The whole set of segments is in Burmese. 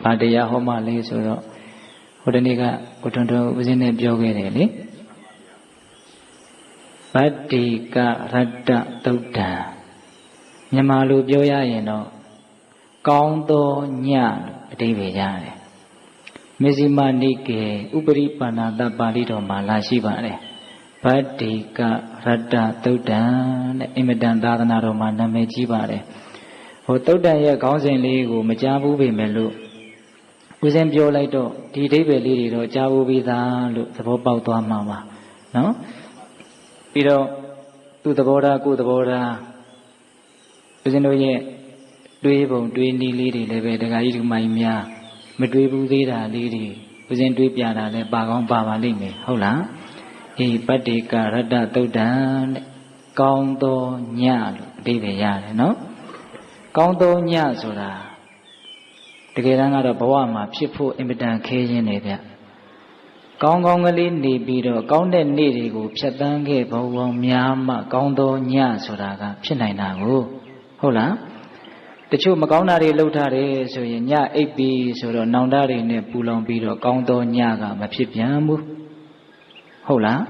ဘာတရားဟောမှလဲဆိုတော့ဟိုတနေ့ကကိုထွန်းထွန်းဦးဇင်းနဲ့ပြောခဲ့တယ်လေဗတ္တိကရတ္တသုတ်တံမြန်မာလိုပြောရရင်တော့ကောင်းသောညလို့အဓိပ္ပာယ်ရတယ်မေဇိမနိကေဥပရိပါဏာတပါဠိတော်မှာလာရှိပါတယ်ဗတ္တိကရတ္တသုတ်တံတဲ့အင်မတန်သာသနာတော်မှာနာမည်ကြီးပါတယ်ဟိုသုတ်တံရဲ့ခေါင်းစဉ်လေးကိုမကြားဘူးပေမဲ့လို့ဦးဇင်းပြောလိုက်တော့ဒီအဓိပ္ပာယ်လေးတွေတော့ကြားဘူးပြီးသားလို့သဘောပေါက်သွားမှာပါနော်ပြီးတော့သူ့သဘောထားကိုယ်သဘောထားဦးဇင်းတို့ရဲ့တွေးပုံတွေးနည်းလေးတွေလည်းပဲဒကာကြီးဒကာမကြီးများမတွေးဘူးသေးတာလေးတွေဦးဇင်းတွေးပြတာလည်းပါကောင်းပါပါလိမ့်မယ်ဟုတ်လားအေးပတ္တိကရတ္တသုတ်တံတဲ့ကောင်းသောညလို့အဓိပ္ပာယ်ရတယ်နော်ကောင်းသောညဆိုတာတကယ်တမ်းကတော့ဘဝမှာဖြစ်ဖို့အင်မတန်ခဲရင်းနေဗျကောင်းကောင်းကလေးနေပြီးတော့ကောင်းတဲ့နေ့တွေကိုဖြတ်သန်းခဲ့ဘဝများမှကောင်းသောညဆိုတာကဖြစ်နိုင်တာကိုဟုတ်လားတချို့မကောင်းတာတွေလုပ်ထားတယ်ဆိုရင်ညအိပ်ပြီးဆိုတော့နောင်တတွေနဲ့ပူလောင်ပြီးတော့ကောင်းသောညကမဖြစ်ပြန်ဘူးဟုတ်လား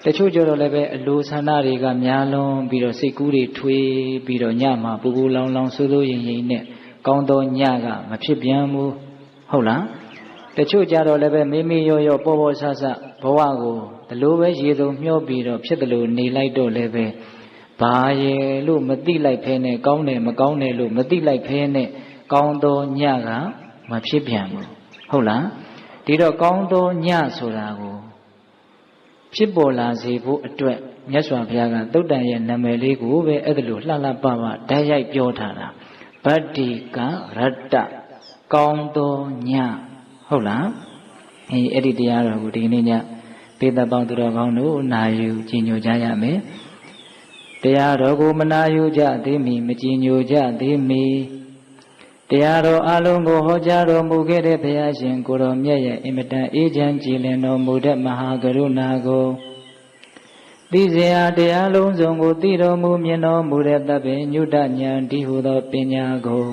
တချို့ကြတော့လည်းပဲအလိုဆန္ဒတွေကများလွန်ပြီးတော့စိတ်ကူးတွေထွေးပြီးတော့ညမှာပူပူလောင်လောင်ဆိုးဆိုးရင်ရင်နဲ့ကောင်းသောညကမဖြစ်ပြန်ဘူးဟုတ်လားတချို့ကြတော့လည်းပဲမေးမေးရောရောပေါ်ပေါ်ဆဆဘဝကိုဒီလိုပဲရေစုံမျောပြီးတော့ဖြစ်တယ်လို့နေလိုက်တော့လည်းပဲဘာရဲ့လို့မသိလိုက်ဖဲနဲ့ကောင်းတယ်မကောင်းတယ်လို့မသိလိုက်ဖဲနဲ့ကောင်းသောညကမဖြစ်ပြန်ဘူးဟုတ်လားဒီတော့ကောင်းသောညဆိုတာကိုဖြစ်ပေါ်လာစေဖို့အတွက်မြတ်စွာဘုရားကသုတ်တန်ရဲ့နာမည်လေးကိုပဲအဲ့ဒါလိုလှလှပပဓာတ်ရိုက်ပြောထားတာဗတ္တိကရတ္တကောင်းသောညဟုတ်လားအဲ့ဒီတရားတော်ကိုဒီနေ့ညပေတပေါင်းသူတော်ကောင်းတို့နာယူကြည်ညိုကြရမယ်တရားတော်ကိုမနာယူကြသေးမီမကြည်ညိုကြသေးမီတရားတော်အလုံးကိုဟောကြားတော်မူခဲ့တဲ့ဘုရားရှင်ကိုတော်မြတ်ရဲ့အင်မတန်အေးချမ်းကြည်လင်တော်မူတဲ့မဟာကရုဏာကိုသိစေရာတရားလုံးစုံကိုသိတော်မူမြင်တော်မူတဲ့သဗ္ဗညုတဉာဏ်ဒီဟုသောပညာကို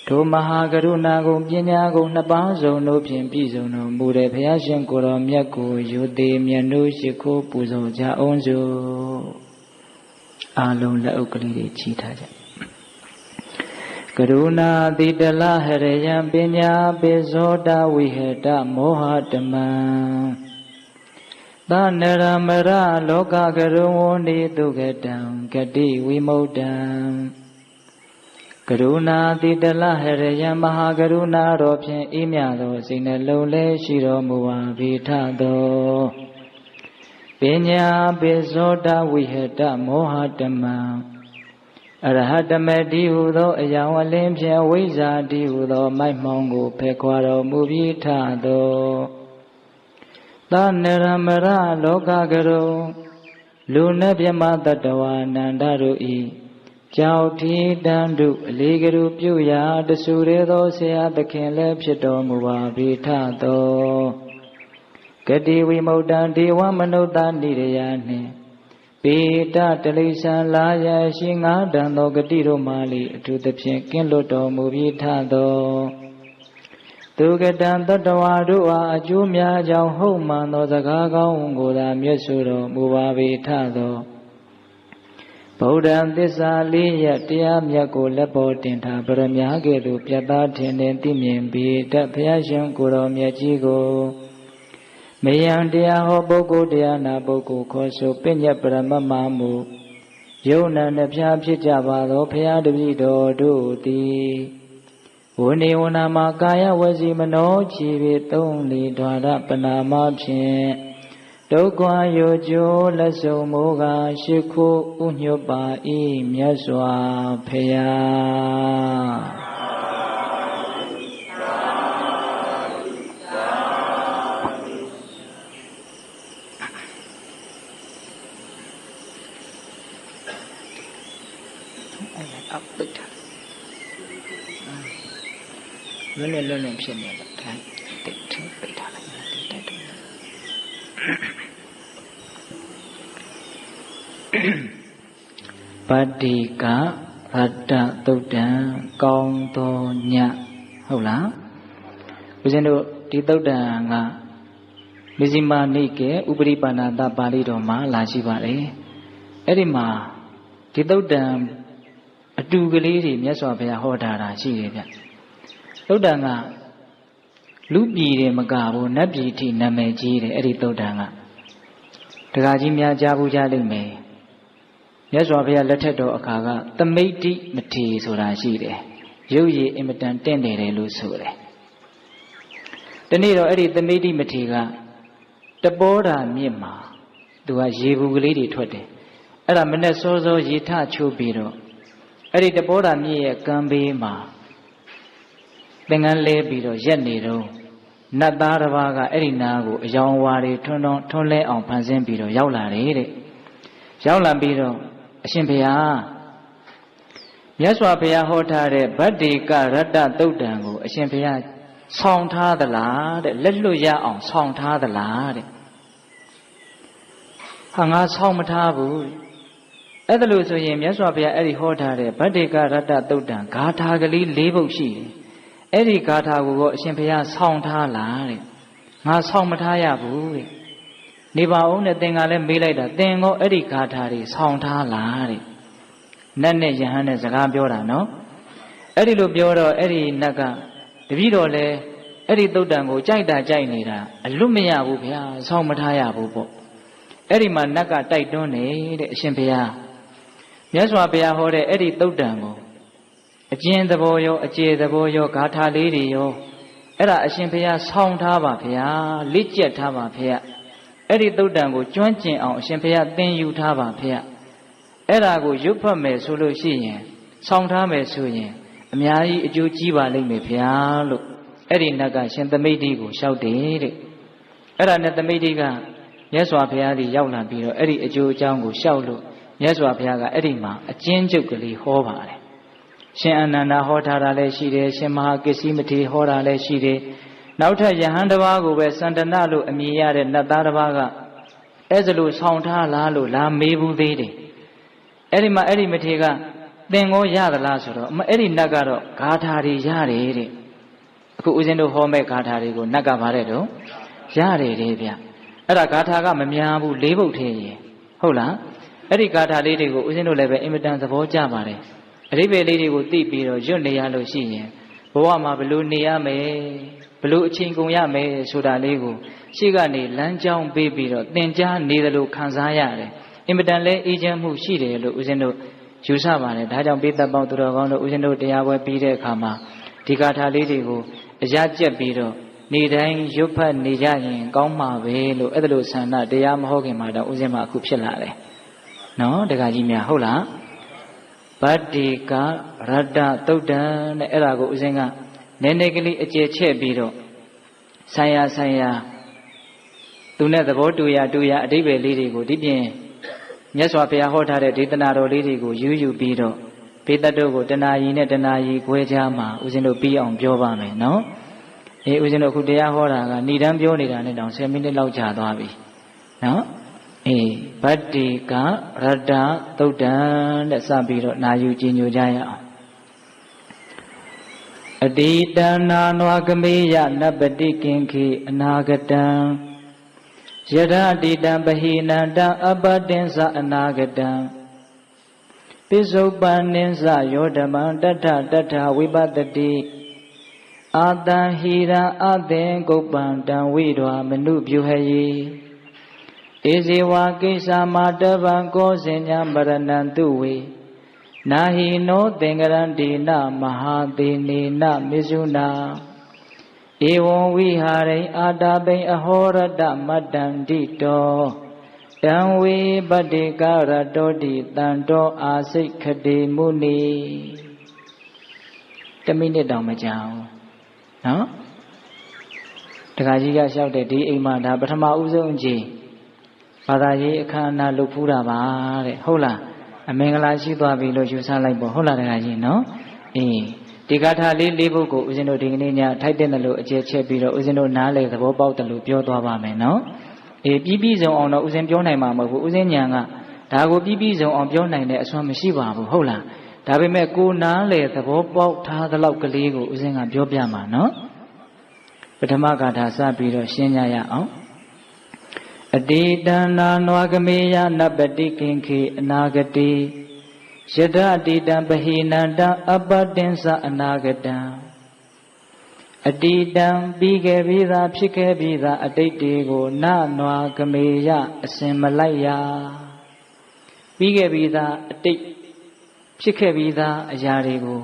ထိုမဟာကရုဏာကိုပညာကိုနှစ်ပါးစုံတို့ဖြင့်ပြည့်စုံတော်မူတဲ့ဘုရားရှင်ကိုတော်မြတ်ကိုယူသေးမြတ်တို့ရှိခိုးပူဇော်ကြအောင်စို့အလုံးလက်အုပ်ကလေးတွေချီထားကြကရုဏာတိတလဟရယံပညာပိဇောတဝိဟတမောဟတမံသနရမရလောကကရုံဝနိဒုက္ခတံဂတိဝိမု ṭံကရုဏာတိတလဟရယံမဟာကရုဏာတော်ဖြင့်အေးမြသောစိတ်နှလုံးလဲရှိတော်မူပါဘိထသောပညာပိဇောတဝိဟတမောဟတမံအရဟတမတိဟုသောအယောင်အလင်းဖြင့်ဝိဇ္ဇာတိဟုသောမိုက်မှောင်ကိုဖယ်ခွာတော်မူပြီးထသောသနရမရလောကကရုံလူနှင့်မြမတတဝါနန္ဒတို့ဤကြောက်ထီတန်တုအလေးကရုပြုရာတဆူရဲသောဆရာသခင်လည်းဖြစ်တော်မူပါပြီထသောဂတိဝိမု ṭံဒေဝမနုဿနိရယနှင့်ပေတတလိ္ဆံလာရရှိငါးတန်သောဂတိတို့မှလေအထူးသဖြင့်ကင်းလွတ်တော်မူပြီးထသောသူကတံတတဝါတို့အားအကျိုးများကြောင့်ဟုတ်မှန်သောစကားကောင်းကိုသာမြတ်ဆိုတော်မူပါပြီထသောဗုဒ္ဓံသစ္စာလေးရတရားမြတ်ကိုလက်ပေါ်တင်ထားပရမညာကဲ့သို့ပြတ်သားထင်ထင်သိမြင်ပြီးတတ်ဘုရားရှင်ကိုတော်မြတ်ကြီးကိုမယံတရားဟောပုဂ္ဂိုလ်တရားနာပုဂ္ဂိုလ်ခေါ်ဆိုပညတ်ပရမမမှုယုံနာနှဖျားဖြစ်ကြပါသောဘုရားတပည့်တော်တို့သည်ဝနေဝနာမှာကာယဝစီမနောခြေပေသုံးလီဓာရပနာမဖြင့်ဒုက္ခယောကျိုးလက်ဆုံမိုးကရှိခိုးဥညွတ်ပါ၏မြတ်စွာဘုရားလွတ်လွတ်ဖြစ်နေတယ်ထိုင်တိတ်ထိပိတ်ထားလိုက်ဒီတိုက်တော့ပတ္တိကရတ္တသုတ်တံကောင်းသောည ဟုတ်လားဦးဇင်းတို့ဒီသုတ်တံကမဇ္ဈိမနိကေဥပရိပန္နတပါဠိတော်မှာလာရှိပါတယ်အဲ့ဒီမှာဒီသုတ်တံအတူကလေးတွေမြတ်စွာဘုရားဟောထားတာရှိတယ်ဗျသုတ်တံကလူပြည်တယ်မကဘူးနတ်ပြည်ထိနာမည်ကြီးတယ်အဲ့ဒီသုတ်တံကဒကာကြီးများကြားဘူးကြားလိမ့်မယ်မြတ်စွာဘုရားလက်ထက်တော်အခါကသမိတ္တိမထေဆိုတာရှိတယ်ရုပ်ရည်အင်မတန်တင့်တယ်တယ်လို့ဆိုတယ်ဒီနေ့တော့အဲ့ဒီသမိတ္တိမထေကတပောဓာမြစ်မှာသူကရေဘူးကလေးတွေထွက်တယ်အဲ့ဒါမနဲ့စောစောရေထချိုးပြီးတော့အဲ့ဒီတပောဓာမြစ်ရဲ့ကမ်းဘေးမှာသင်္ကန်းလဲပြီးတော့ရက်နေတော့နတ်သားတစ်ပါးကအဲ့ဒီနားကိုအယောင်ဝါတွေထွန်းလဲအောင်ဖန်ဆင်းပြီးတော့ရောက်လာတယ်တဲ့ရောက်လာပြီးတော့အရှင်ဘုရားမြတ်စွာဘုရားဟောထားတဲ့ဗတ္တိကရတ္တသုတ်တံကိုအရှင်ဘုရားဆောင်းထားသလားတဲ့လက်လွတ်ရအောင်ဆောင်းထားသလားတဲ့ဟာငါဆောင်းမထားဘူးအဲ့ဒါလို့ဆိုရင်မြတ်စွာဘုရားအဲ့ဒီဟောထားတဲ့ဗတ္တိကရတ္တသုတ်တံဂါထာကလေး၄ပုဒ်ရှိတယ်အဲ့ဒီဂါထာကိုအရှင်ဘုရားဆောင်းထားလားတဲ့ငါဆောင်းမထားရဘူးတဲ့နေပါဦးနဲ့သင်ကလည်းမေးလိုက်တာသင်ကောအဲ့ဒီဂါထာတွေဆောင်းထားလားတဲ့နတ်နဲ့ယဟန်နဲ့စကားပြောတာနော်အဲ့ဒီလိုပြောတော့အဲ့ဒီနတ်ကတပည့်တော်လည်းအဲ့ဒီသုတ်တံကိုကြိုက်တာကြိုက်နေတာအလွတ်မရဘူးဗျာဆောင်းမထားရဘူးပေါ့အဲ့ဒီမှာနတ်ကတိုက်တွန်းနေတဲ့အရှင်ဘုရားမြတ်စွာဘုရားဟောတဲ့အဲ့ဒီသုတ်တံကိုအကျဉ်းသဘောရောအကျေသဘောရောဂါထာလေးတွေရောအဲ့ဒါအရှင်ဘုရားဆောင်းထားပါဗျာလက်ကျက်ထားပါဗျာအဲ့ဒီသုတ်တံကိုကျွမ်းကျင်အောင်အရှင်ဘုရားသင်ယူထားပါဗျာအဲ့ဒါကိုရွတ်ဖတ်မယ်ဆိုလို့ရှိရင်ဆောင်းထားမယ်ဆိုရင်အများကြီးအကျိုးကြီးပါလိမ့်မယ်ဗျာလို့အဲ့ဒီနတ်ကရှင်သမိတ္တိကိုလျှောက်တယ်တဲ့အဲ့ဒါနဲ့သမိတ္တိကမြတ်စွာဘုရားကြီးရောက်လာပြီးတော့အဲ့ဒီအကျိုးအကြောင်းကိုလျှောက်လို့မြတ်စွာဘုရားကအဲ့ဒီမှာအကျဉ်းချုပ်ကလေးဟောပါတယ်ရှင်အနန္ဒာဟောထားတာလည်းရှိတယ်ရှင်မဟာကိစ္စည်းမထေရဟောတာလည်းရှိတယ်နောက်ထပ်ယဟန်တစ်ပါးကိုပဲစန္ဒနလို့အမည်ရတဲ့နတ်သားတစ်ပါးကအဲ့ဒါလို့ဆောင်းထားလားလို့လာမေးဘူးသေးတယ်အဲ့ဒီမှာအဲ့ဒီမထေရကသင်ကိုရသလားဆိုတော့အဲ့ဒီနတ်ကတော့ဂါထာတွေရတယ်တဲ့အခုဦးဇင်းတို့ဟောမဲ့ဂါထာတွေကိုနတ်ကဗါတဲ့တော့ရတယ်တဲ့ဗျအဲ့ဒါဂါထာကမများဘူး၄ပုဒ်ထဲရင်ဟုတ်လားအဲ့ဒီဂါထာလေးတွေကိုဦးဇင်းတို့လည်းပဲအင်မတန်သဘောကျပါတယ်အဓိပ္ပာယ်လေးတွေကိုသိပြီးတော့ရွတ်နေရလို့ရှိရင်ဘဝမှာဘလို့နေရမယ်ဘလို့အချိန်ကုန်ရမယ်ဆိုတာလေးကိုရှေ့ကနေလမ်းကြောင်းပေးပြီးတော့သင်ကြားနေတယ်လို့ခံစားရတယ်အင်မတန်လည်းအေးချမ်းမှုရှိတယ်လို့ဦးဇင်းတို့ယူဆပါတယ်ဒါကြောင့်ပိဿပေါင်းသူတော်ကောင်းတို့ဦးဇင်းတို့တရားပွဲပြီးတဲ့အခါမှာဒီဂါထာလေးတွေကိုအရာကျက်ပြီးတော့နေတိုင်းရွတ်ဖတ်နေကြရင်ကောင်းမှာပဲလို့အဲ့ဒါလို့ဆန္ဒတရားမဟုတ်ခင်မှာတော့ဦးဇင်းမအခုဖြစ်လာတယ်နော်တခါကြီးများဟုတ်လားဗတ္တိကရတ္တသုတ်တံတဲ့အဲ့ဒါကိုဦးဇင်းကနည်းနည်းကလေးအကျယ်ချဲ့ပြီးတော့ဆိုင်ရာသူနဲ့သဘောတူရအဓိပ္ပာယ်လေးတွေကိုဒီပြင်မြတ်စွာဘုရားဟောထားတဲ့ဒေသနာတော်လေးတွေကိုယူပြီးတော့ဘေးတတ်တို့ကိုတဏှာကြီးနဲ့တဏှာကြီးခွဲခြားမှာဦးဇင်းတို့ပြီးအောင်ပြောပါမယ်နော်ဦးဇင်းတို့အခုတရားဟောတာကဏိဒံပြောနေတာနဲ့တောင်10မိနစ်လောက်ကြာသွားပြီနော်ဗတ္တိကရတ္တသုတ်တံတဲ့စပြီးတော့နာယူကြည်ညိုကြရအောင်အတိတနာနဝကမေယနပတိကင်ခေအနာဂတံယရတိတံပဟိနန္တအပတင်္စအနာဂတံပိစုပန်နိစ္စယောဓမံတထဝိပတတိအာတံဟိရံအသင်္ကုပ္ပံတံဝိဓဝမနုပြုဟယေဧဇေဝကိစ္စမာတဗံကောစဉ္ညာမရဏံတုဝေနာဟိနောသင်္ကရန္တိနမဟာသေနေနမေဇုနာဧဝံဝိဟာရိအာတာပိအဟောရတမတ္တန္တိတောတံဝေပတ္တိကရတောတိတံတောအာစိတ်ခတိမုနိ1မိနစ်တောင်မကြာဘူးနော်တခါကြီးကလျှောက်တဲ့ဒီအိမ်မှာဒါပထမဦးဆုံးအကြိမ်ဘာသာရေးအခမ်းအနားလုပ်ဖူးတာပါတဲ့ဟုတ်လားအမင်္ဂလာရှိသွားပြီလို့ယူဆလိုက်ပေါ့ဟုတ်လားတခါကြီးနော်ဒီဂါထာလေး၄ပုဒ်ကိုဦးဇင်းတို့ဒီကနေ့ညထိုက်တဲ့လို့အကျယ်ချက်ပြီးတော့ဦးဇင်းတို့နားလေသဘောပေါက်တယ်လို့ပြောသွားပါမယ်နော်ပြီးဆုံးအောင်တော့ဦးဇင်းပြောနိုင်မှာမဟုတ်ဘူးဦးဇင်းညာကဒါကိုပြီးဆုံးအောင်ပြောနိုင်တဲ့အစွမ်းမရှိပါဘူးဟုတ်လား ဒါပေမဲ့ကိုနားလေသဘောပေါက်ထားသလောက်ကလေးကိုဦးဇင်းကပြောပြမှာနော်ပထမဂါထာစပြီးတော့ရှင်းကြရအောင်အတိတနာနဝကမေယနပတိကင်ခေအနာဂတိယတအတိတံပဟိနန္တအပတင်္စအနာဂတံအတိတံပြီးခဲ့ပြီးသားဖြစ်ခဲ့ပြီးသားအတိတ်တွေကိုနနဝကမေယအစင်မလိုက်ရပြီးခဲ့ပြီးသားအတိတ်ဖြစ်ခဲ့ပြီးသားအရာတွေကို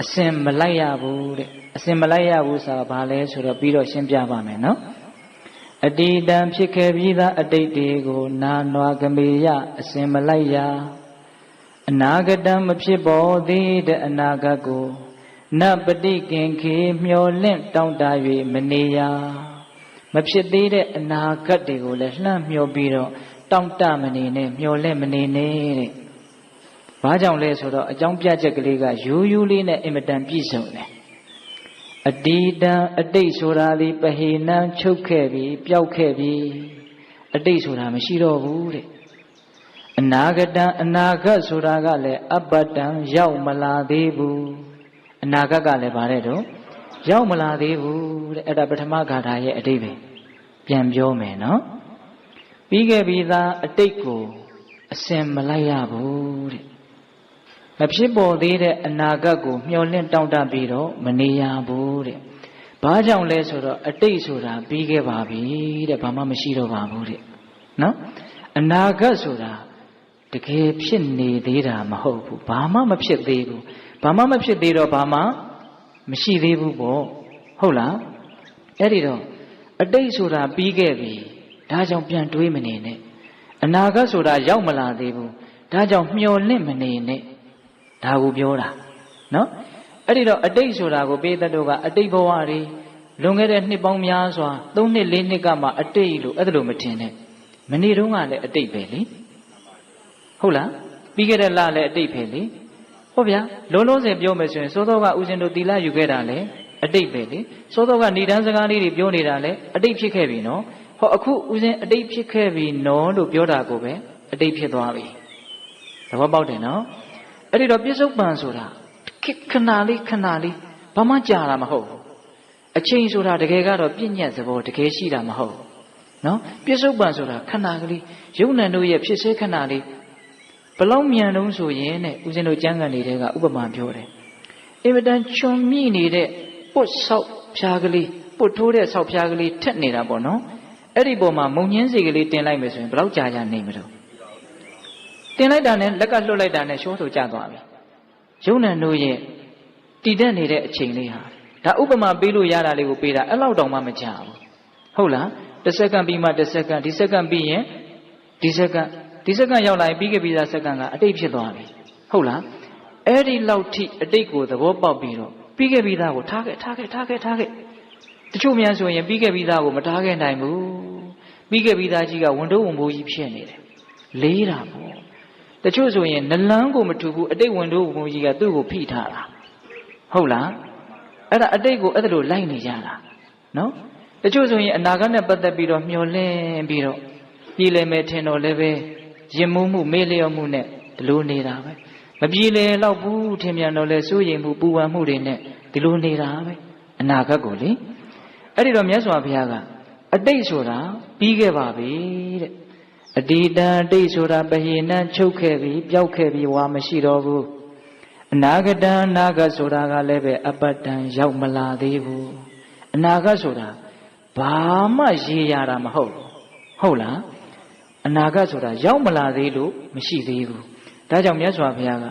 အစင်မလိုက်ရဘူးတဲ့အစင်မလိုက်ရဘူးဆိုတာဘာလဲဆိုတော့ပြီးတော့ရှင်းပြပါမယ်နော်အတိတံဖြစ်ခဲ့ပြီးသားအတိတ်တွေကိုနာနွားကမေယအစင်မလိုက်ရအနာဂတံမဖြစ်ပေါ်သေးတဲ့အနာဂတ်ကိုနပတိကင်ခေမျောလင့်တောင့်တ၍မနေရမဖြစ်သေးတဲ့အနာဂတ်တွေကိုလည်းလှမ်းမျောပြီးတော့တောင့်တမနေနဲ့မျောလင့်မနေနဲ့တဲ့ဘာကြောင့်လဲဆိုတော့အကြောင်းပြချက်ကလေးကရိုးရိုးလေးနဲ့အင်မတန်ပြည့်စုံတယ်အတိတံအတိတ်ဆိုတာဒီပဟိနံချုပ်ခဲ့ပြီပျောက်ခဲ့ပြီအတိတ်ဆိုတာမရှိတော့ဘူးတဲ့အနာဂတံအနာဂတ်ဆိုတာကလည်းအပတံရောက်မလာသေးဘူးအနာဂတ်ကလည်းဗါတဲ့တော့ရောက်မလာသေးဘူးတဲ့အဲ့ဒါပထမဂါထာရဲ့အဓိပ္ပာယ်ပြန်ပြောမယ်နော်ပြီးခဲ့ပြီးသားအတိတ်ကိုအစင်မလိုက်ရဘူးတဲ့မဖြစ်ပေါ်သေးတဲ့အနာဂတ်ကိုမျှော်လင့်တောင့်တပြီးတော့မနေရဘူးတဲ့ဘာကြောင့်လဲဆိုတော့အတိတ်ဆိုတာပြီးခဲ့ပါပြီတဲ့ဘာမှမရှိတော့ပါဘူးတဲ့နော်အနာဂတ်ဆိုတာတကယ်ဖြစ်နေသေးတာမဟုတ်ဘူးဘာမှမဖြစ်သေးဘူးဘာမှမဖြစ်သေးတော့ဘာမှမရှိသေးဘူးပေါ့ဟုတ်လားအဲ့ဒီတော့အတိတ်ဆိုတာပြီးခဲ့ပြီဒါကြောင့်ပြန်တွေးမနေနဲ့အနာဂတ်ဆိုတာရောက်မလာသေးဘူးဒါကြောင့်မျှော်လင့်မနေနဲ့ဒါကိုပြောတာနော်အဲ့ဒီတော့အတိတ်ဆိုတာကိုပေတတို့ကအတိတ်ဘဝတွေလွန်ခဲ့တဲ့နှစ်ပေါင်းများစွာ3နှစ်4နှစ်ကမှအတိတ်လို့အဲ့ဒါလိုမထင်နဲ့မနေ့တုန်းကလည်းအတိတ်ပဲလေဟုတ်လားပြီးခဲ့တဲ့လလည်းအတိတ်ပဲလေဟုတ်ဗျာလုံးလုံးစင်ပြောမယ်ဆိုရင်စောစောကဦးဇင်းတို့သီလယူခဲ့တာလည်းအတိတ်ပဲလေစောစောကဏိဒန်းစကားလေးတွေပြောနေတာလည်းအတိတ်ဖြစ်ခဲ့ပြီနော်ဟောအခုဦးဇင်းအတိတ်ဖြစ်ခဲ့ပြီနော်လို့ပြောတာကိုပဲအတိတ်ဖြစ်သွားပြီသဘောပေါက်တယ်နော်အဲ့ဒီတော့ပြစ္ဆုတ်ပံဆိုတာခဏလေးဘာမှကြာတာမဟုတ်ဘူးအချိန်ဆိုတာတကယ်ကတော့ပြည့်ညက်သဘောတကယ်ရှိတာမဟုတ်ဘူးနော်ပြစ္ဆုတ်ပံဆိုတာခဏကလေးယုံနံတို့ရဲ့ဖြစ်စေခဏလေးဘလောက်မြန်တုံးဆိုရင်တဲ့ဦးဇင်းတို့ကျမ်းဂန်တွေကဥပမာပြောတယ်အင်မတန်ချွန်မိနေတဲ့ပုတ်ဆောက်ဖြားကလေးပုတ်ထိုးတဲ့ဆောက်ဖြားကလေးထက်နေတာပေါ့နော်အဲ့ဒီပေါ်မှာမုံညင်းစီကလေးတင်လိုက်မယ်ဆိုရင်ဘလောက်ကြာနေမလို့တင်လိုက်တာနဲ့လက်ကလွတ်လိုက်တာနဲ့ရှောဆိုကျသွားပြီယုံနံတို့ရဲ့တည်တတ်နေတဲ့အချိန်လေးဟာဒါဥပမာပေးလို့ရတာလေးကိုပေးတာအဲ့လောက်တောင်မှမကြာဘူးဟုတ်လားတစ်စက္ကန့်ပြီးမှတစ်စက္ကန့်ဒီစက္ကန့်ပြီးရင်ဒီစက္ကန့်ရောက်လာရင်ပြီးခဲ့ပြီးသားစက္ကန့်ကအတိတ်ဖြစ်သွားပြီဟုတ်လားအဲ့ဒီလောက်ထိအတိတ်ကိုသဘောပေါက်ပြီးတော့ပြီးခဲ့ပြီးသားကိုထားခဲ့တချို့များဆိုရင်ပြီးခဲ့ပြီးသားကိုမထားခဲ့နိုင်ဘူးပြီးခဲ့ပြီးသားကြီးကဝန်တိုးဝန်ဘိုးကြီးဖြစ်နေတယ်လေးတာပေါ့တချို့ဆိုရင်နလန်းကိုမထူဘူးအတိတ်ဝန်တိုးဝန်ဘိုးကြီးကသူ့ကိုဖိထားတာဟုတ်လားအဲ့ဒါအတိတ်ကိုအဲ့ဒါလိုလိုက်နေကြတာနော်တချို့ဆိုရင်အနာဂတ်နဲ့ပတ်သက်ပြီးတော့မျှော်လင့်ပြီးတော့ပြည်လည်မယ်ထင်တော့လည်းပဲရင်မှုမှုမေ့လျော့မှုနဲ့ဒီလိုနေတာပဲမပြည်လည်တော့ဘူးထင်ပြန်တော့လဲစိုးရိမ်မှုပူပန်မှုတွေနဲ့ဒီလိုနေတာပဲအနာဂတ်ကိုလေအဲ့ဒီတော့မြတ်စွာဘုရားကအတိတ်ဆိုတာပြီးခဲ့ပါပြီတဲ့အတိတံအတိတ်ဆိုတာပဟိနံချုပ်ခဲ့ပြီပျောက်ခဲ့ပြီဝါမရှိတော့ဘူးအနာဂတံအနာဂတ်ဆိုတာကလည်းပဲအပတံရောက်မလာသေးဘူးအနာဂတ်ဆိုတာဘာမှရေရတာမဟုတ်ဘူးဟုတ်လားအနာဂတ်ဆိုတာရောက်မလာသေးလို့မရှိသေးဘူးဒါကြောင့်မြတ်စွာဘုရားက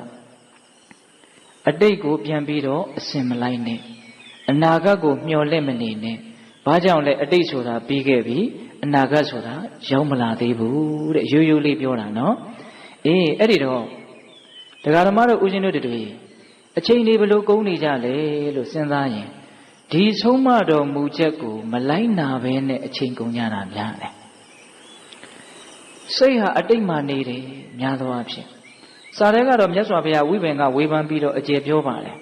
အတိတ်ကိုပြန်ပြီးတော့အစင်မလိုက်နဲ့အနာဂတ်ကိုမျှော်လင့်မနေနဲ့ဘာကြောင့်လဲအတိတ်ဆိုတာပြီးခဲ့ပြီအနာဂတ်ဆိုတာရောက်မလာသေးဘူးတဲ့ရိုးရိုးလေးပြောတာနော်အေးအဲ့ဒီတော့ဒကာဓမ္မတို့ဦးဇင်းတို့တွေအချိန်လေးဘလို့ကုန်နေကြလဲလို့စဉ်းစားရင်ဒီဆုံးမတော်မူချက်ကိုမလိုက်နာဘဲနဲ့အချိန်ကုန်ကြတာများတယ်စိတ်ဟာအတိတ်မှနေတယ်များသောအားဖြင့်စာထဲကတော့မြတ်စွာဘုရားဝိပင်ကဝေဖန်ပြီးတော့အကျေပြောပါတယ်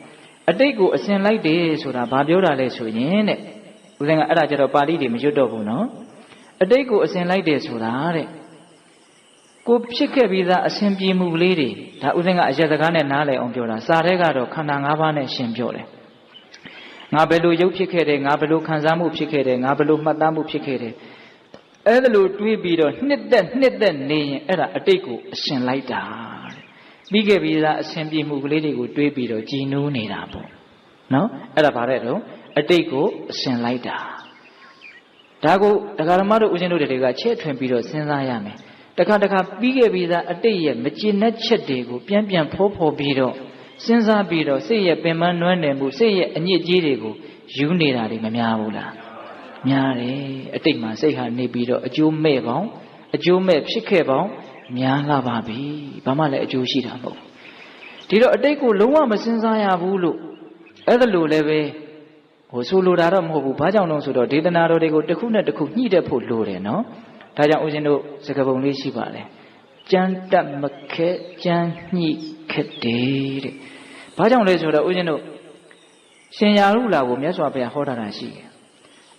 အတိတ်ကိုအစဉ်လိုက်တယ်ဆိုတာဘာပြောတာလဲဆိုရင်တဲ့ဦးဇင်းကအဲ့ဒါကြတော့ပါဠိတွေမရွတ်တော့ဘူးနော်အတိတ်ကိုအစဉ်လိုက်တယ်ဆိုတာတဲ့ ကိုဖြစ်ခဲ့ပြီးသားအစဉ်ပြေမှုကလေးတွေဒါဥစဉ်ကအရက်စကားနဲ့နားလည်အောင်ပြောတာစာထဲကတော့ခန္ဓာ၅ပါးနဲ့ရှင်ပြောတယ်ငါဘယ်လိုရုပ်ဖြစ်ခဲ့တယ်ငါဘယ်လိုခံစားမှုဖြစ်ခဲ့တယ်ငါဘယ်လိုမှတ်သားမှုဖြစ်ခဲ့တယ်အဲ့ဒါလိုတွေးပြီးတော့နှစ်သက်နေရင်အဲ့ဒါအတိတ်ကိုအရှင်လိုက်တာပြီးခဲ့ပြီးသားအစဉ်ပြေမှုကလေးတွေကိုတွေးပြီးတော့ကြည်နိုးနေတာပေါ့နော်အဲ့ဒါဗါတဲ့တော့အတိတ်ကိုအရှင်လိုက်တာဒါကိုတရားဓမ္မတို့ဦးဇင်းတို့တွေကချဲ့ထွင်ပြီးတော့စဉ်းစားရမယ်တခါပြီးခဲ့ပြီးသားအတိတ်ရဲ့မကျေနပ်ချက်တွေကိုပြန်ဖောပြီးတော့စဉ်းစားပြီးတော့စိတ်ရဲ့ပင်ပန်းနွမ်းနယ်မှုစိတ်ရဲ့အညစ်အကြေးတွေကိုယူနေတာတွေမများဘူးလားများတယ်အတိတ်မှာစိတ်ဟာနေပြီးတော့အကျိုးမဲ့ပေါင်းအကျိုးမဲ့ဖြစ်ခဲ့ပေါင်းများလာပါပြီဘာမှလည်းအကျိုးရှိတာမဟုတ်ဒီတော့အတိတ်ကိုလုံးဝမစဉ်းစားရဘူးလို့အဲ့ဒါလိုလည်းပဲဆိုလိုတာတော့မဟုတ်ဘူးဘာကြောင့်လဲဆိုတော့ဒေသနာတော်တွေကိုတစ်ခုနဲ့တစ်ခုညှိတတ်ဖို့လိုတယ်နော်ဒါကြောင့်ဦးဇင်းတို့စကားပုံလေးရှိပါတယ်ကြမ်းတက်မခဲကြမ်းညှိခက်တယ်တဲ့ဘာကြောင့်လဲဆိုတော့ဦးဇင်းတို့ရှင်ရာဟုလာကိုမြတ်စွာဘုရားဟောတာရှိတယ်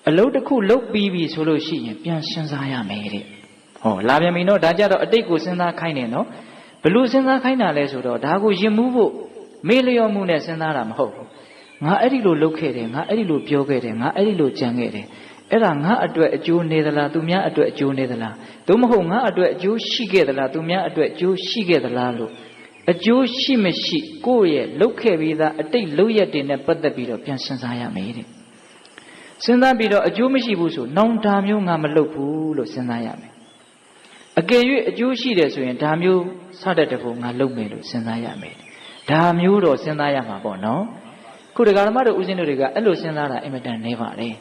အလုပ်တစ်ခုလုပ်ပြီးပြီဆိုလို့ရှိရင်ပြန်စဉ်းစားရမယ်တဲ့ဟောလာပြန်ပြီနော်ဒါကြတော့အတိတ်ကိုစဉ်းစားခိုင်းတယ်နော်ဘလို့စဉ်းစားခိုင်းတာလဲဆိုတော့ဒါကိုရင်မှုဖို့မေးလျော်မှုနဲ့စဉ်းစားတာမဟုတ်ဘူးငါအဲ့ဒီလိုလုပ်ခဲ့တယ်ငါအဲ့ဒီလိုပြောခဲ့တယ်ငါအဲ့ဒီလိုကြံခဲ့တယ်အဲ့ဒါငါအတွက်အကျိုးနေသလားသူများအတွက်အကျိုးနေသလားသို့မဟုတ်ငါအတွက်အကျိုးရှိခဲ့သလားသူများအတွက်အကျိုးရှိခဲ့သလားလို့အကျိုးရှိမရှိကိုယ့်ရဲ့လုပ်ခဲ့ပြီးသားအတိတ်လုပ်ရက်တွေနဲ့ပတ်သက်ပြီးတော့ပြန်စဉ်းစားရမယ်တဲ့စဉ်းစားပြီးတော့အကျိုးမရှိဘူးဆိုနောင်ဒါမျိုးငါမလုပ်ဘူးလို့စဉ်းစားရမယ်အကယ်၍အကျိုးရှိတယ်ဆိုရင်ဒါမျိုးစတတ်တဲ့ဘုံငါလုပ်မယ်လို့စဉ်းစားရမယ်ဒါမျိုးတော့စဉ်းစားရမှာပေါ့နော်ခုတရားဓမ္မတို့ဦးဇင်းတို့တွေကအဲ့လိုစဉ်းစားတာအင်မတန်နေပါတယ်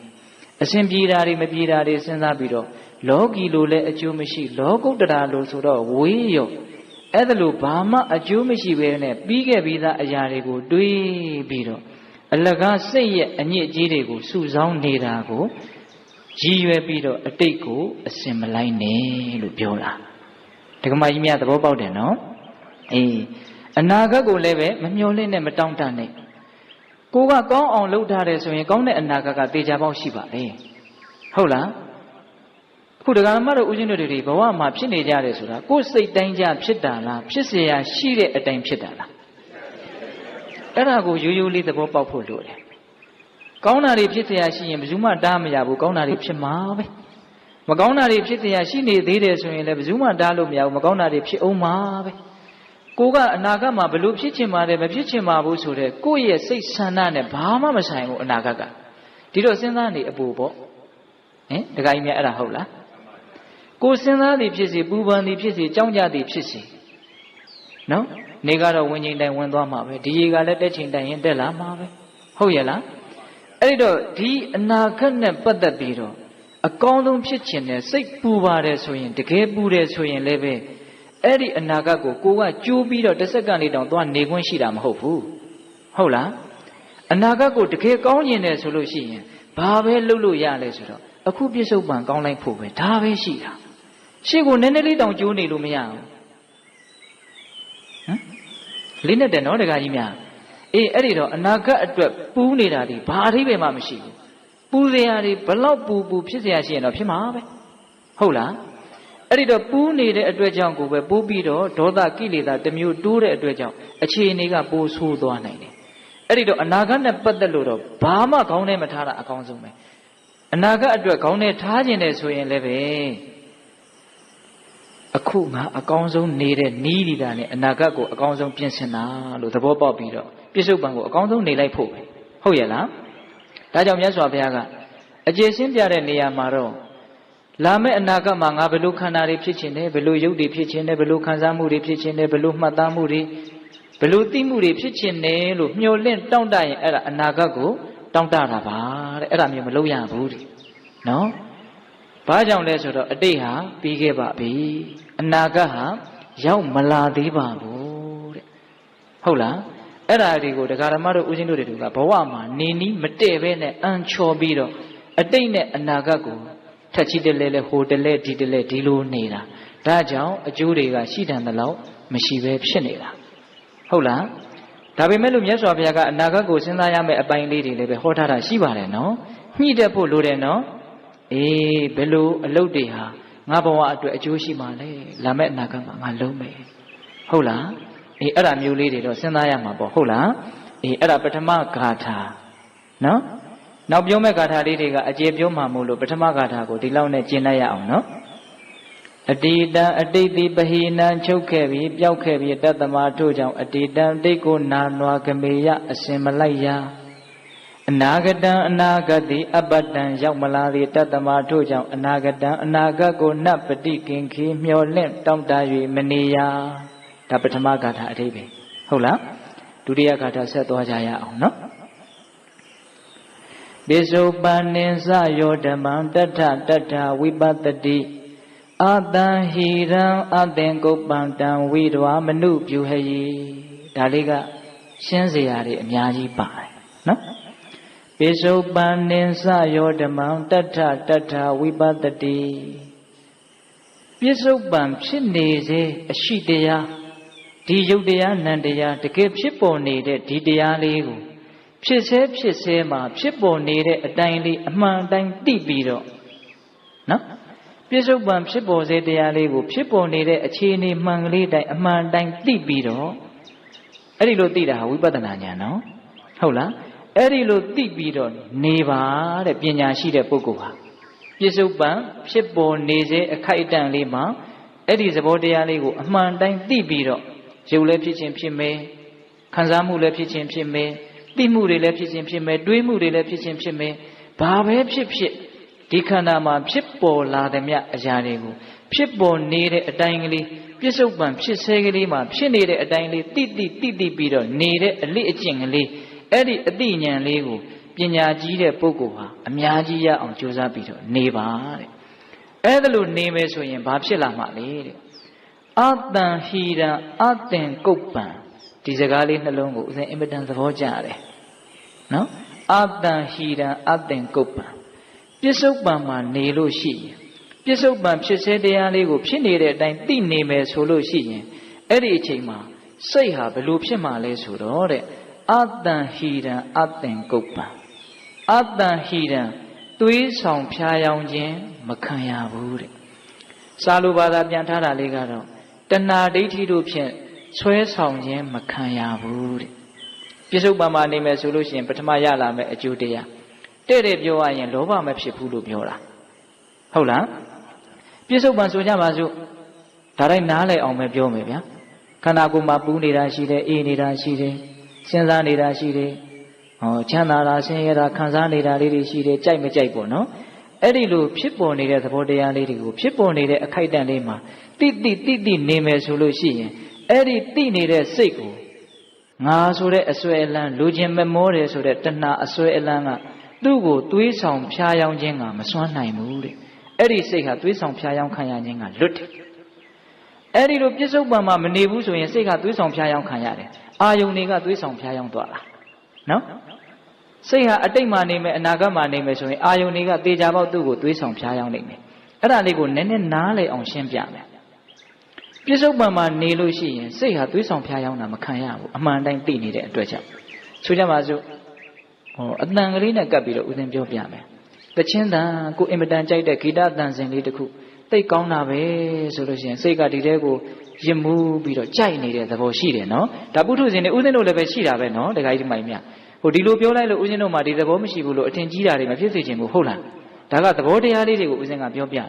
အစဉ်ပြေတာတွေမပြေတာတွေစဉ်းစားပြီးတော့လောကီလိုလည်းအကျိုးမရှိလောကုတ္တရာလိုဆိုတော့ဝေးရောအဲ့ဒါလိုဘာမှအကျိုးမရှိဘဲနဲ့ပြီးခဲ့ပြီးသားအရာတွေကိုတွေးပြီးတော့အလကားစိတ်ရဲ့အညစ်အကြေးတွေကိုစုဆောင်းနေတာကိုရည်ရွယ်ပြီးတော့အတိတ်ကိုအစင်မလိုက်နဲ့လို့ပြောတာဒကမကြီးများသဘောပေါက်တယ်နော်အေးအနာဂတ်ကိုလည်းပဲမမျှော်လင့်နဲ့မတောင့်တနဲ့ကိုကကောင်းအောင်လုပ်ထားတယ်ဆိုရင်ကောင်းတဲ့အနာဂတ်ကသေချာပေါက်ရှိပါလေဟုတ်လားအခုဒကာမတို့ဦးဇင်းတို့တွေဘဝမှာဖြစ်နေကြတယ်ဆိုတာကိုယ်စိတ်တိုင်းကြဖြစ်တာလားဖြစ်เสียရှိတဲ့အတိုင်းဖြစ်တာလားအဲ့ဒါကိုရိုးရိုးလေးသဘောပေါက်ဖို့လိုတယ်ကောင်းတာတွေဖြစ်เสียရှိရင်ဘယ်သူမှတားမရဘူးကောင်းတာတွေဖြစ်မှာပဲမကောင်းတာတွေဖြစ်เสียရှိနေသေးတယ်ဆိုရင်လည်းဘယ်သူမှတားလို့မရဘူးမကောင်းတာတွေဖြစ်အောင်မှာပဲကိုကအနာဂတ်မှာဘလို့ဖြစ်ချင်ပါတယ်မဖြစ်ချင်ပါဘူးဆိုတဲ့ကိုယ့်ရဲ့စိတ်ဆန္ဒနဲ့ဘာမှမဆိုင်ဘူးအနာဂတ်ကဒီတော့စဉ်းစားနေအပူပေါ့ဟင်ဒကာကြီးများအဲ့ဒါဟုတ်လားကိုစဉ်းစားသည်ဖြစ်စေပူပန်သည်ဖြစ်စေကြောင်းကြသည်ဖြစ်စေနော်နေကတော့ဝင်ချိန်တိုင်ဝင်သွားမှာပဲဒီရေကလည်းတက်ချိန်တိုင်ရင်တက်လာမှာပဲဟုတ်ရဲ့လားအဲ့တော့ဒီအနာဂတ်နဲ့ပတ်သက်ပြီးတော့အကောင်းဆုံးဖြစ်ချင်တဲ့စိတ်ပူပါတယ်ဆိုရင်တကယ်ပူတယ်ဆိုရင်လည်းပဲအဲ့ဒီအနာဂတ်ကိုကိုကကြိုးပြီးတော့တစ်စက္ကန့်လေးတောင်သွားနေခွင့်ရှိတာမဟုတ်ဘူးဟုတ်လားအနာဂတ်ကိုတကယ်ကောင်းကျင်တယ်ဆိုလို့ရှိရင်ဘာပဲလုပ်လို့ရလဲဆိုတော့အခုပြစ္ဆုတ်ပံကောင်းလိုက်ဖို့ပဲဒါပဲရှိတာရှေ့ကိုနည်းနည်းလေးတောင်ကြိုးနေလို့မရဘူးဟမ်လေးနဲ့တယ်နော်ဒကာကြီးများအေးအဲ့ဒီတော့အနာဂတ်အတွက်ပူးနေတာဒီဘာအဓိပ္ပာယ်မှမရှိဘူးပူစရာတွေဘလောက်ပူဖြစ်စရာရှိရင်တော့ဖြစ်မှာပဲဟုတ်လားအဲ့ဒီတော့ပူးနေတဲ့အတွက်ကြောင့်ကိုပဲပိုးပြီးတော့ဒေါသကိလေသာတစ်မျိုးတိုးတဲ့အတွက်ကြောင့်အခြေအနေကပိုးဆိုးသွားနိုင်တယ်အဲ့ဒီတော့အနာဂတ်နဲ့ပတ်သက်လို့တော့ဘာမှခေါင်းထဲမထားတာအကောင်းဆုံးပဲအနာဂတ်အတွက်ခေါင်းထဲထားခြင်းတယ်ဆိုရင်လည်းပဲအခုငါအကောင်းဆုံးနေတဲ့နီးဒီတာနဲ့အနာဂတ်ကိုအကောင်းဆုံးပြင်ဆင်တာလို့သဘောပေါက်ပြီးတော့ပြစ္ဆုတ်ပံကိုအကောင်းဆုံးနေလိုက်ဖို့ပဲဟုတ်ရဲ့လားဒါကြောင့်မြတ်စွာဘုရားကအကျေရှင်းပြတဲ့နေရာမှာတော့လာမယ့်အနာဂတ်မှာငါဘယ်လိုခန္ဓာတွေဖြစ်ခြင်းလဲဘယ်လိုရုပ်တွေဖြစ်ခြင်းလဲဘယ်လိုခံစားမှုတွေဖြစ်ခြင်းလဲဘယ်လိုမှတ်သားမှုတွေဘယ်လိုသိမှုတွေဖြစ်ခြင်းလဲလို့မျှော်လင့်တောင့်တရင်အဲ့ဒါအနာဂတ်ကိုတောင့်တတာပါတဲ့အဲ့ဒါမျိုးမလုပ်ရဘူးတဲ့နော်ဘာကြောင့်လဲဆိုတော့အတိတ်ဟာပြီးခဲ့ပါပြီအနာဂတ်ဟာရောက်မလာသေးပါဘူးတဲ့ဟုတ်လားအဲ့ဒါတွေကိုဒကာဓမ္မတို့ဦးဇင်းတို့တွေကဘဝမှာနေနီးမတည့်ပဲနဲ့အန်ချော်ပြီးတော့အတိတ်နဲ့အနာဂတ်ကိုထက်ချီတလဲလဲဟိုတလဲဒီတလဲဒီလိုနေတာဒါကြောင့်အကျိုးတွေကရှိတယ်လို့မရှိပဲဖြစ်နေတာဟုတ်လားဒါပေမဲ့လို့မြတ်စွာဘုရားကအနာဂတ်ကိုစဉ်းစားရမယ့်အပိုင်းလေးတွေလည်းပဲဟောထားတာရှိပါတယ်နော်ညှိတတ်ဖို့လိုတယ်နော်အေးဘယ်လိုအလုပ်တွေဟာ ငါဘဝအတွက်အကျိုးရှိမှလေလာမဲ့အနာဂတ်မှာငါလုံးမယ်ဟုတ်လားအေးအဲ့ဒါမျိုးလေးတွေတော့စဉ်းစားရမှာပေါ့ဟုတ်လားအေးအဲ့ဒါပထမဂါထာနော်နောက်ပြောမဲ့ဂါထာလေးတွေကအကျေပြောမှမို့လို့ပထမဂါထာကိုဒီလောက်နဲ့ကျင့်လိုက်ရအောင်နော်အတိတံအတိတ်တိပဟိနံချုပ်ခဲ့ပြီးပျောက်ခဲ့ပြီးတတ္တမထို့ကြောင့်အတိတံတိတ်ကိုနာနွားကမေယအစင်မလိုက်ရာအနာဂတံအနာဂတ်တိအပတ္တံရောက်မလာသည်တတ္တမထို့ကြောင့်အနာဂတံအနာဂတ်ကိုနတ်ပတိကင်ခေမျောလင့်တောင့်တ၍မနေရဒါပထမဂါထာအဓိပ္ပာယ်ဟုတ်လားဒုတိယဂါထာဆက်သွားကြရအောင်နော်ပိစုပန်နိသယောဓမ္မံတထတထဝိပတ္တိအာတံဟိရံအသင်္ကုပ္ပံတံဝိဒဝမနုပြုဟယိဒါလေးကရှင်းစရာတွေအများကြီးပါတယ်နော်ပိစုပန်နိသယောဓမ္မံတထတထဝိပတ္တိပိစုပန်ဖြစ်နေစေအရှိတရားဒီယုတ်တရားနံတရားတကယ်ဖြစ်ပေါ်နေတဲ့ဒီတရားလေးကိုဖြစ်စေမှာဖြစ်ပေါ်နေတဲ့အတိုင်းလေးအမှန်တိုင်းသိပြီးတော့နော်ပြစ္ဆုတ်ပံဖြစ်ပေါ်စေတရားလေးကိုဖြစ်ပေါ်နေတဲ့အခြေအနေမှန်ကလေးတိုင်းအမှန်တိုင်းသိပြီးတော့အဲ့ဒီလိုသိတာဟာဝိပဿနာဉာဏ်နော်ဟုတ်လားအဲ့ဒီလိုသိပြီးတော့နေပါတဲ့ပညာရှိတဲ့ပုဂ္ဂိုလ်ဟာပြစ္ဆုတ်ပံဖြစ်ပေါ်နေစေအခိုက်အတန့်လေးမှာအဲ့ဒီသဘောတရားလေးကိုအမှန်တိုင်းသိပြီးတော့ရုပ်လည်းဖြစ်ခြင်းဖြစ်မယ်ခံစားမှုလည်းဖြစ်ခြင်းဖြစ်မယ်သိမှုတွေလည်းဖြစ်ခြင်းဖြစ်မယ်တွေးမှုတွေလည်းဖြစ်ခြင်းဖြစ်မယ်ဘာပဲဖြစ်ဖြစ်ဒီခန္ဓာမှာဖြစ်ပေါ်လာသည်မြအရာတွေကိုဖြစ်ပေါ်နေတဲ့အတိုင်းကလေးပြစ္ဆုတ်ပံဖြစ်စေကလေးမှာဖြစ်နေတဲ့အတိုင်းလေးတိပြီးတော့နေတဲ့အလေးအကျင့်ကလေးအဲ့ဒီအသိဉာဏ်လေးကိုပညာကြီးတဲ့ပုဂ္ဂိုလ်ဟာအများကြီးရအောင်ကြိုးစားပြီးတော့နေပါတဲ့အဲ့ဒါလို့နေမယ်ဆိုရင်ဘာဖြစ်လာမှာလဲတဲ့အတံဟိရံအသင်္ကုပ္ပံဒီစကားလေးနှလုံးကိုဦးဇင်းအင်မတန်သဘောကျတယ်နော်အတံဟိရံအသင်္ကုပ္ပံပြစ္ဆုတ်ပံမှာနေလို့ရှိရင်ပြစ္ဆုတ်ပံဖြစ်စေတရားလေးကိုဖြစ်နေတဲ့အတိုင်းသိနေမယ်ဆိုလို့ရှိရင်အဲ့ဒီအချိန်မှာစိတ်ဟာဘယ်လိုဖြစ်မှာလဲဆိုတော့တဲ့အတံဟိရံအသင်္ကုပ္ပံအတံဟိရံသွေးဆောင်ဖြာယောင်ခြင်းမခံရဘူးတဲ့စာလိုဘာသာပြန်ထားတာလေးကတော့တဏှာဒိဋ္ဌိတို့ဖြင့်ဆွဲဆောင်ခြင်းမခံရဘူးတဲ့ပြစ္ဆုတ်ပံမှာနေမယ်ဆိုလို့ရှိရင်ပထမရလာမယ့်အကျိုးတရားတဲ့ပြောရရင်လောဘမဖြစ်ဘူးလို့ပြောတာဟုတ်လားပြစ္ဆုတ်ပံဆိုကြပါစို့ဒါတိုင်းနားလည်အောင်ပဲပြောမယ်ဗျာခန္ဓာကိုယ်မှာပူနေတာရှိတယ်အေးနေတာရှိတယ်စဉ်းစားနေတာရှိတယ်ချမ်းသာတာဆင်းရဲတာခံစားနေတာလေးတွေရှိတယ်ကြိုက်မကြိုက်ပေါ့နော်အဲ့ဒီလိုဖြစ်ပေါ်နေတဲ့သဘောတရားလေးတွေကိုဖြစ်ပေါ်နေတဲ့အခိုက်အတန့်လေးမှာတိနေမယ်ဆိုလို့ရှိရင်အဲ့ဒီတိနေတဲ့စိတ်ကိုငါဆိုတဲ့အစွဲအလန်းလူချင်းမမောတယ်ဆိုတဲ့တဏှာအစွဲအလန်းကသူ့ကိုသွေးဆောင်ဖြားယောင်းခြင်းကမစွမ်းနိုင်ဘူးတဲ့အဲ့ဒီစိတ်ဟာသွေးဆောင်ဖြားယောင်းခံရခြင်းကလွတ်တယ်အဲ့ဒီလိုပြစ္ဆုတ်ပံမှာမနေဘူးဆိုရင်စိတ်ကသွေးဆောင်ဖြားယောင်းခံရတယ်အာယုန်တွေကသွေးဆောင်ဖြားယောင်းသွားတာနော်စိတ်ဟာအတိတ်မှာနေမယ်အနာဂတ်မှာနေမယ်ဆိုရင်အာယုန်တွေကသေချာပေါက်သူ့ကိုသွေးဆောင်ဖြားယောင်းနေမယ်အဲ့ဒါလေးကိုနည်းနည်းနားလည်အောင်ရှင်းပြမယ်ပြစ္ဆုတ်ပံမှာနေလို့ရှိရင်စိတ်ဟာသွေးဆောင်ဖြားယောင်းတာမခံရဘူးအမှန်တိုင်းသိနေတဲ့အတွက်ကြောင့်ဆိုကြပါစို့အတန်ကလေးနဲ့ကပ်ပြီးတော့ဦးဇင်းပြောပြမယ်တချင်းတန်ကိုအင်မတန်ကြိုက်တဲ့ဂီတတန်စင်လေးတစ်ခုသိကောင်းတာပဲဆိုလို့ရှိရင်စိတ်ကဒီတဲကိုရစ်မှုပြီးတော့ကြိုက်နေတဲ့သဘောရှိတယ်နော်ဒါပုထုဇဉ်တွေဦးဇင်းတို့လည်းပဲရှိတာပဲနော်တခါကြီးဒီမိုင်မြဒီလိုပြောလိုက်လို့ဦးဇင်းတို့မှဒီသဘောမရှိဘူးလို့အထင်ကြီးတာတွေမဖြစ်စေချင်ဘူးဟုတ်လားဒါကသဘောတရားလေးတွေကိုဦးဇင်းကပြောပြတာ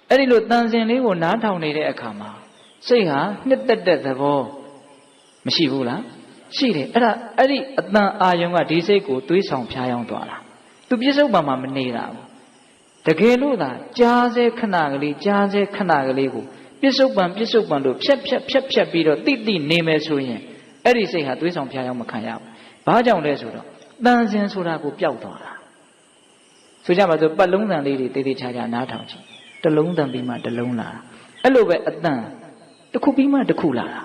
အဲ့ဒီလိုတန်စင်လေးကိုနားထောင်နေတဲ့အခါမှာစိတ်ဟာနှစ်သက်တဲ့သဘောမရှိဘူးလားရှိတယ်အဲ့ဒီအတန်အာယုံကဒီစိတ်ကိုသွေးဆောင်ဖြားယောင်းသွားတာသူပြစ္ဆုတ်ပံမှာမနေတာဘူးတကယ်လို့သာကြားစေခဏကလေးကိုပြစ္ဆုတ်ပံလို့ဖြတ်ပြီးတော့တိနေမယ်ဆိုရင်အဲ့ဒီစိတ်ဟာသွေးဆောင်ဖြားယောင်းမခံရဘူးဘာကြောင့်လဲဆိုတော့တန်စင်ဆိုတာကိုပျောက်သွားတာဆိုကြပါစို့ပတ်လုံးတန်လေးတွေတေးသေးချာချာနားထောင်ကြည့်တစ်လုံးတန်ပြီးမှတစ်လုံးလာတာအဲ့လိုပဲအတန်တစ်ခုပြီးမှတစ်ခုလာတာ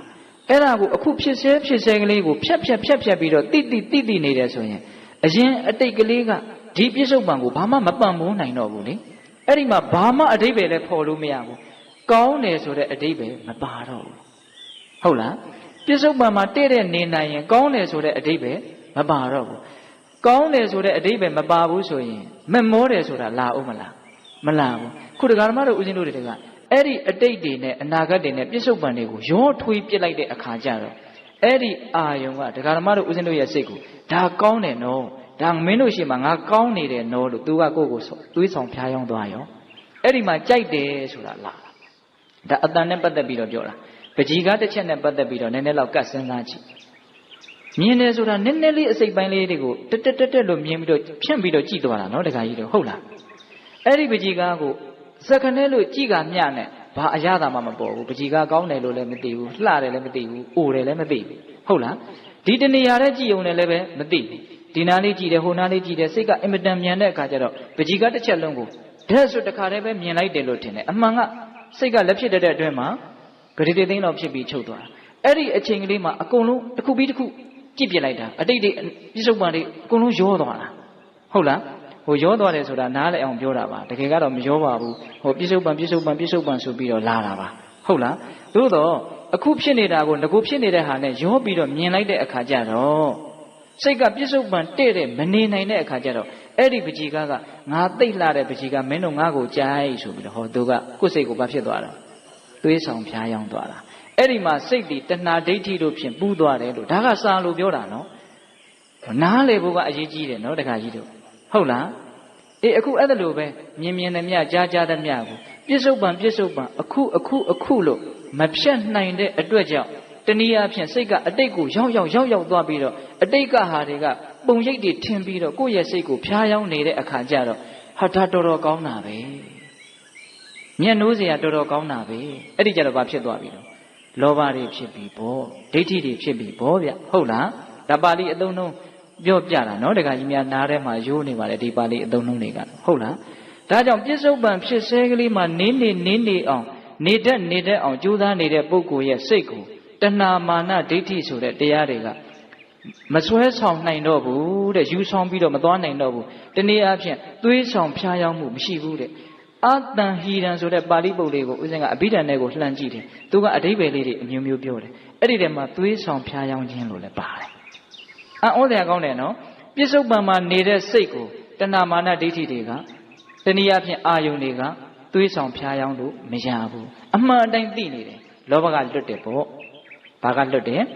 အဲ့ဒါကိုအခုဖြစ်စေကလေးကိုဖြတ်ပြီးတော့တိနေတယ်ဆိုရင်အရင်အတိတ်ကလေးကဒီပြစ္ဆုတ်ပံကိုဘာမှမပံ့ပိုးနိုင်တော့ဘူးလေအဲ့ဒီမှာဘာမှအဓိပ္ပာယ်လည်းဖော်လို့မရဘူးကောင်းတယ်ဆိုတဲ့အဓိပ္ပာယ်မပါတော့ဘူးဟုတ်လားပြစ္ဆုတ်ပံမှာတဲ့နေနိုင်ရင်ကောင်းတယ်ဆိုတဲ့အဓိပ္ပာယ်မပါတော့ဘူးကောင်းတယ်ဆိုတဲ့အဓိပ္ပာယ်မပါဘူးဆိုရင်မမောတယ်ဆိုတာလာအောင်မလားမ မလာဘူးခုဒကာဓမ္မတို့ဦးဇင်းတို့တွေကအဲ့ဒီအတိတ်တွေနဲ့အနာဂတ်တွေနဲ့ပြစ္ဆုတ်ပံတွေကိုရောထွေးပစ်လိုက်တဲ့အခါကျတော့အဲ့ဒီအာယုံကဒကာဓမ္မတို့ဦးဇင်းတို့ရဲ့စိတ်ကိုဒါကောင်းတယ်နော်ဒါမင်းတို့ရှိမှငါကောင်းနေတယ်နော်လို့သူကကိုယ့်ကိုသွေးဆောင်ဖျားယောင်းသွားရောအဲ့ဒီမှာကြိုက်တယ်ဆိုတာလားဒါအတန်နဲ့ပတ်သက်ပြီးတော့ပြောတာပကြီးကားတစ်ချက်နဲ့ပတ်သက်ပြီးတော့နည်းနည်းလောက်ကတ်စဉ်းစားကြည့်မြင်တယ်ဆိုတာနည်းနည်းလေးအစိတ်ပိုင်းလေးတွေကိုတက်လို့မြင်ပြီးတော့ဖြန့်ပြီးတော့ကြည့်သွားတာနော်တခါကြီးတော့ဟုတ်လားအဲ့ဒီပကြီးကားကိုစက္ကနဲလို့ကြည့်ကမျှနဲ့ဘာအရသာမှမပေါ်ဘူးပကြီးကားကောင်းတယ်လို့လည်းမသိဘူးလှတယ်လည်းမသိဘူးအိုတယ်လည်းမသိဘူးဟုတ်လားဒီတနေရာတဲ့ကြည့်ုံနဲ့လည်းပဲမသိဘူးဒီနားလေးကြည့်တယ်ဟိုနားလေးကြည့်တယ်စိတ်ကအင်မတန်မြန်တဲ့အခါကျတော့ပကြီးကားတစ်ချက်လုံးကိုဓာတ်ဆိုတခါတည်းပဲမြင်လိုက်တယ်လို့ထင်တယ်အမှန်ကစိတ်ကလက်ဖြစ်တဲ့အတွင်းမှာဂရိတေသိန်းတော့ဖြစ်ပြီးချုပ်သွားတာအဲ့ဒီအချိန်ကလေးမှာအကုန်လုံးတစ်ခုပြီးတစ်ခုကြည့်ပြလိုက်တာအတိတ်တွေပြစ္ဆုတ်ပံတွေအကုန်လုံးရောသွားတာဟုတ်လားဟိုရောသွားတယ်ဆိုတာနားလည်အောင်ပြောတာပါတကယ်ကတော့မရောပါဘူးဟိုပြစ္ဆုတ်ပံဆိုပြီးတော့လာတာပါဟုတ်လားသို့တော့အခုဖြစ်နေတာကိုငကိုဖြစ်နေတဲ့ဟာနဲ့ရောပြီးတော့မြင်လိုက်တဲ့အခါကျတော့စိတ်ကပြစ္ဆုတ်ပံတဲ့တဲ့မနေနိုင်တဲ့အခါကျတော့အဲ့ဒီပကြီးကားကငါသိပ်လာတဲ့ပကြီးကားမင်းတို့ငါ့ကိုကြိုက်ဆိုပြီးတော့ဟောသူကကိုယ်စိတ်ကိုဘာဖြစ်သွားတာသွေးဆောင်ဖျားယောင်းသွားတာအဲ့ဒီမှာစိတ်ဒီတဏှာဒိဋ္ဌိတို့ဖြင့်ပူးသွားတယ်လို့ဒါကစာလို့ပြောတာနော်နားလေဖို့ကအရေးကြီးတယ်နော်တခါကြီးတို့ဟုတ်လားအေးအခုအဲ့ဒါလိုပဲမြင်တယ်မြကြားတယ်မြကိုပြစ္ဆုတ်ပံအခုလို့မဖြတ်နိုင်တဲ့အတွက်ကြောင့်တနည်းအားဖြင့်စိတ်ကအတိတ်ကိုရောက်သွားပြီးတော့အတိတ်ကဟာတွေကပုံရိပ်တွေထင်ပြီးတော့ကိုယ့်ရဲ့စိတ်ကိုဖျားယောင်းနေတဲ့အခါကျတော့ဟာဒါတော်ကောင်းတာပဲမျက်နှိုးစရာတော်ကောင်းတာပဲအဲ့ဒီကြတော့ဘာဖြစ်သွားပြီတော့လောဘတွေဖြစ်ပြီပေါ့ဒိဋ္ဌိတွေဖြစ်ပြီပေါ့ဗျဟုတ်လားဒါပါဠိအသုံးနှုန်းပြောပြတာနော်တခါကြီးများနားထဲမှာရိုးနေပါလေဒီပါဠိအသုံးနှုန်းတွေကဟုတ်လားဒါကြောင့်ပြစ္ဆုတ်ပံဖြစ်ဆဲကလေးမှာနင်းနေအောင်နေတတ်အောင်ကြိုးစားနေတဲ့ပုဂ္ဂိုလ်ရဲ့စိတ်ကိုတဏှာမာနဒိဋ္ဌိဆိုတဲ့တရားတွေကမဆွဲဆောင်နိုင်တော့ဘူးတဲ့ယူဆောင်ပြီးတော့မသွားနိုင်တော့ဘူးတနည်းအားဖြင့်သွေးဆောင်ဖျားယောင်းမှုမရှိဘူးတဲ့အတန်ဟီရန်ဆိုတဲ့ပါဠိပုဒ်လေးကိုဦးဇင်းကအဘိဓမ္မာကိုလှမ်းကြည့်တယ်သူကအဓိပ္ပာယ်လေးတွေအမျိုးမျိုးပြောတယ်အဲ့ဒီထဲမှာသွေးဆောင်ဖျားယောင်းခြင်းလို့လည်းပါတယ်အံ့ဩစရာကောင်းတယ်နော်ပြစ္ဆုတ်ပံမှာနေတဲ့စိတ်ကိုတဏှာမာနဒိဋ္ဌိတွေကတနည်းအားဖြင့်အာယုန်တွေကသွေးဆောင်ဖျားယောင်းလို့မရဘူးအမှန်အတိုင်းသိနေတယ်လောဘကလွတ်တယ်ပေါ့ဘာကလွတ်တယ်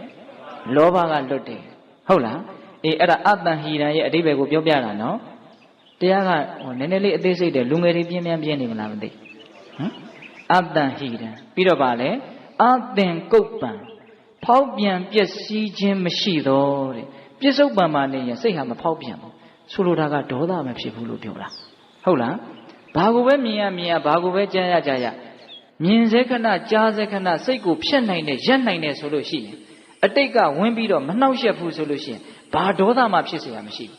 လောဘကလွတ်တယ်ဟုတ်လားအေးအဲ့ဒါအတန်ဟီရန်ရဲ့အဓိပ္ပာယ်ကိုပြောပြတာနော်တရားကဟိုနည်းနည်းလေးအသေးစိတ်တယ်လူငယ်တွေပြင်းနေမလားမသိဟမ်အတန်ဟီရန်ပြီးတော့ဗာလဲအသင်ကုတ်ပံဖောက်ပြန်ပျက်စီးခြင်းမရှိတော့တဲ့ပြစ္ဆုတ်ပံမှာနေရင်စိတ်ဟာမဖောက်ပြန်ဘူးဆိုလိုတာကဒေါသမဖြစ်ဘူးလို့ပြောတာဟုတ်လားဘာကိုပဲမြင်ရဘာကိုပဲကြားရမြင်စေခဏကြားစေခဏစိတ်ကိုဖြတ်နိုင်တယ်ရက်နိုင်တယ်ဆိုလို့ရှိရင်အတိတ်ကဝင်ပြီးတော့မနှောက်ယှက်ဘူးဆိုလို့ရှိရင်ဘာဒေါသမှဖြစ်เสียမရှိဘူး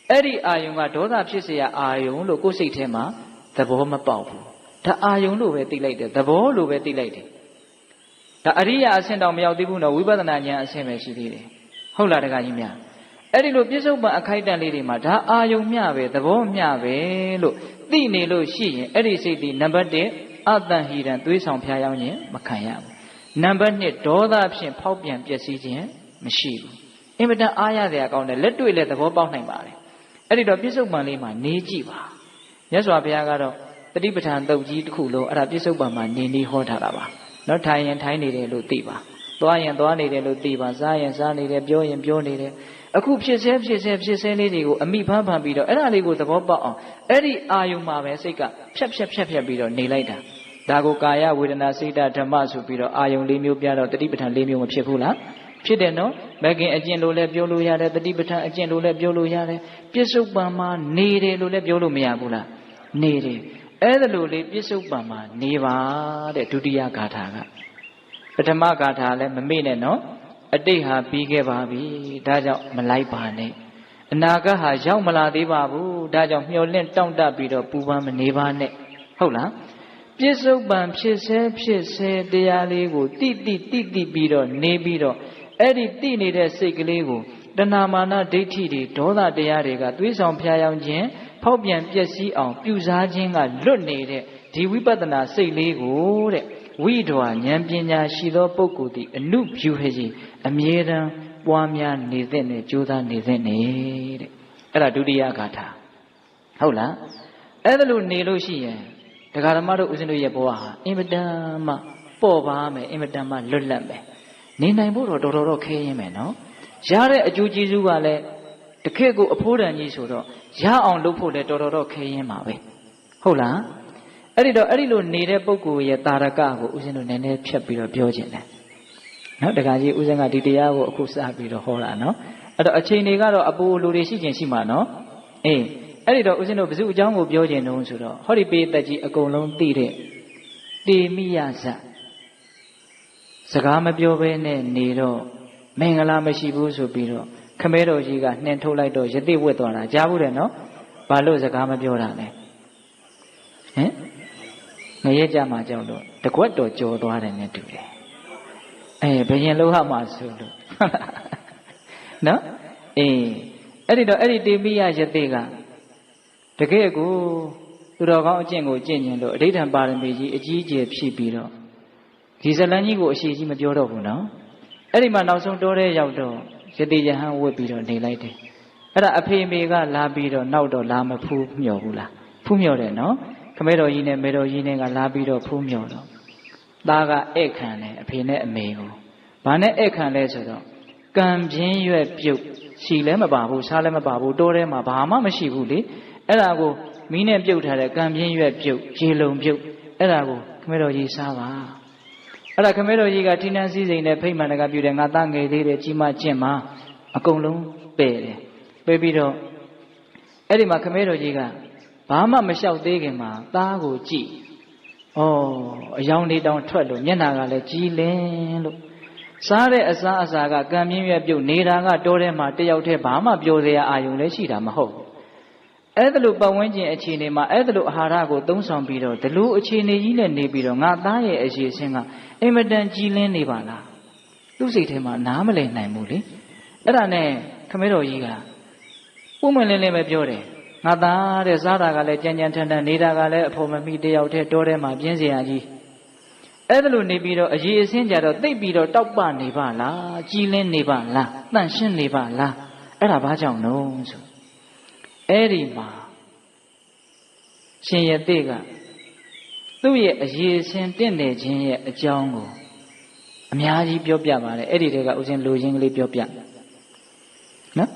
အဲ့ဒီအာယုံကဒေါသဖြစ်เสียအာယုံလို့ကိုယ်စိတ်ထဲမှာသဘောမပေါက်ဘူးဒါအာယုံလို့ပဲသိလိုက်တယ်သဘောလို့ပဲသိလိုက်တယ်ဒါအရိယာအဆင့်တောင်မရောက်သေးဘူးနော်ဝိပဿနာဉာဏ်အဆင့်ပဲရှိသေးတယ်ဟုတ်လားတခါကြီးများအဲ့ဒီလိုပြစ္ဆုတ်ပံအခိုက်တန့်လေးတွေမှာဒါအာယုံမျှပဲသဘောမျှပဲလို့သိနေလို့ရှိရင်အဲ့ဒီစိတ်ဒီနံပါတ်1အတန်ဟီရန်သွေးဆောင်ဖျားယောင်းခြင်းမခံရဘူးနံပါတ်2ဒေါသဖြင့်ဖောက်ပြန်ပျက်စီးခြင်းမရှိဘူးအင်မတန်အားရစရာကောင်းတယ်လက်တွေ့လည်းသဘောပေါက်နိုင်ပါတယ်အဲ့ဒီတော့ပြစ္ဆုတ်ပံလေးမှာနေကြည့်ပါမြတ်စွာဘုရားကတော့တတိပဋ္ဌာန်တုတ်ကြီးတစ်ခုလုံးအဲ့ဒါပြစ္ဆုတ်ပံမှာနေဟောထားတာပါနော်ထိုင်ရင်ထိုင်နေတယ်လို့သိပါသွားရင်သွားနေတယ်လို့သိပါစားရင်စားနေတယ်ပြောရင်ပြောနေတယ်အခုဖြစ်ဆဲလေးတွေကိုအမိဖမ်းပြီးတော့အဲ့ဒါလေးကိုသဘောပေါက်အောင်အဲ့ဒီအာယုံမှာပဲစိတ်ကဖြတ်ပြီးတော့နေလိုက်တာဒါကိုကာယဝေဒနာစိတ်ဓမ္မဆိုပြီးတော့အာယုံ၄မျိုးပြတော့တတိပဋ္ဌာန်၄မျိုးမဖြစ်ဘူးလားဖြစ်တယ်နော်မဂ်ခင်အကျင့်လို့လည်းပြောလို့ရတယ်တတိပဋ္ဌာန်အကျင့်လို့လည်းပြောလို့ရတယ်ပြစ္ဆုတ်ပံမှာနေတယ်လို့လည်းပြောလို့မရဘူးလားနေတယ်အဲ့ဒါလိုလေးပြစ္ဆုတ်ပံမှာနေပါတဲ့ဒုတိယဂါထာကပထမဂါထာလည်းမမေ့နဲ့နော်အတိတ်ဟာပြီးခဲ့ပါပြီဒါကြောင့်မလိုက်ပါနဲ့အနာဂတ်ဟာရောက်မလာသေးပါဘူးဒါကြောင့်မျှော်လင့်တောင့်တပြီးတော့ပူပန်မနေပါနဲ့ဟုတ်လားပြစ္ဆုတ်ပံဖြစ်ဆဲတရားလေးကိုတိပြီးတော့နေပြီးတော့အဲ့ဒီတိနေတဲ့စိတ်ကလေးကိုတဏှာမာနဒိဋ္ဌိတွေဒေါသတရားတွေကသွေးဆောင်ဖျားယောင်းခြင်းဖောက်ပြန်ပျက်စီးအောင်ပြုစားခြင်းကလွတ်နေတဲ့ဒီဝိပဿနာစိတ်လေးကိုတဲ့ဝိဓဝဉာဏ်ပညာရှိသောပုဂ္ဂိုလ်သည်အနုဖြူဟေအမြဲတမ်းပွားများနေသင့်နဲ့ကြိုးစားနေသင့်နေတဲ့အဲ့ဒါဒုတိယဂါထာဟုတ်လားအဲ့ဒါလို့နေလို့ရှိရင် ဒကာဓမ္မတို့ဦးဇင်းတို့ရဲ့ဘဝဟာအင်မတန်မှပေါ့ပါမယ်အင်မတန်မှလွတ်လပ်မယ်နေနိုင်ဖို့တော့တော်တော်ခဲရင်မယ်နော်ရတဲ့အကျိုးကျေးဇူးကလည်းတခေတ်ကိုအဖိုးတန်ကြီးဆိုတော့ရအောင်လုပ်ဖို့လည်းတော်တော်ခဲရင်ပါပဲဟုတ်လားအဲ့ဒီလိုနေတဲ့ပုဂ္ဂိုလ်ရဲ့တာရကကိုဦးဇင်းတို့နည်းနည်းဖြတ်ပြီးတော့ပြောခြင်းတယ်နော်ဒကာကြီးဦးဇင်းကဒီတရားကိုအခုစပြီးတော့ဟောတာနော်အဲ့တော့အချိန်တွေကတော့အပိုလူတွေရှိခြင်းရှိမှာနော်အေးအဲ့ဒီတော့ဦးဇင်းတို့ဘုဇုအကြောင်းကိုပြောခြင်းတုံးဆိုတော့ဟောဒီပေသက်ကြီးအကုန်လုံးသိတဲ့တေမိယဇစကားမပြောဘဲနဲ့နေတော့မင်္ဂလာမရှိဘူးဆိုပြီးတော့ခမဲတော်ကြီးကနှင်ထုတ်လိုက်တော့ယသိဝတ်သွားတာကြားဘူးတယ်နော်ဘာလို့စကားမပြောတာလဲဟင်ငရဲကြမှာကြောက်တော့တကွက်တော်ကြော်သွားတယ်နဲ့တူတယ်ဘယင်လောဟမှာဆိုလို့နော်အဲ့ဒီတော့အဲ့ဒီတေမိယယသိကတကယ်ကိုသူတော်ကောင်းအကျင့်ကိုကျင့်ကျင်လို့အဋ္ဌံပါရမီကြီးအကြီးအကျယ်ဖြည့်ပြီးတော့ဒီဇလန်းကြီးကိုအရှိကြီးမပြောတော့ဘူးနော်အဲ့ဒီမှာနောက်ဆုံးတောထဲရောက်တော့ယတိယဟန်ဝတ်ပြီးတော့နေလိုက်တယ်အဲ့ဒါအဖေမေကလာပြီးတော့နောက်တော့လာမဖူးမြော်ဘူးလားဖူးမြော်တယ်နော်ခမဲတော်ကြီးနဲ့မေတော်ကြီးနဲ့ကလာပြီးတော့ဖူးမြော်တော့သားကဧည့်ခံတယ်အဖေနဲ့အမေကိုဘာနဲ့ဧည့်ခံလဲဆိုတော့ကံပြင်းရွက်ပြုတ်စီလည်းမပါဘူးစားလည်းမပါဘူးတောထဲမှာဘာမှမရှိဘူးလေအဲ့ဒါကိုမီးနဲ့ပြုတ်ထားတဲ့ကံပြင်းရွက်ပြုတ်ရေလုံပြုတ်အဲ့ဒါကိုခမဲတော်ကြီးစားပါအဲ့ဒါခမဲတော်ကြီးကထိနှန်းစည်းစိမ်နဲ့ဖိတ်မှန်တကပြုတယ်ငါသားငယ်သေးတယ်ကြီးမကျင့်မှာအကုန်လုံးပယ်တယ်ပယ်ပြီးတော့အဲ့ဒီမှာခမဲတော်ကြီးကဘာမှမလျှောက်သေးခင်မှာသားကိုကြည့်အယောင်လေးတောင်ထွက်လို့မျက်နှာကလည်းကြည်လင်းလို့စားတဲ့အစားအစာကကံမြင့်ရွက်ပြုတ်နေတာကတောထဲမှာတယောက်တည်းဘာမှပြောစရာအာရုံလည်းရှိတာမဟုတ်ဘူးအဲ့ဒါလိုပတ်ဝန်းကျင်အခြေအနေမှာအဲ့ဒါလိုအာဟာရကိုသုံးဆောင်ပြီးတော့ဒီလိုအခြေအနေကြီးနဲ့နေပြီးတော့ငါသားရဲ့အရှိအချင်းကအင်မတန်ကြည်လင်းနေပါလားသူ့စိတ်ထဲမှာနားမလည်နိုင်ဘူးလေအဲ့ဒါနဲ့ခမဲတော်ကြီးကပုံမှန်လင်းလင်းပဲပြောတယ်ငါသားတဲ့စားတာကလည်းကြမ်းကြမ်းထန်ထန်နေတာကလည်းအဖို့မမိတယောက်တည်းတောထဲမှာပြင်းစရာကြီးအဲ့ဒါလိုနေပြီးတော့အရေးအစင်းကြတော့တိတ်ပြီးတော့တောက်ပနေပါလားကြည်လင်းနေပါလားတန့်ရှင်းနေပါလားအဲ့ဒါဘာကြောင့်လို့ဆိုအဲ့ဒီမှာရှင်ယသိကသူ့ရဲ့အရေးအစင်းတင့်နေခြင်းရဲ့အကြောင်းကိုအများကြီးပြောပြပါတယ်အဲ့ဒီတည်းကဥစဉ်လူချင်းကလေးပြောပြနော်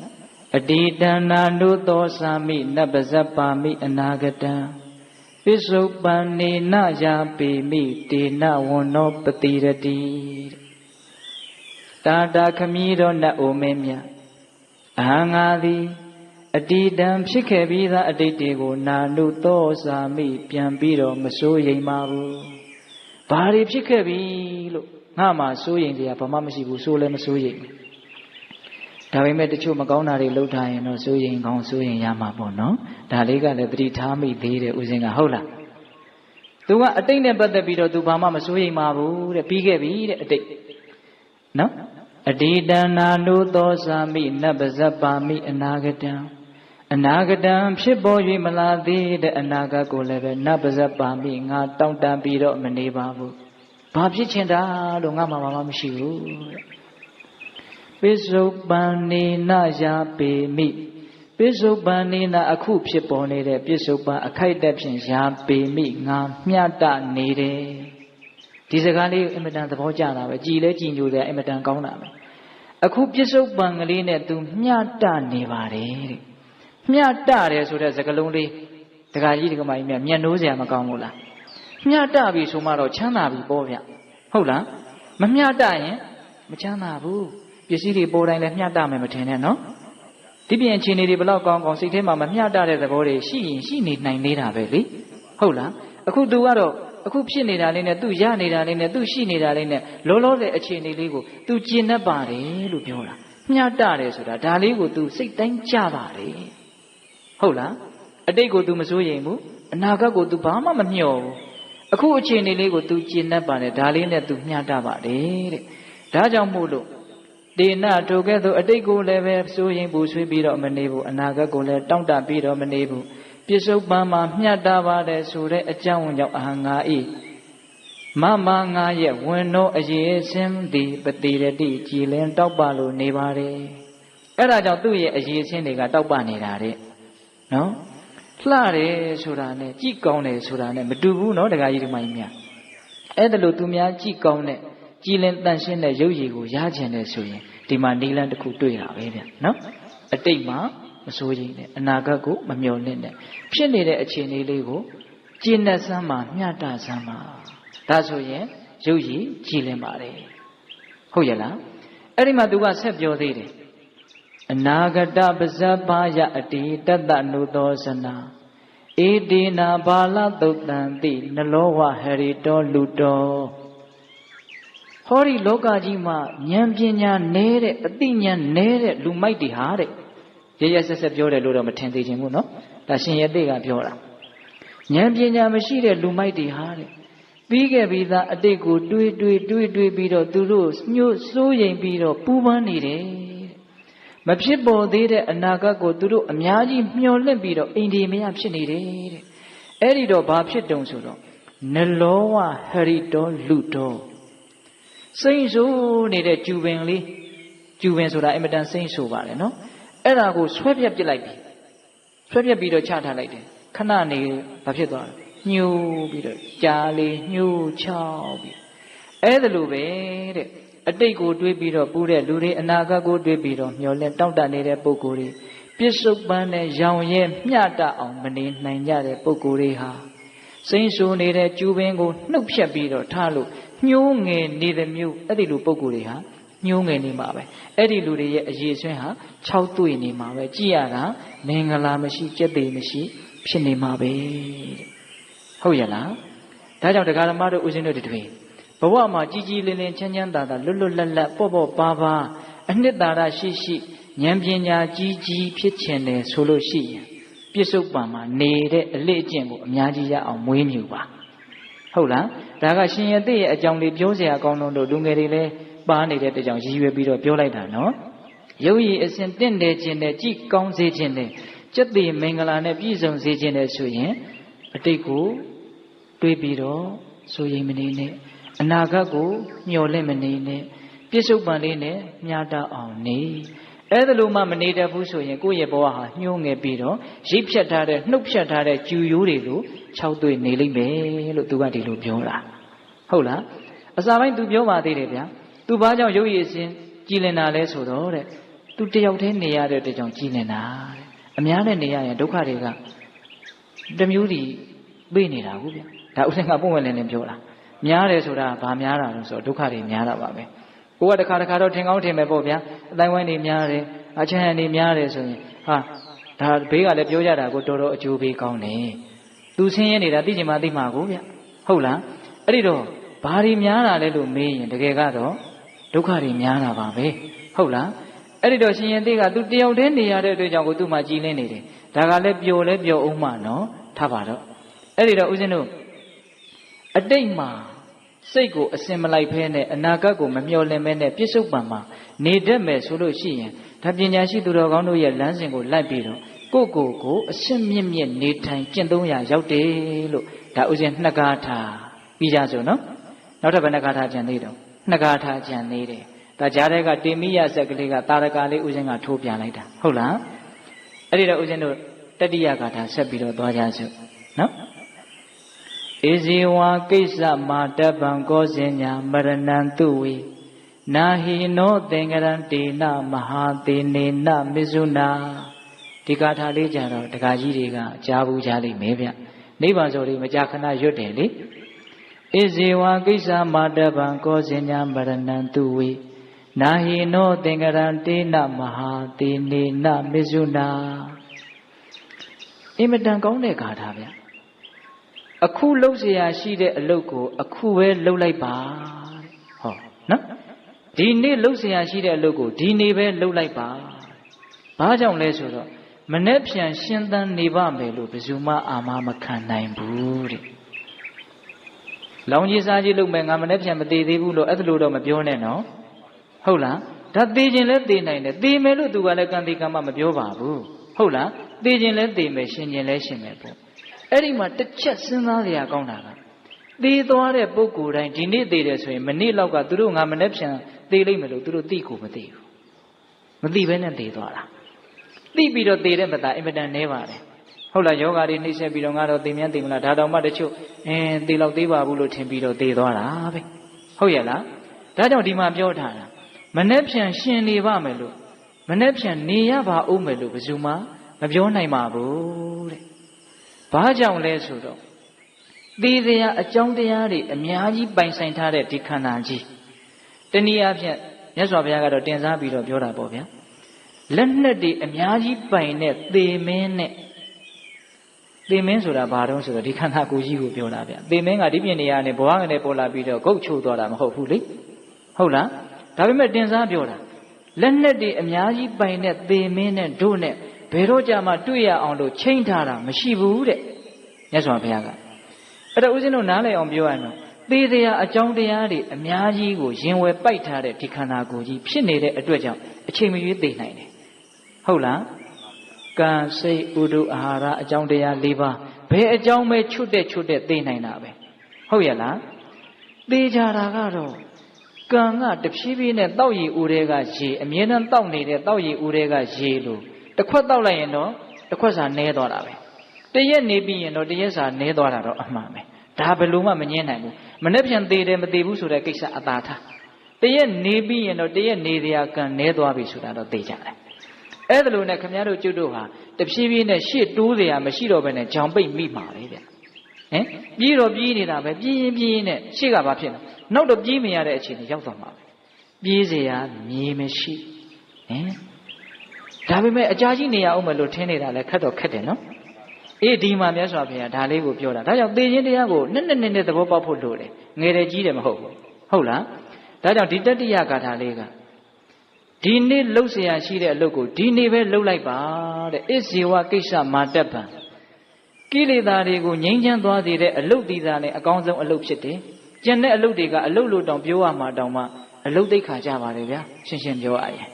အတိတနာနုသောသာမိနပဇပ္ပါမိအနာဂတံပိစုပန်နေနယာပေမိတေနဝန္နောပတိရတိတာတာခမီးတော်နတ်အိုမင်းမြတ်အဟံငါသည်အတိတံဖြစ်ခဲ့ပြီးသားအတိတ်တွေကိုနာနုသောသာမိပြန်ပြီးတော့မစိုးရိမ်ပါဘူးဘာတွေဖြစ်ခဲ့ပြီလို့ငါမှစိုးရိမ်စရာဘာမှမရှိဘူးစိုးလည်းမစိုးရိမ်ဘူးဒါပေမဲ့တချို့မကောင်းတာတွေလုပ်ထားရင်တော့စိုးရိမ်ကောင်းစိုးရိမ်ရမှာပေါ့နော်ဒါလေးကလည်းသတိထားမိသေးတယ်ဦးဇင်းကဟုတ်လားသူကအတိတ်နဲ့ပတ်သက်ပြီးတော့သူဘာမှမစိုးရိမ်ပါဘူးတဲ့ပြီးခဲ့ပြီတဲ့အတိတ်နော်အတိတနာနုသောသာမိနပဇပ္ပါမိအနာဂတံအနာဂတံဖြစ်ပေါ်၍မလာသေးတဲ့အနာဂတ်ကိုလည်းပဲနပဇပ္ပါမိငါတောင့်တန်ပြီးတော့မနေပါဘူးဘာဖြစ်ချင်တာလို့ငါမှဘာမှမရှိဘူးတဲ့ပိစုပန်နေနယာပေမိပိစုပန်နေနအခုဖြစ်ပေါ်နေတဲ့ပိစုပန်အခိုက်အတန့်ဖြင့်ယာပေမိငါမျှတနေတယ်ဒီစကားလေးအင်မတန်သဘောကျတာပဲကြည်လဲကြည်ညိုတယ်အင်မတန်ကောင်းတာပဲအခုပိစုပန်ကလေးနဲ့သူမျှတနေပါတယ်တဲ့မျှတတယ်ဆိုတဲ့စကားလုံးလေးဒကာကြီးဒကာမကြီးမျက်နှိုးစရာမကောင်းဘူးလားမျှတပြီဆိုမှတော့ချမ်းသာပြီပေါ့ဗျဟုတ်လားမမျှတရင်မချမ်းသာဘူးပစ္စည်းတွေပေါ်တိုင်းလည်းမျှတမယ်မထင်နဲ့နော်ဒီပြင်အခြေအနေတွေဘယ်လောက်ကောင်းကောင်းစိတ်ထဲမှာမမျှတတဲ့သဘောတွေရှိရင်ရှိနေနိုင်နေတာပဲလေဟုတ်လားအခုသူကတော့အခုဖြစ်နေတာလေးနဲ့သူရနေတာလေးနဲ့သူရှိနေတာလေးနဲ့လောလောတဲ့အခြေအနေလေးကိုသူကျင့်တတ်ပါတယ်လို့ပြောတာမျှတတယ်ဆိုတာဒါလေးကိုသူစိတ်တိုင်းကြပါတယ်ဟုတ်လားအတိတ်ကိုသူမစိုးရိမ်ဘူးအနာဂတ်ကိုသူဘာမှမမျှော်ဘူးအခုအခြေအနေလေးကိုသူကျင့်တတ်ပါတယ်ဒါလေးနဲ့သူမျှတပါတယ်တဲ့ဒါကြောင့်မို့လို့ဒေနထိုကဲ့သို့အတိတ်ကိုလည်းပဲစိုးရင်ပူဆွေးပြီးတော့မနေဘူးအနာဂတ်ကိုလည်းတောင့်တပြီးတော့မနေဘူးပြစ္ဆုတ်ပံမှာမျှတပါတယ်ဆိုတဲ့အကြောင်းကြောင့်အဟံငါဤမမငါရဲ့ဝင်သောအရေးစင်းသည်ပတိရတိကြည်လင်တောက်ပလို့နေပါတယ်အဲ့ဒါကြောင့်သူ့ရဲ့အရေးစင်းတွေကတောက်ပနေတာတဲ့နော် တယ်ဆိုတာနဲ့ကြည်ကောင်းတယ်ဆိုတာနဲ့မတူဘူးနော်တရားကြီးဒီမိုင်းများအဲ့ဒါလို့သူများကြည်ကောင်းတဲ့ကြည်လင်တန်ရှင်းတဲ့ရုပ်ရည်ကိုရကျင်တယ်ဆိုရင်ဒီမှာနိလန်းတစ်ခုတွေ့တာပဲဗျနော်အတိတ်မှာမစိုးရိမ်နဲ့အနာဂတ်ကိုမမျှော်လင့်နဲ့ဖြစ်နေတဲ့အခြေအနေလေးကိုကျင့်တဲ့စမ်းမှာမျှတစမ်းမှာဒါဆိုရင်ရုပ်ရည်ကြည်လင်ပါတယ်ဟုတ်ရဲ့လားအဲ့ဒီမှာသူကဆက်ပြောသေးတယ်အနာဂတပဇ္ဇဘာယအတိတတ္တနုသောဇနာဧတေနာဘာလသုတ်တံတိနလောဝဟရိတောလူတောဟောဒီလောကကြီးမှာဉာဏ်ပညာနဲတဲ့အသိဉာဏ်နဲတဲ့လူမိုက်တွေဟာတဲ့ရရဆက်ဆက်ပြောတယ်လို့တော့မထင်သေးခြင်းဘူးနော်ဒါရှင်ရသေးကပြောတာဉာဏ်ပညာမရှိတဲ့လူမိုက်တွေဟာတဲ့ပြီးခဲ့ပြီးသားအတိတ်ကိုတွေးပြီးတော့သူတို့ညှို့စိုးရိမ်ပြီးတော့ပူပန်းနေတယ်မဖြစ်ပေါ်သေးတဲ့အနာဂတ်ကိုသူတို့အများကြီးမျှော်လင့်ပြီးတော့အိန္ဒိမယဖြစ်နေတယ်တဲ့အဲ့ဒီတော့ဘာဖြစ်တုံဆိုတော့နလောဝဟရိတောလူတောစိမ့်ဆိုးနေတဲ့ကျူပင်လေးကျူပင်ဆိုတာအင်မတန်စိမ့်ဆိုးပါလေနော်အဲ့ဒါကိုဆွဲပြက်ပစ်လိုက်ပြီဆွဲပြက်ပြီးတော့ချထားလိုက်တယ်ခဏနေဘာဖြစ်သွားလဲညှိုးပြီးတော့ကြားလေးညှိုးချောက်ပြီးအဲ့ဒါလိုပဲတဲ့အတိတ်ကိုတွေးပြီးတော့ပူတဲ့လူတွေအနာဂတ်ကိုတွေးပြီးတော့မျောလင့်တောင့်တနေတဲ့ပုဂ္ဂိုလ်တွေပြစ္ဆုတ်ပန်းနဲ့ရောင်ရဲမျှတအောင်မနေနိုင်ကြတဲ့ပုဂ္ဂိုလ်တွေဟာစိမ့်ဆိုးနေတဲ့ကျူပင်ကိုနှုတ်ဖြတ်ပြီးတော့ထားလို့ညှိုးငယ်နေတဲ့မျိုးအဲ့ဒီလိုပုဂ္ဂိုလ်တွေဟာညှိုးငယ်နေမှာပဲအဲ့ဒီလူတွေရဲ့အရေးဆွင်းဟာ6တွေ့နေမှာပဲကြည်ရတာမင်္ဂလာမရှိကြက်သေးမရှိဖြစ်နေမှာပဲဟုတ်ရဲ့လားဒါကြောင့်တရားဓမ္မတို့ဦးဇင်းတို့တွေဘဝမှာကြီးကြီးလင်းလင်းချမ်းချမ်းသာသာလွတ်လွတ်လပ်လပ်ပေါ့ပေါ့ပါပါအနှစ်သာရရှိရှိဉာဏ်ပညာကြီးကြီးဖြစ်ခြင်းတယ်ဆိုလို့ရှိရင်ပြစ္ဆုတ်ပံမှာနေတဲ့အလေ့အကျင့်ကိုအများကြီးရအောင်မွေးမြူပါဟုတ်လားဒါကရှင်ရတဲ့ရဲ့အကြောင်းလေးပြောเสียအကောင်းဆုံးတို့လူငယ်တွေလည်းပါနေတဲ့တကြောင်ရည်ရွယ်ပြီးတော့ပြောလိုက်တာနော်ရုပ်ရည်အစဉ်တင့်တယ်ခြင်းနဲ့ကြည်ကောင်းစေခြင်းနဲ့ကျက်သေးမင်္ဂလာနဲ့ပြည့်စုံစေခြင်းနဲ့ဆိုရင်အတိတ်ကိုတွေးပြီးတော့ဆိုရင်မနေနဲ့အနာဂတ်ကိုမျှော်လင့်မနေနဲ့ပြစ္ဆုတ်ပံလေးနဲ့မျှတအောင်နေအဲ့ဒါလိုမှမနေတတ်ဘူးဆိုရင်ကိုယ့်ရဲ့ဘဝဟာညှိုးငယ်ပြီးတော့ရိပ်ဖြတ်ထားတဲ့နှုတ်ဖြတ်ထားတဲ့ကျူရိုးတွေလို6တွေ့နေလိမ့်မယ်လို့သူကဒီလိုပြောတာဟုတ်လားအစာပိုင်းသူပြောပါသေးတယ်ဗျာသူဘာကြောင့်ရုပ်ရည်စဉ်ကြည်လင်တာလဲဆိုတော့တဲ့သူတယောက်တည်းနေရတဲ့တကြောင်ကြည်လင်တာတဲ့အများနဲ့နေရရင်ဒုက္ခတွေကတမျိုးတည်းပြေးနေတာဟုတ်ဗျာဒါဥစဉ်ကပုံဝင်လင်းလင်းပြောတာများတယ်ဆိုတာဘာများတာလို့ဆိုတော့ဒုက္ခတွေများတာပါပဲကိုကတခါတော့ထင်ကောင်းထင်မယ်ပေါ့ဗျာအတိုင်းဝိုင်းတွေများတယ်အချမ်းတွေများတယ်ဆိုရင်ဟာဒါဘေးကလည်းပြောကြတာကိုတော်တော်အကျိုးပေးကောင်းတယ်သူဆင်းရဲနေတာသိချင်မှသိမှာကိုဗျဟုတ်လားအဲ့ဒီတော့ဘာတွေများတာလဲလို့မေးရင်တကယ်ကတော့ဒုက္ခတွေများတာပါပဲဟုတ်လားအဲ့ဒီတော့ရှင်ရင်သေးကသူတယောက်တည်းနေရတဲ့အတွက်ကြောင့်ကိုသူ့မှာကြည်လင်းနေတယ်ဒါကလည်းပျော်လဲပျော်အောင်မှနော်ထားပါတော့အဲ့ဒီတော့ဦးဇင်းတို့အတိတ်မှာစိတ်ကိုအစင်မလိုက်ဖဲနဲ့အနာဂတ်ကိုမမျှော်လင့်မဲနဲ့ပြစ္ဆုတ်ပံမှာနေတတ်မယ်ဆိုလို့ရှိရင်ဒါပညာရှိသူတော်ကောင်းတို့ရဲ့လမ်းစဉ်ကိုလိုက်ပြီးတော့ကိုအစင်မြင့်မြင့်နေထိုင်ကျင့်သုံးရာရောက်တယ်လို့ဒါဥစဉ်နှစ်ကားထားပြီးကြစို့နော်နောက်ထပ်ဘယ်နှကားထားကြံသေးတော့နှစ်ကားထားကြံသေးတယ်ဒါကြားတဲ့ကတေမိယဆက်ကလေးကတာရကာလေးဥစဉ်ကထိုးပြန်လိုက်တာဟုတ်လားအဲ့ဒီတော့ဥစဉ်တို့တတိယကားထားဆက်ပြီးတော့သွားကြစို့နော်ဧဇေဝါကိစ္စမာတပံကောဇင်ညာမရဏံတုဝေနာဟိနောသင်္ကရံတေနမဟာသေနေနမစ္ဆုနာဒီကာထာလေးကြတော့တက္ကကြီးတွေကကြားဘူးကြားလိမ့်မယ်ဗျနိဗ္ဗာန်ဆိုလေးမကြာခဏရွတ်တယ်လေဧဇေဝါကိစ္စမာတပံကောဇင်ညာမရဏံတုဝေနာဟိနောသင်္ကရံတေနမဟာသေနေနမစ္ဆုနာအင်မတန်ကောင်းတဲ့ကာထာဗျအခုလှုပ်เสียရှိတဲ့အလုပ်ကိုအခုပဲလှုပ်လိုက်ပါဟောနော်ဒီနေ့လှုပ်เสียရှိတဲ့အလုပ်ကိုဒီနေ့ပဲလှုပ်လိုက်ပါဘာကြောင့်လဲဆိုတော့မနေ့ပြန်ရှင်းသန်းနေပါမယ်လို့ဘယ်သူမှအာမမခံနိုင်ဘူးတဲ့လောင်ကြီးစားကြီးလုပ်မယ်ငါမနေ့ပြန်မသေးသေးဘူးလို့အဲ့ဒါလို့တော့မပြောနဲ့နော်ဟုတ်လားဒါသေးခြင်းလဲသေးနိုင်တယ်သေးမယ်လို့သူကလည်းကံတိကံမမပြောပါဘူးဟုတ်လားသေးခြင်းလဲသေးမယ်ရှင်ခြင်းလဲရှင်မယ်ပေါ့အဲ့ဒီမှာတစ်ချက်စဉ်းစားရကောင်းတာကသေသွားတဲ့ပုဂ္ဂိုလ်တိုင်းဒီနေ့သေတယ်ဆိုရင်မနေ့လောက်ကသူတို့ငါမနေ့ပြန်သေလိမ့်မယ်လို့သူတို့သိကိုမသိဘူးမသိဘဲနဲ့သေသွားတာသိပြီးတော့သေတဲ့မသားအင်မတန်နဲပါတယ် ဟုတ်လားယောဂါတွေနှိမ့်ဆက်ပြီးတော့ငါတော့သိမြန်းသိမလားဒါတောင်မှတချို့သိလောက်သေးပါဘူးလို့ထင်ပြီးတော့သိသွားတာပဲဟုတ်ရဲ့လားဒါကြောင့်ဒီမှာပြောထားတာမနှက်ဖြန်ရှင်နေပါမယ်လို့မနှက်ဖြန်နေရပါဦးမယ်လို့ဘယ်သူမှမပြောနိုင်ပါဘူးတဲ့ဘာကြောင့်လဲဆိုတော့သေတရားအကြောင်းတရားတွေအများကြီးပိုင်ဆိုင်ထားတဲ့ဒီခန္ဓာကြီးတနည်းအားဖြင့်မြတ်စွာဘုရားကတော့တင်စားပြီးတော့ပြောတာပေါ့ဗျာလက်နဲ့တွေအများကြီးပိုင်တဲ့သေမင်းနဲ့သေမင်းဆိုတာဘာတုံးဆိုတော့ဒီခန္ဓာကိုယ်ကြီးကိုပြောတာဗျသေမင်းကဒီပြင်နေရာနဲ့ဘဝကနေပေါ်လာပြီးတော့ဂုတ်ချိုးသွားတာမဟုတ်ဘူးလေဟုတ်လားဒါပေမဲ့တင်စားပြောတာလက်နဲ့တွေအများကြီးပိုင်တဲ့သေမင်းနဲ့တို့နဲ့ဘယ်တော့ကြမှာတွေ့ရအောင်လို့ချိန်ထားတာမရှိဘူးတဲ့မြတ်စွာဘုရားကအဲ့တော့ဦးဇင်းတို့နားလည်အောင်ပြောရအောင်သေတရားအကြောင်းတရားတွေအများကြီးကိုရင်ဝယ်ပိုက်ထားတဲ့ဒီခန္ဓာကိုယ်ကြီးဖြစ်နေတဲ့အတွက်ကြောင့်အချိန်မရွေးသိနိုင်တယ်ဟုတ်လားကံစိတ်ဥဒုအာဟာရအကြောင်းတရား၄ပါးဘယ်အကြောင်းပဲချွတ်တဲ့သိနိုင်တာပဲဟုတ်ရဲ့လားသိကြတာကတော့ကံကတဖြည်းဖြည်းနဲ့တောက်ရည်ဦးတွေကရေအမြဲတမ်းတောက်နေတဲ့တောက်ရည်ဦးတွေကရေလို့တစ်ခွက်တောက်လိုက်ရင်တော့တစ်ခွက်စာနဲသွားတာပဲတရက်နေပြီးရင်တော့တရက်စာနဲသွားတာတော့အမှန်ပဲဒါဘယ်လို့မှမငြင်းနိုင်ဘူးမနေ့ပြန်သေးတယ်မသေးဘူးဆိုတဲ့ကိစ္စအသာထားတရက်နေပြီးရင်တော့တရက်နေတရားကံနဲသွားပြီဆိုတာတော့သိကြတယ်အဲ့ဒါလို့နဲ့ခင်ဗျားတို့ကျွတ်တို့ဟာတဖြည်းဖြည်းနဲ့ရှေ့တိုးเสียမရှိတော့ဘဲနဲ့ဂျောင်ပိတ်မိမှာပဲဗျဟင်ပြေးတော့ပြေးနေတာပဲပြေးရင်နဲ့ရှေ့ကဘာဖြစ်လဲနောက်တော့ပြေးမရတဲ့အခြေအနေရောက်သွားမှာပဲပြေးเสียမြေမရှိဟင်ဒါပေမဲ့အကြာကြီးနေရအောင်မလို့ထင်းနေတာလဲခက်တော့ခက်တယ်နော်အေးဒီမှာမြတ်စွာဘုရားဒါလေးကိုပြောတာဒါကြောင့်သေခြင်းတရားကိုနဲ့သဘောပေါက်ဖို့လိုတယ်ငယ်တယ်ကြီးတယ်မဟုတ်ဘူးဟုတ်လားဒါကြောင့်ဒီတတ္တိယဂါထာလေးကဒီနေ့လှုပ်เสียရှိတဲ့အလုပ်ကိုဒီနေ့ပဲလှုပ်လိုက်ပါတဲ့ဣဇေဝကိစ္စမာတ္တပံကိလေသာတွေကိုငြိမ်းချမ်းသွားစေတဲ့အလုပ်ဒီသာနဲ့အကောင်းဆုံးအလုပ်ဖြစ်တယ်ကျန်တဲ့အလုပ်တွေကအလုပ်လို့တောင်ပြောရမှာတောင်မှအလုပ်သိက္ခာကြပါလေဗျာရှင်းရှင်းပြောရရင်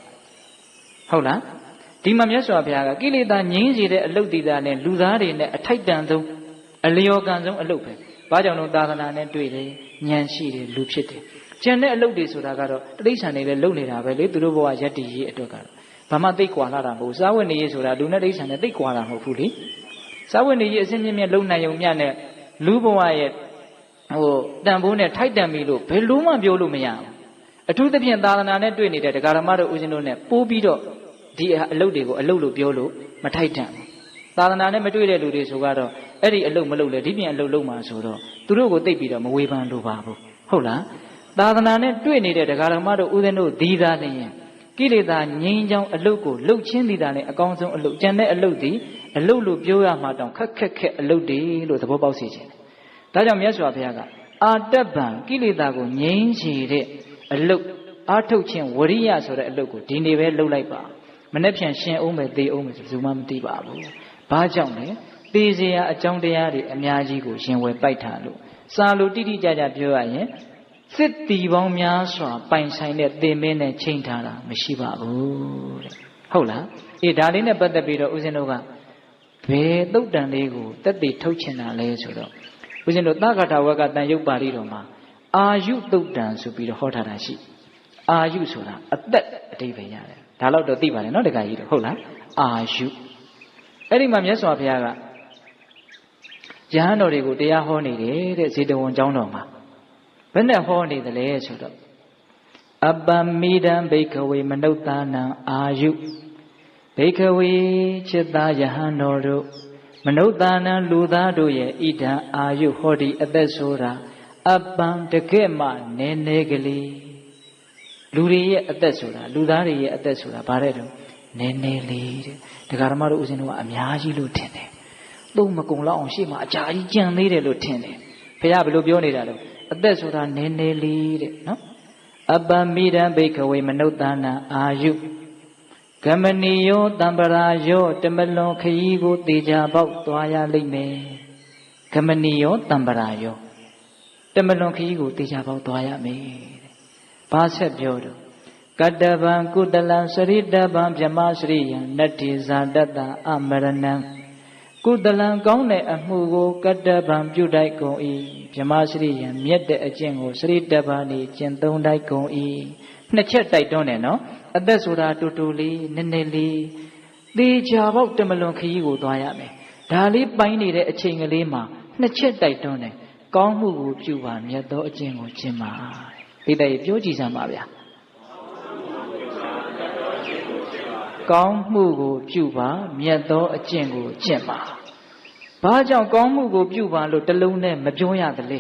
ဟုတ်လားဒီမှာမြတ်စွာဘုရားကကိလေသာငြိမ်းစေတဲ့အလုပ်ဒီသာနဲ့လူသားတွေနဲ့အထိုက်တန်ဆုံးအလျော်ကန်ဆုံးအလုပ်ပဲဘာကြောင့်လို့သာသနာနဲ့တွေ့တယ်ဉာဏ်ရှိတယ်လူဖြစ်တယ်ကျန်တဲ့အလုပ်တွေဆိုတာကတော့တိဋ္ဌာန်တွေလည်းလုပ်နေတာပဲလေသူတို့ဘဝယတ္တိရေးအတွက်ကတော့ဘာမှသိကွာလာတာမဟုတ်စာဝတ်နေရေးဆိုတာလူနဲ့တိဋ္ဌာန်နဲ့သိကွာတာမဟုတ်ဘူးလေစာဝတ်နေရေးအစင်းမြင့်လုံနိုင်ုံမြတ်နဲ့လူဘဝရဲ့တန်ဖိုးနဲ့ထိုက်တန်ပြီလို့ဘယ်လို့မှပြောလို့မရဘူးအထူးသဖြင့်သာသနာနဲ့တွေ့နေတဲ့တရားဓမ္မတို့ဦးဇင်းတို့နဲ့ပိုးပြီးတော့ဒီအလုပ်တွေကိုအလုပ်လို့ပြောလို့မထိုက်တန်ဘူးသာသနာနဲ့မတွေ့တဲ့လူတွေဆိုတော့အဲ့ဒီအလုပ်မလုပ်လေဒီပြင်အလုပ်လုပ်မှာဆိုတော့သူတို့ကိုသိပြီးတော့မဝေဖန်လို့ပါဘူးဟုတ်လားသာသနာနဲ့တွေ့နေတဲ့တရားဓမ္မတို့ဦးဇင်းတို့ဒီသာလျင်ကိလေသာငြိမ်းချောင်းအလုပ်ကိုလှုပ်ချင်းဒီသာနဲ့အကောင်းဆုံးအလုပ်ကျန်တဲ့အလုပ်ဒီအလုပ်လို့ပြောရမှာတောင်ခက်အလုပ်တွေလို့သဘောပေါက်စေခြင်းဒါကြောင့်မြတ်စွာဘုရားကအာတ္တဗံကိလေသာကိုငြိမ်းချေတဲ့အလုပ်အာထုတ်ခြင်းဝရိယဆိုတဲ့အလုပ်ကိုဒီနေ့ပဲလုပ်လိုက်ပါမနေ့ပြန်ရှင်အောင်မယ်သေအောင်မယ်ဆိုဘယ်သူမှမသိပါဘူးဘာကြောင့်လဲသေเสียအကြောင်းတရားတွေအများကြီးကိုရှင်ဝယ်ပိုက်ထားလို့စာလိုတိတိကျကျပြောရရင်စစ်တီပေါင်းများစွာပိုင်ဆိုင်တဲ့သင်မင်းနဲ့ချိန်ထားတာမရှိပါဘူးတဲ့ဟုတ်လားအေးဒါလေးနဲ့ပတ်သက်ပြီးတော့ဦးဇင်းတို့ကဘယ်သုတ်တန်လေးကိုတက်တည်ထုတ်ချင်တာလဲဆိုတော့ဦးဇင်းတို့သက္ကထာဝကတန်ရုပ်ပါဠိတော်မှာအာယုသုတ်တန်ဆိုပြီးတော့ဟောထားတာရှိအာယုဆိုတာအသက်အဓိပ္ပာယ်ရတယ်ဒါတော့သိပါတယ်နော်တခါကြီးတော့ဟုတ်လားအာယုအဲ့ဒီမှာမြတ်စွာဘုရားကယဟန်တော်တွေကိုတရားဟောနေတယ်တဲ့ဇေတဝန်ကျောင်းတော်မှာဘယ်နဲ့ဟောနေသလဲဆိုတော့အပ္ပမိဒံဘိက္ခဝေမနုဿာနံအာယုဘိက္ခဝေจิตသားယဟန်တော်တို့မနုဿာနံလူသားတို့ရဲ့ဣဒံအာယုဟောဒီအသက်ဆိုတာအပ္ပံတကယ့်မှနည်းနည်းကလေးလူတွေရဲ့အသက်ဆိုတာလူသားတွေရဲ့အသက်ဆိုတာဗါတဲ့တော့နည်းနည်းလေးတဲ့တရားဓမ္မတို့ဦးဇင်းတို့ကအများကြီးလို့ထင်တယ်သုံးမကုံလောက်အောင်ရှေ့မှာအကြာကြီးကြံသေးတယ်လို့ထင်တယ်ဘုရားဘယ်လိုပြောနေတာလဲအသက်ဆိုတာနည်းနည်းလေးတဲ့နော်အပ္ပမိဒံဘိက္ခဝေမနုဿာနံအာယုကမဏီယောတံပရာယောတမလွန်ခရီးကိုတေချာပေါက်သွားရလိမ့်မယ်ကမဏီယောတံပရာယောတမလွန်ခရီးကိုတေချာပေါက်သွားရမယ်တဲ့ဘာဆက်ပြောတော့ကတ္တဗံကုတလံစရိတဗံဗြမစရိယံနတ္တိဇာတတအမရဏံကုတလံကောင်းတဲ့အမှုကိုကတ္တဗံပြုတိုက်ကုန်၏ဗြမစရိယံမြတ်တဲ့အကျင့်ကိုစရိတဗံဤကျင့်သုံးတိုက်ကုန်၏နှစ်ချက်တိုက်တွန်းတယ်နော်အသက်ဆိုတာတူတူလေးနည်းနည်းလေးသေချာပေါက်တမလွန်ခရီးကိုသွားရမယ် ဒါလေးပိုင်းနေတဲ့အချိန်ကလေးမှာနှစ်ချက်တိုက်တွန်းတယ်ကောင်းမှုကိုပြုပါမြတ်သောအကျင့်ကိုကျင့်ပါတဲ့ပိဋကပြောကြည့်စမ်းပါဗျာကောင်းမှုကိုပြုပါမြတ်သောအကျင့်ကိုကျင့်ပါဘာကြောင့်ကောင်းမှုကိုပြုပါလို့တလုံးနဲ့မပြောရသလဲ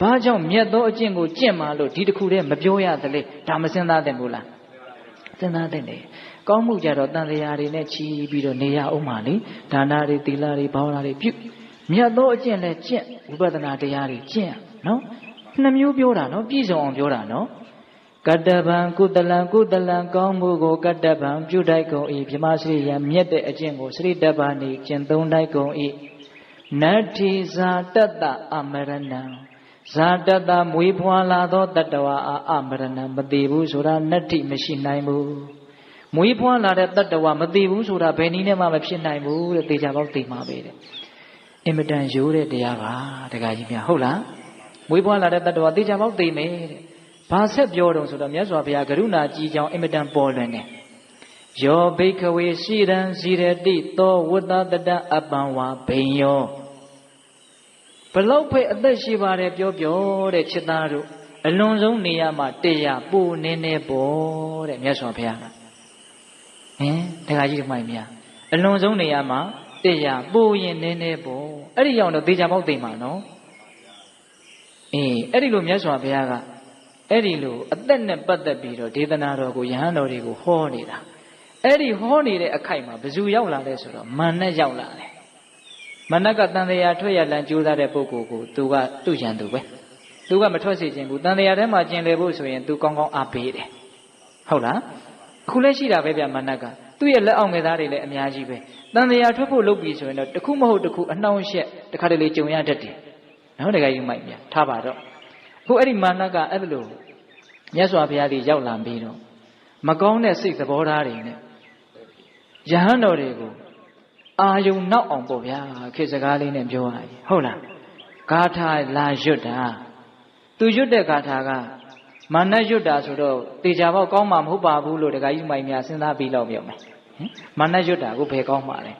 ဘာကြောင့်မြတ်သောအကျင့်ကိုကျင့်ပါလို့ဒီတစ်ခုတည်းမပြောရသလဲဒါမစဉ်းစားသင့်ဘူးလားစဉ်းစားသင့်တယ်ကောင်းမှုကြတော့တန်တရားတွေနဲ့ချီးပြီးတော့နေရအောင်ပါလေဒါနတွေသီလတွေဘာဝနာတွေပြုမြတ်သောအကျင့်လည်းကျင့်ဝိပဿနာတရားတွေကျင့်နော်နှစ်မျိုးပြောတာနော်ပြည့်စုံအောင်ပြောတာနော်ကတ္တဗံကုတလံကောင်းမှုကိုကတ္တဗံပြုတိုက်ကုန်၏ဗြဟ္မစရိယမြတ်တဲ့အကျင့်ကိုစရိတ္တဗာနေကျင့်သုံးတိုက်ကုန်၏နတ္ထိဇာတတ္တအမရဏံဇာတတ္တမွေးဖွားလာသောတတ္တဝါအမရဏံမသေးဘူးဆိုတာနတ္ထိမရှိနိုင်ဘူးမွေးဖွားလာတဲ့တတ္တဝါမသေးဘူးဆိုတာဘယ်နည်းနဲ့မှမဖြစ်နိုင်ဘူးတဲ့သေချာပေါက်သိမှာပဲတဲ့အင်မတန်ရိုးတဲ့တရားပါတခါကြီးများဟုတ်လားမွေးဖွားလာတဲ့တတ္တဝါသေချာပေါက်သိမယ်တဲ့ဘာဆက်ပြောတော့ဆိုတော့မြတ်စွာဘုရားကရုဏာကြီးကြောင်းအင်မတန်ပေါ်လွင်တယ်ယောဘိခဝေရှိရန်ဇိရတိသောဝတ္တတတအပံဝါဘိညောဘလောက်ဖိတ်အသက်ရှိပါတယ်ပြောတဲ့ချစ်သားတို့အလွန်ဆုံးနေရာမှာတရားပူနေနေပေါ်တဲ့မြတ်စွာဘုရားကတခါကြီးဒီမိုင်များအလွန်ဆုံးနေရာမှာတရားပူရင်နေနေပေါ်အဲ့ဒီရောက်တော့သေချာပေါက်သိမှာနော်အဲ့ဒီလိုမြတ်စွာဘုရားကအဲ့ဒီလိုအသက်နဲ့ပတ်သက်ပြီးတော့ဒေသနာတော်ကိုယဟန်တော်တွေကိုဟောနေတာအဲ့ဒီဟောနေတဲ့အခိုက်မှာဘယ်သူရောက်လာလဲဆိုတော့မာနရောက်လာတယ်မာနကတန်တရားထွက်ရလန်ကြိုးစားတဲ့ပုဂ္ဂိုလ်ကိုသူကသူ့ရန်သူပဲသူကမထွက်စေခြင်းဘူးတန်တရားထဲမှာကျင်လည်ဖို့ဆိုရင်သူကောင်းကောင်းအားပေးတယ်ဟုတ်လားအခုလည်းရှိတာပဲဗျမာနကသူ့ရဲ့လက်အောက်ငယ်သားတွေလည်းအများကြီးပဲတန်တရားထွက်ဖို့လုပ်ပြီဆိုရင်တော့တစ်ခုမဟုတ်တစ်ခုအနှောင့်အယှက်တစ်ခါတလေကြုံရတတ်တယ်နော်တကယ်ကြီးမိုက်ပြထားပါတော့အခုအဲ့ဒီမာနကအဲ့လိုမြတ်စွာဘုရားကြီးရောက်လာပြီးတော့မကောင်းတဲ့စိတ်သဘောထားတွေနဲ့ယဟန်တော်တွေကိုအာယုံနောက်အောင်ပေါ့ဗျာခေတ်စကားလေးနဲ့ပြောရရင်ဟုတ်လားဂါထာလာရွတ်တာသူရွတ်တဲ့ဂါထာကမာနရွတ်တာဆိုတော့တေချာပေါက်ကောင်းမှာမဟုတ်ပါဘူးလို့တခါကြီးမိုင်များစဉ်းစားပြီးတော့ပြောမယ်မာနရွတ်တာကိုဘယ်ကောင်းမှာလဲ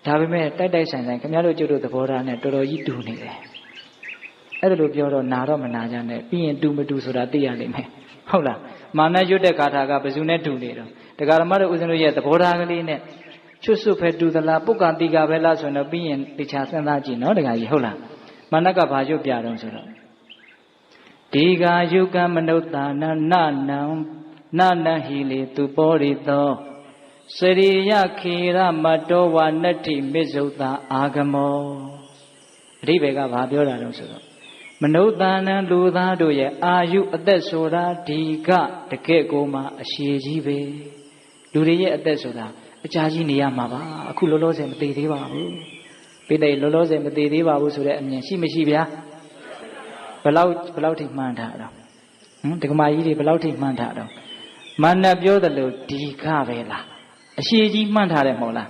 ဒါပေမဲ့တိုက်ဆိုင်ခင်ဗျားတို့ကျုပ်တို့သဘောထားနဲ့တော်တော်ကြီးတူနေတယ်အဲ့ဒါလိုပြောတော့နာတော့မနာကြနဲ့ပြီးရင်တူမတူဆိုတာသိရလိမ့်မယ်ဟုတ်လားမာနရွတ်တဲ့ဂါထာကဘယ်သူနဲ့တူနေတော့တရားဓမ္မတို့ဦးဇင်းတို့ရဲ့သဘောထားကလေးနဲ့ချွတ်စွတ်ပဲတူသလားပုဂ္ဂံတိကပဲလားဆိုတော့ပြီးရင်တခြားစဉ်းစားကြည့်နော်တရားကြီးဟုတ်လားမာနကဘာရွတ်ပြတော့ဆိုတော့ဒီဃာယုကမနုဿာနနနဟိလေသူပောရိသောစရိယခေရမတောဝနတ္ထိမစ္ဆုတာအာဂမောအဓိပ္ပာယ်ကဘာပြောတာတော့ဆိုတော့မနုဿာနံလူသားတို့ရဲ့အာယုအသက်ဆိုတာဒီကတကယ့်ကိုမှအရှိကြီးပဲလူတွေရဲ့အသက်ဆိုတာအကြာကြီးနေရမှာပါအခုလောလောဆယ်မသေးသေးပါဘူးပိဋကလောလောဆယ်မသေးသေးပါဘူးဆိုတဲ့အမြင်ရှိမရှိဗျာဘလောက်ထိမှန်းထားတော့ဒကမာကြီးတွေဘလောက်ထိမှန်းထားတော့မာနပြောတယ်လို့ဒီကပဲလားအရှိကြီးမှန်းထားတယ်မဟုတ်လား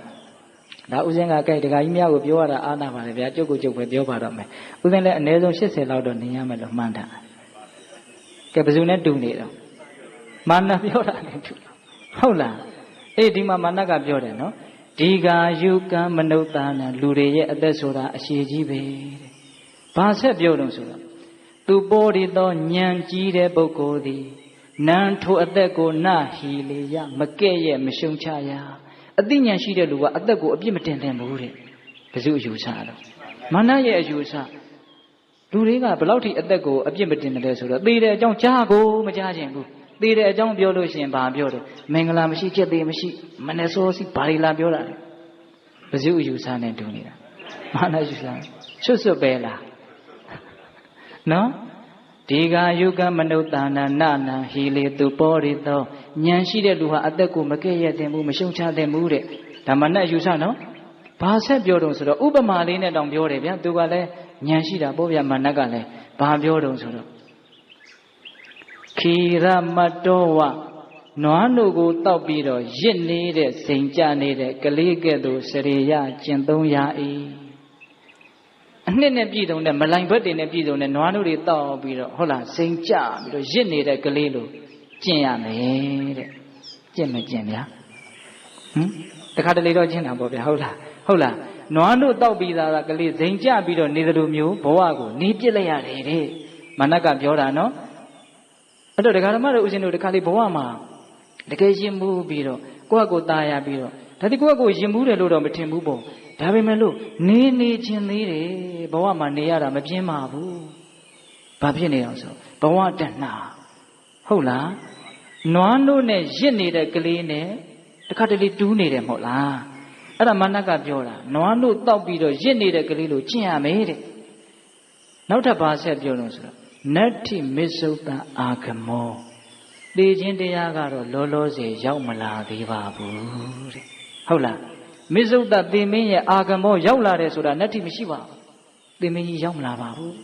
ဒါဥစဉ်ကကြိုက်ဒကာကြီးများကိုပြောရတာအားနာပါလေဗျာကျုပ်ကိုကျုပ်ပဲပြောပါတော့မယ်ဥစဉ်လည်းအနည်းဆုံး80လောက်တော့နေရမယ်လို့မှန်းထားကဲဘယ်သူနဲ့တူနေတော့မာနပြောတာနဲ့တူဟုတ်လားဒီမှာမာနကပြောတယ်နော်ဒီဃာယုကံမနုဿာနံလူတွေရဲ့အသက်ဆိုတာအရှိကြီးပဲတဲ့ဘာဆက်ပြောတော့ဆိုတော့သူပေါ်ရသောဉာဏ်ကြီးတဲ့ပုဂ္ဂိုလ်သည်နံထိုအသက်ကိုနဟီလေယမကဲ့ရဲ့မရှုံချရအသိဉာဏ်ရှိတဲ့လူကအသက်ကိုအပြစ်မတင်သင့်ဘူးတဲ့ဘယ်သူအယူဆတော့မာနရဲ့အယူဆလူတွေကဘယ်လောက်ထိအသက်ကိုအပြစ်မတင်တယ်လဲဆိုတော့သေတဲ့အကြောင်းကြားကိုမကြားခြင်းဘူးသေတဲ့အကြောင်းပြောလို့ရှိရင်ဘာပြောတော့မင်္ဂလာမရှိချက်သေးမရှိမနဲ့စောစီဘာတွေလာပြောတာလဲဘယ်သူအယူဆနဲ့တူနေတာမာနယူဆဆွတ်ပဲလားနော်ဒီဃာယုကမနုဿာနနဟိလေသူပောရိသောဉာဏ်ရှိတဲ့လူဟာအသက်ကိုမကဲ့ရဲ့သင့်ဘူးမရှုံချသင့်ဘူးတဲ့ဒါမှနဲ့ယူဆနော်ဘာဆက်ပြောတော့ဆိုတော့ဥပမာလေးနဲ့တောင်ပြောတယ်ဗျာသူကလည်းဉာဏ်ရှိတာပေါ့ဗျာမာနကလည်းဘာပြောတော့ဆိုတော့ခိရမတောဝနွားတို့ကိုတောက်ပြီးတော့ရစ်နေတဲ့စိန်ကြနေတဲ့ကလေးကဲ့သို့စရိယကျင့်သုံးရ၏အနှစ်နဲ့ပြည်စုံတဲ့မလိုင်ဘက်တွေနဲ့ပြည်စုံတဲ့နွားတို့တွေတောက်ပြီးတော့ဟုတ်လားစိန်ကြပြီးတော့ရစ်နေတဲ့ကလေးလိုကျင့်ရမယ်တဲ့ကျင့်မကျင့်ဗျာတခါတလေတော့ကျင့်တာပေါ့ဗျာဟုတ်လား နွားတို့တောက်ပြီးသားကလေးဇိမ်ကြပြီးတော့နေသလိုမျိုးဘဝကိုနေပြစ်လိုက်ရတယ်တဲ့မာနကပြောတာနော်အဲ့တော့ဒကာဓမ္မတို့ဦးဇင်းတို့ဒီခါလေးဘဝမှာတကယ်ရင်မှုပြီးတော့ကိုယ့်အကိုตายရပြီးတော့ဒါတိကိုယ့်အကိုရင်မှုတယ်လို့တော့မထင်ဘူးပေါ့ဒါပေမဲ့လို့နေချင်းသေးတယ်ဘဝမှာနေရတာမပြင်းပါဘူးဘာဖြစ်နေအောင်ဆိုဘဝတဏှာဟုတ်လားနွားတို့နဲ့ရစ်နေတဲ့ကလေးနဲ့တခါတလေတူးနေတယ်မဟုတ်လားအဲ့ဒါမာနကပြောတာနွားတို့တောက်ပြီးတော့ရစ်နေတဲ့ကလေးလိုကျင့်ရမယ်တဲ့နောက်ထပ်ဘာဆက်ပြောလို့ဆိုတော့နတ္ထိမစ္ဆုတအာဂမောသိခြင်းတရားကတော့လောလောဆယ်ရောက်မလာသေးပါဘူးတဲ့ဟုတ်လားမစ္ဆုတသေမင်းရဲ့အာဂမောရောက်လာတယ်ဆိုတာနတ္ထိမရှိပါဘူးသေမင်းကြီးရောက်မလာပါဘူး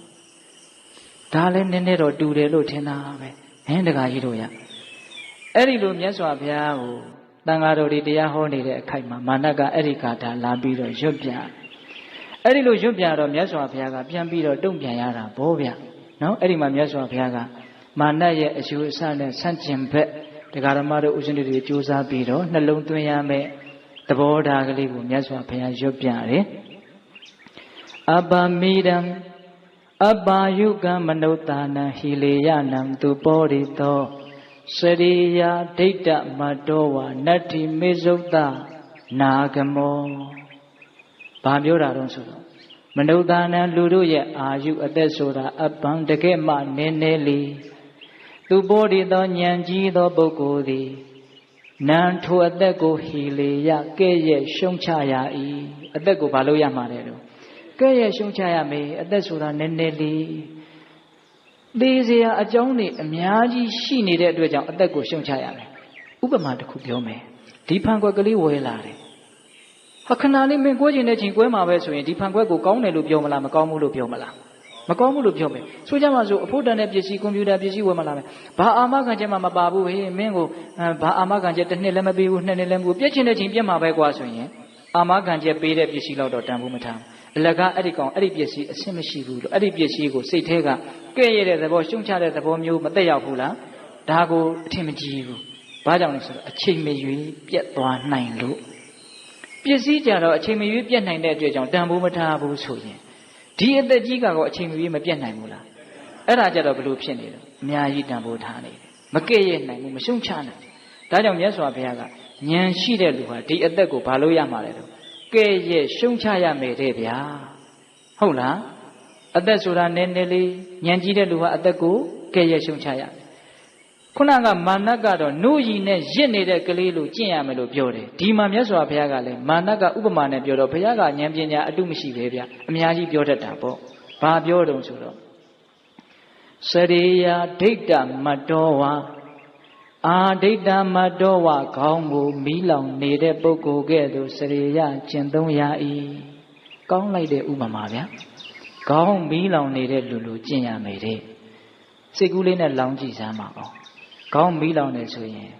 ဒါလည်းနည်းနည်းတော့တူတယ်လို့ထင်တာပဲဟင်တခါကြီးတို့ရအဲ့ဒီလိုမြတ်စွာဘုရားကိုတန်ဃာတော်တွေတရားဟောနေတဲ့အခိုက်မှာမာနကအဲ့ဒီကာထာလာပြီးတော့ရွတ်ပြအဲ့ဒီလိုရွတ်ပြတော့မြတ်စွာဘုရားကပြန်ပြီးတော့တုံ့ပြန်ရတာဘောဗျနော်အဲ့ဒီမှာမြတ်စွာဘုရားကမာနရဲ့အယူအဆနဲ့ဆန့်ကျင်ဘက်တရားဓမ္မတို့ဥရှင်တွေကြိုးစားပြီးတော့နှလုံးသွင်းရမယ်သဘောထားကလေးကိုမြတ်စွာဘုရားရွတ်ပြတယ်အပမိဒံအပါယုကမနုဿာနံဟိလေယနံသူပောရိသောစရိယာဒိဋ္ဌမတောဝနတ္ထိမေဇုတ္တနာဂမောဘာပြောတာတော့ဆိုတော့မနုဿာနံလူတို့ရဲ့အာယုအသက်ဆိုတာအပံတကယ်မှနည်းနည်းလေးသူပောရိသောဉာဏ်ကြီးသောပုဂ္ဂိုလ်သည်နံထိုအသက်ကိုဟိလေယကဲ့ရဲ့ရှုံချရ၏အသက်ကိုဘာလို့ရမှာလဲတော့ကဲ့ရဲ့ရှုံချရမယ်အသက်ဆိုတာနည်းနည်းလေးသေစရာအကြောင်းတွေအများကြီးရှိနေတဲ့အတွက်ကြောင့်အသက်ကိုရှုံချရမယ်ဥပမာတစ်ခုပြောမယ်ဒီဖန်ခွက်ကလေးဝဲလာတယ်ဟာခဏလေးမင်းကိုးကျင်တဲ့ချိန်ကွဲမှာပဲဆိုရင်ဒီဖန်ခွက်ကိုကောင်းတယ်လို့ပြောမလားမကောင်းဘူးလို့ပြောမလားမကောင်းဘူးလို့ပြောမယ်ဆိုကြမှာဆိုအဖို့တန်တဲ့ပစ္စည်းကွန်ပျူတာပစ္စည်းဝယ်မလာမယ်ဘာအာမခံချက်မှမပါဘူးဟေးမင်းကိုဘာအာမခံချက်တစ်နှစ်လည်းမပေးဘူးနှစ်နှစ်လည်းမပေးဘူးပြည့်ချင်တဲ့ချိန်ပြည့်မှာပဲကွာဆိုရင်အာမခံချက်ပေးတဲ့ပစ္စည်းတော့တန်ဖို့မထားအလကားအဲ့ဒီကောင်အဲ့ဒီပစ္စည်းအဆင်မရှိဘူးလို့အဲ့ဒီပစ္စည်းကိုစိတ်ထဲကကဲ့ရဲ့တဲ့သဘောရှုံချတဲ့သဘောမျိုးမသက်ရောက်ဘူးလားဒါကိုအထင်မကြီးဘူးဘာကြောင့်လဲဆိုတော့အချိန်မရွေးပြတ်သွားနိုင်လို့ပစ္စည်းကြတော့အချိန်မရွေးပြတ်နိုင်တဲ့အတွက်ကြောင့်တန်ဖိုးမထားဘူးဆိုရင်ဒီအသက်ကြီးကတော့အချိန်မရွေးမပြတ်နိုင်ဘူးလားအဲ့ဒါကြတော့ဘလို့ဖြစ်နေတယ်အများကြီးတန်ဖိုးထားနေတယ်မကဲ့ရဲ့နိုင်ဘူးမရှုံချနိုင်ဘူးဒါကြောင့်မြတ်စွာဘုရားကဉာဏ်ရှိတဲ့လူဟာဒီအသက်ကိုဘာလို့ရမှာလဲတော့ကဲ့ရဲ့ရှုံချရမယ်တဲ့ဗျာဟုတ်လားအသက်ဆိုတာနည်းနည်းလေးဉာဏ်ကြီးတဲ့လူဟာအသက်ကိုကဲ့ရဲ့ရှုံချရခုနကမာနကတော့နှုတ်ရည်နဲ့ရစ်နေတဲ့ကလေးလိုကျင့်ရမယ်လို့ပြောတယ်ဒီမှာမြတ်စွာဘုရားကလည်းမာနကဥပမာနဲ့ပြောတော့ဘုရားကဉာဏ်ပညာအတုမရှိပဲဗျအများကြီးပြောတတ်တာပေါ့ဘာပြောတုံဆိုတော့စရိယာဒိဋ္ဌမတောဝါအာဒိဋ္ဌမတောဝခေါင်းကိုမီးလောင်နေတဲ့ပုဂ္ဂိုလ်ကဲ့သို့စရိယကျင့်သုံးရ၏ကောင်းလိုက်တဲ့ဥပမာဗျာခေါင်းမီးလောင်နေတဲ့လူလူကျင့်ရမယ်တဲ့စိတ်ကူးလေးနဲ့လောင်ကြည့်စမ်းပါအောင်ခေါင်းမီးလောင်နေဆိုရင်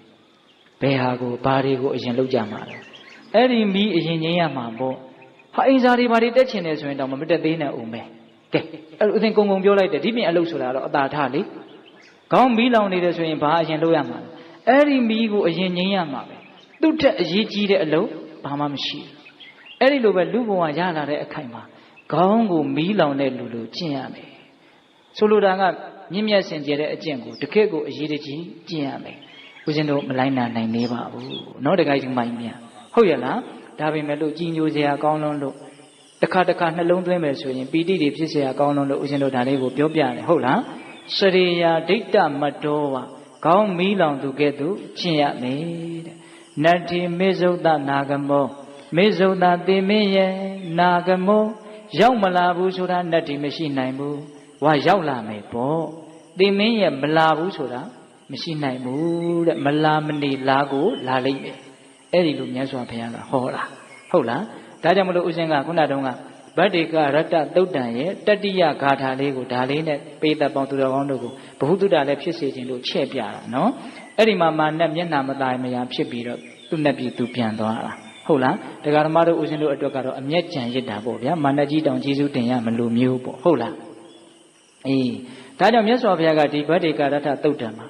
ဘယ်ဟာကိုဘာတွေကိုအရင်လုပ်ကြမှာလဲအဲ့ဒီမီးအရင်ငြိမ်းရမှာပေါ့ဟာအင်စာတွေဘာတွေတက်ချင်တယ်ဆိုရင်တော့မတက်သေးနဲ့ဦးမယ်ကဲအဲ့လိုအရင်ကုံကုံပြောလိုက်တယ်ဒီပြင်အလုပ်ဆိုတာတော့အတားထားလေခေါင်းမီးလောင်နေတယ်ဆိုရင်ဘာအရင်လုပ်ရမှာလဲအဲ့ဒီမီးကိုအရင်ငြိမ်းရမှာပဲသူ့ထက်အရေးကြီးတဲ့အလုပ်ဘာမှမရှိဘူးအဲ့ဒီလိုပဲလူဘဝရလာတဲ့အခိုက်မှာခေါင်းကိုမီးလောင်တဲ့လူလိုကျင့်ရမယ်ဆိုလိုတာကမြင့်မြတ်စင်ကြယ်တဲ့အကျင့်ကိုတကယ့်ကိုအရေးတကြီးကျင့်ရမယ်ဦးဇင်းတို့မလိုက်နိုင်နေပါဘူးเนาะတခါကြီးမိုင်းမြဟုတ်ရလားဒါပေမဲ့လို့ကြီးညိုစရာကောင်းလွန်းလို့တစ်ခါနှလုံးသွင်းမယ်ဆိုရင်ပီတိတွေဖြစ်เสียကောင်းလွန်းလို့ဦးဇင်းတို့ဒါလေးကိုပြောပြတယ်ဟုတ်လားစရိယာဒိဋ္ဌမတောဝခေါင်းမီးလောင်သူကဲ့သို့ကျင့်ရမယ်တဲ့နတ္ထိမေဇုတ္တနာဂမောမေဇုတ္တသေမင်းရဲ့နာဂမောရောက်မလာဘူးဆိုတာနတ္ထိမရှိနိုင်ဘူးဝါရောက်လာမယ်ပေါ့သေမင်းရဲ့မလာဘူးဆိုတာမရှိနိုင်ဘူးတဲ့မလာမနေလာကိုလာလိမ့်မယ်အဲ့ဒီလိုမြတ်စွာဘုရားကဟောတာဟုတ်လားဒါကြောင့်မလို့ဦးဇင်းကခုနတုန်းကဗတ္တိကရတ္တသုတ်တံရဲ့တတိယဂါထာလေးကိုဒါလေးနဲ့ပေသက်ပေါင်းသူတော်ကောင်းတို့ကိုဘ ഹു တုတ္တလည်းဖြစ်စေခြင်းလို့ချဲ့ပြတာနော်အဲ့ဒီမှာမာနမျက်နှာမသာမယာဖြစ်ပြီးတော့သူ့နဲ့ပြည်သူပြန်သွားတာဟုတ်လားတရားဓမ္မတို့ဦးဇင်းတို့အတွက်ကတော့အမျက်ကြံရစ်တာပေါ့ဗျာမာနကြီးတောင်ကျေးဇူးတင်ရမလို့မျိုးပေါ့ဟုတ်လားအေးဒါကြောင့်မြတ်စွာဘုရားကဒီဗတ္တိကရတ္တသုတ်တံမှာ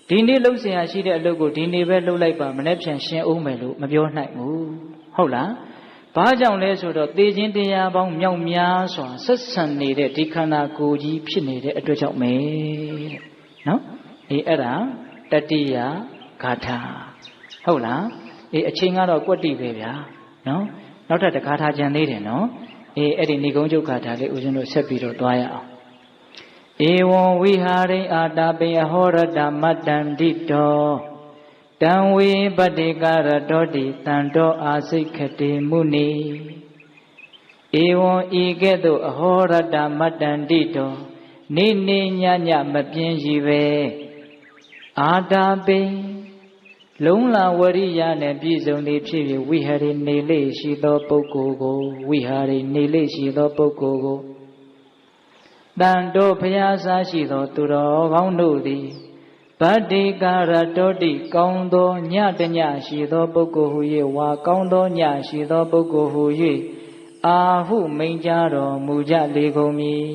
ဒီနေ့လှုပ်เสียရှိတဲ့အလုပ်ကိုဒီနေ့ပဲလှုပ်လိုက်ပါမနေ့ပြန်ရှင်းအောင်မယ်လို့မပြောနိုင်ဘူးဟုတ်လား ဘာကြောင့်လဲဆိုတော့သေခြင်းတရားပေါင်းမြောက်များစွာဆက်ဆံနေတဲ့ဒီခန္ဓာကိုယ်ကြီးဖြစ်နေတဲ့အတွက်ကြောင့်ပဲတဲ့နော်အဲ့ဒါတတိယဂါထာဟုတ်လားအချိန်ကတော့ကွက်တိပဲဗျာနော်နောက်ထပ်တစ်ဂါထာကြံသေးတယ်နော်အဲ့ဒီဏိဂုံးချုပ်ဂါထာလေးဦးဇင်းတို့ဆက်ပြီးတော့သွားရအောင်ဧဝံဝိဟာရိအာတာပိအဟောရတမတ္တန္တိတောတံဝေပတ္တိကာရတောတိတံတောအာစိတ်ခတိမုနိဧဝံဤကဲ့သို့အဟောရတမတ္တန္တိတောနေနေညညမပြင်းရှိပဲအာတာပိလုံးလာဝရိယနဲ့ပြည့်စုံသည်ဖြစ်၍ဝိဟာရိနေလေရှိသောပုဂ္ဂိုလ်ကိုဝိဟာရိနေလေရှိသောပုဂ္ဂိုလ်ကိုတန်တော်ဘုရားစားရှိသောသူတော်ကောင်းတို့သည်ဗတ္တိကာရတောတိကောင်းသောညတညရှိသောပုဂ္ဂိုလ်ဟူ၍ဝါကောင်းသောညရှိသောပုဂ္ဂိုလ်ဟူ၍အာဟုမိန်ကြတော်မူကြလေကုန်မည်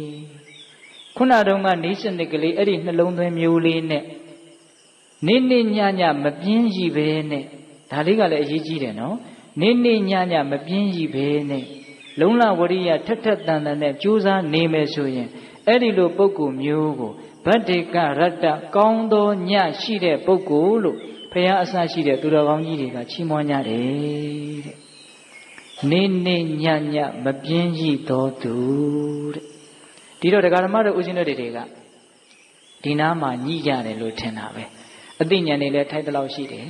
ခုနတုန်းကဤစနစ်ကလေးအဲ့ဒီနှလုံးသွင်းမျိုးလေးနဲ့နေနေညညမပြင်းရှိပဲနဲ့ဒါလေးကလည်းအရေးကြီးတယ်နော်နေနေညညမပြင်းရှိပဲနဲ့လုံးလဝရိယထက်ထက်တန်တန်နဲ့ကြိုးစားနေမယ်ဆိုရင်အဲ့ဒီလိုပုဂ္ဂိုလ်မျိုးကိုဗတ္တိကရတ္တကောင်းသောညရှိတဲ့ပုဂ္ဂိုလ်လို့ဘုရားအစရှိတဲ့သူတော်ကောင်းကြီးတွေကချီးမွမ်းကြတယ်တဲ့နေနေညညမပြင်းရှိသောသူတဲ့ဒီတော့ဒကာဓမ္မတို့ဦးဇင်းတို့တွေကဒီနားမှာညှိကြတယ်လို့ထင်တာပဲအသိဉာဏ်တွေလည်းထိုက်တဲ့လောက်ရှိတယ်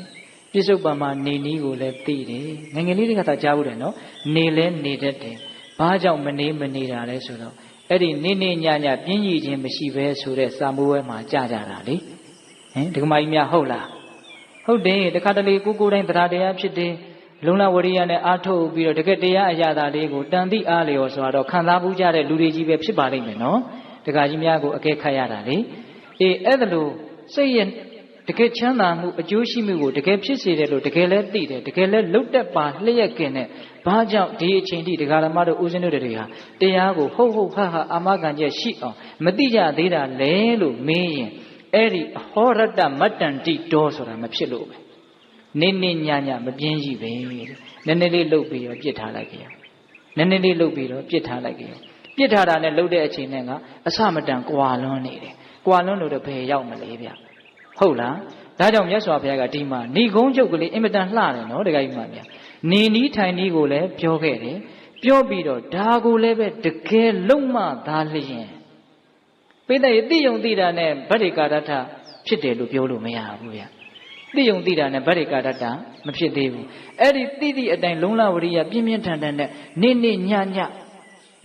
ပြစ္ဆုတ်ပံမှာနေနည်းကိုလည်းသိတယ်ငယ်ငယ်လေးတွေကသာကြားဘူးတယ်နော်နေလဲနေတတ်တယ်ဘာကြောင့်မနေတာလဲဆိုတော့အဲ့ဒီနေနေညညပြင်းကြီးခြင်းမရှိပဲဆိုတဲ့စာမိုးဝဲမှာကြာကြတာလေဒကမာကြီးများဟုတ်လားဟုတ်တယ်တခါတလေကိုတိုင်းတရားတရားဖြစ်တယ်လုံလဝရိယနဲ့အာထုတ်ပြီးတော့တကယ်တရားအရာသာလေးကိုတန်တိအားလျော်ဆိုတော့ခံစားဘူးကြတဲ့လူတွေကြီးပဲဖြစ်ပါလိမ့်မယ်နော်တခါကြီးများကိုအကဲခတ်ရတာလေအဲ့ဒါလို့စိတ်ရဲ့တကယ်ချမ်းသာမှုအကျိုးရှိမှုကိုတကယ်ဖြစ်စေတယ်လို့တကယ်လဲသိတယ်တကယ်လဲလုတ်တက်ပါလျက်ကင်နဲ့ဘာကြောင့်ဒီအချိန်ထိဒကာဓမ္မတို့ဦးဇင်းတို့တွေဟာတရားကိုဟုတ်ဟုတ်ဟာအာမခံချက်ရှိအောင်မသိကြသေးတာလဲလို့မင်းရင်အဲ့ဒီအဟောရတမတ္တန္တိတောဆိုတာမဖြစ်လို့ပဲနေနေညညမပြင်းရှိပဲနည်းနည်းလေးလှုပ်ပြီးတော့ပြစ်ထားလိုက်ကြရနည်းနည်းလေးလှုပ်ပြီးတော့ပြစ်ထားလိုက်ကြရပြစ်ထားတာနဲ့လှုပ်တဲ့အချိန်နဲ့ကအစမတန်ကွာလွန်းနေတယ်ကွာလွန်းလို့တော့ဘယ်ရောက်မလဲဗျဟုတ်လားဒါကြောင့်မြတ်စွာဘုရားကဒီမှာဏိဂုံးချုပ်ကလေးအင်မတန်လှတယ်နော်တခါကြီးမှများနေနီးထိုင်နီးကိုလည်းပြောခဲ့တယ်ပြောပြီးတော့ဒါကိုလည်းပဲတကယ်လုံးမသားလျင်ပိဋကရဲ့တိယုံတိတာနဲ့ဗတ္တိကာရထဖြစ်တယ်လို့ပြောလို့မရဘူးဗျတိယုံတိတာနဲ့ဗတ္တိကာရထမဖြစ်သေးဘူးအဲ့ဒီတိတိအတိုင်းလုံးလဝရိယပြင်းပြင်းထန်ထန်နဲ့နေနေညည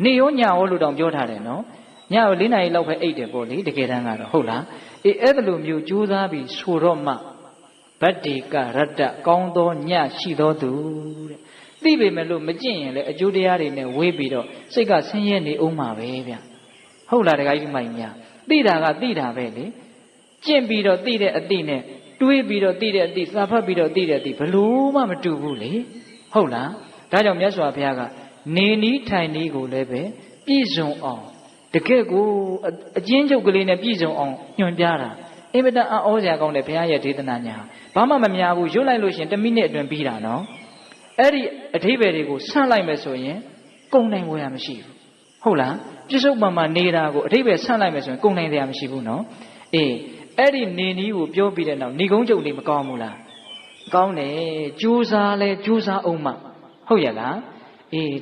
နေရောညရောလို့တောင်ပြောထားတယ်နော်ညကို4နာရီလောက်ပဲအိတ်တယ်ပေါ့လေတကယ်တမ်းကတော့ဟုတ်လားအဲ့ဒါလိုမျိုးကြိုးစားပြီးဆိုတော့မှဗတ္တိကရတ္တကောင်းသောညရှိသောသူတဲ့သိပေမဲ့လို့မကျင့်ရင်လည်းအကျိုးတရားတွေနဲ့ဝေးပြီးတော့စိတ်ကဆင်းရဲနေအောင်မှာပဲဗျဟုတ်လားတခါကြီးမိုင်များသိတာကသိတာပဲလေကျင့်ပြီးတော့သိတဲ့အသိနဲ့တွေးပြီးတော့သိတဲ့အသိစာဖတ်ပြီးတော့သိတဲ့အသိဘလို့မှမတူဘူးလေဟုတ်လားဒါကြောင့်မြတ်စွာဘုရားကနေနီးထိုင်နီးကိုလည်းပဲပြည့်စုံအောင်တကယ့်ကိုအကျဉ်းချုပ်ကလေးနဲ့ပြည့်စုံအောင်ညွှန်ပြတာအင်မတန်အောစရာကောင်းတယ်ဘုရားရဲ့ဒေသနာညာဘာမှမများဘူးရွတ်လိုက်လို့ရှင်1မိနစ်အတွင်းပြီးတာနော်အဲ့ဒီအဓိပ္ပာယ်တွေကိုဆန့်လိုက်မယ်ဆိုရင်ကုန်နိုင်ဝယ်ရမရှိဘူးဟုတ်လားပြစ္ဆုတ်ပံမှာနေတာကိုအဓိပ္ပာယ်ဆန့်လိုက်မယ်ဆိုရင်ကုန်နိုင်တရားမရှိဘူးနော်အဲ့ဒီနေနည်းကိုပြောပြီးတဲ့နောက်ဏိဂုံးချုပ်လေးမကောင်းဘူးလားကောင်းတယ်ကြိုးစားလဲကြိုးစားအောင်မှဟုတ်ရလား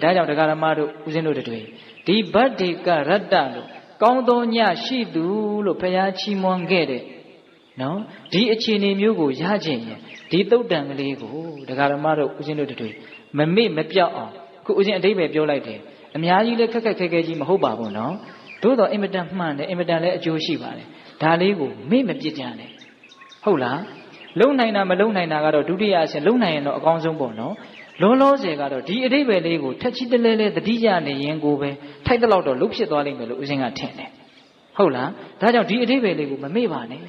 ဒါကြောင့်တရားဓမ္မတို့ဦးဇင်းတို့တွေဒီဗတ္တိကရတ္တလို့ကောင်းသောညရှိသူလို့ဘုရားချီးမွမ်းခဲ့တဲ့နော်ဒီအခြေအနေမျိုးကိုရခြင်းရင်ဒီသုတ်တံကလေးကိုတရားဓမ္မတို့ဦးဇင်းတို့တွေမမေ့မပြောက်အောင်ခုဦးဇင်းအဓိပ္ပာယ်ပြောလိုက်တယ်အများကြီးလည်းခက်ခက်ခဲခဲကြီးမဟုတ်ပါဘူးနော်သို့တော့အင်မတန်မှန်တယ်အင်မတန်လည်းအကျိုးရှိပါတယ်ဒါလေးကိုမေ့မပြစ်ကြနဲ့ဟုတ်လားလုံနိုင်တာမလုံနိုင်တာကတော့ဒုတိယအဆင့်လုံနိုင်ရင်တော့အကောင်းဆုံးပေါ့နော်လောလောဆယ်ကတော့ဒီအဓိပ္ပာယ်လေးကိုထက်ချီတလဲလဲတတိယနေရင်ကိုပဲထိုက်တဲ့လောက်တော့လုဖြစ်သွားလိမ့်မယ်လို့ဦးဇင်းကထင်တယ်ဟုတ်လားဒါကြောင့်ဒီအဓိပ္ပာယ်လေးကိုမမေ့ပါနဲ့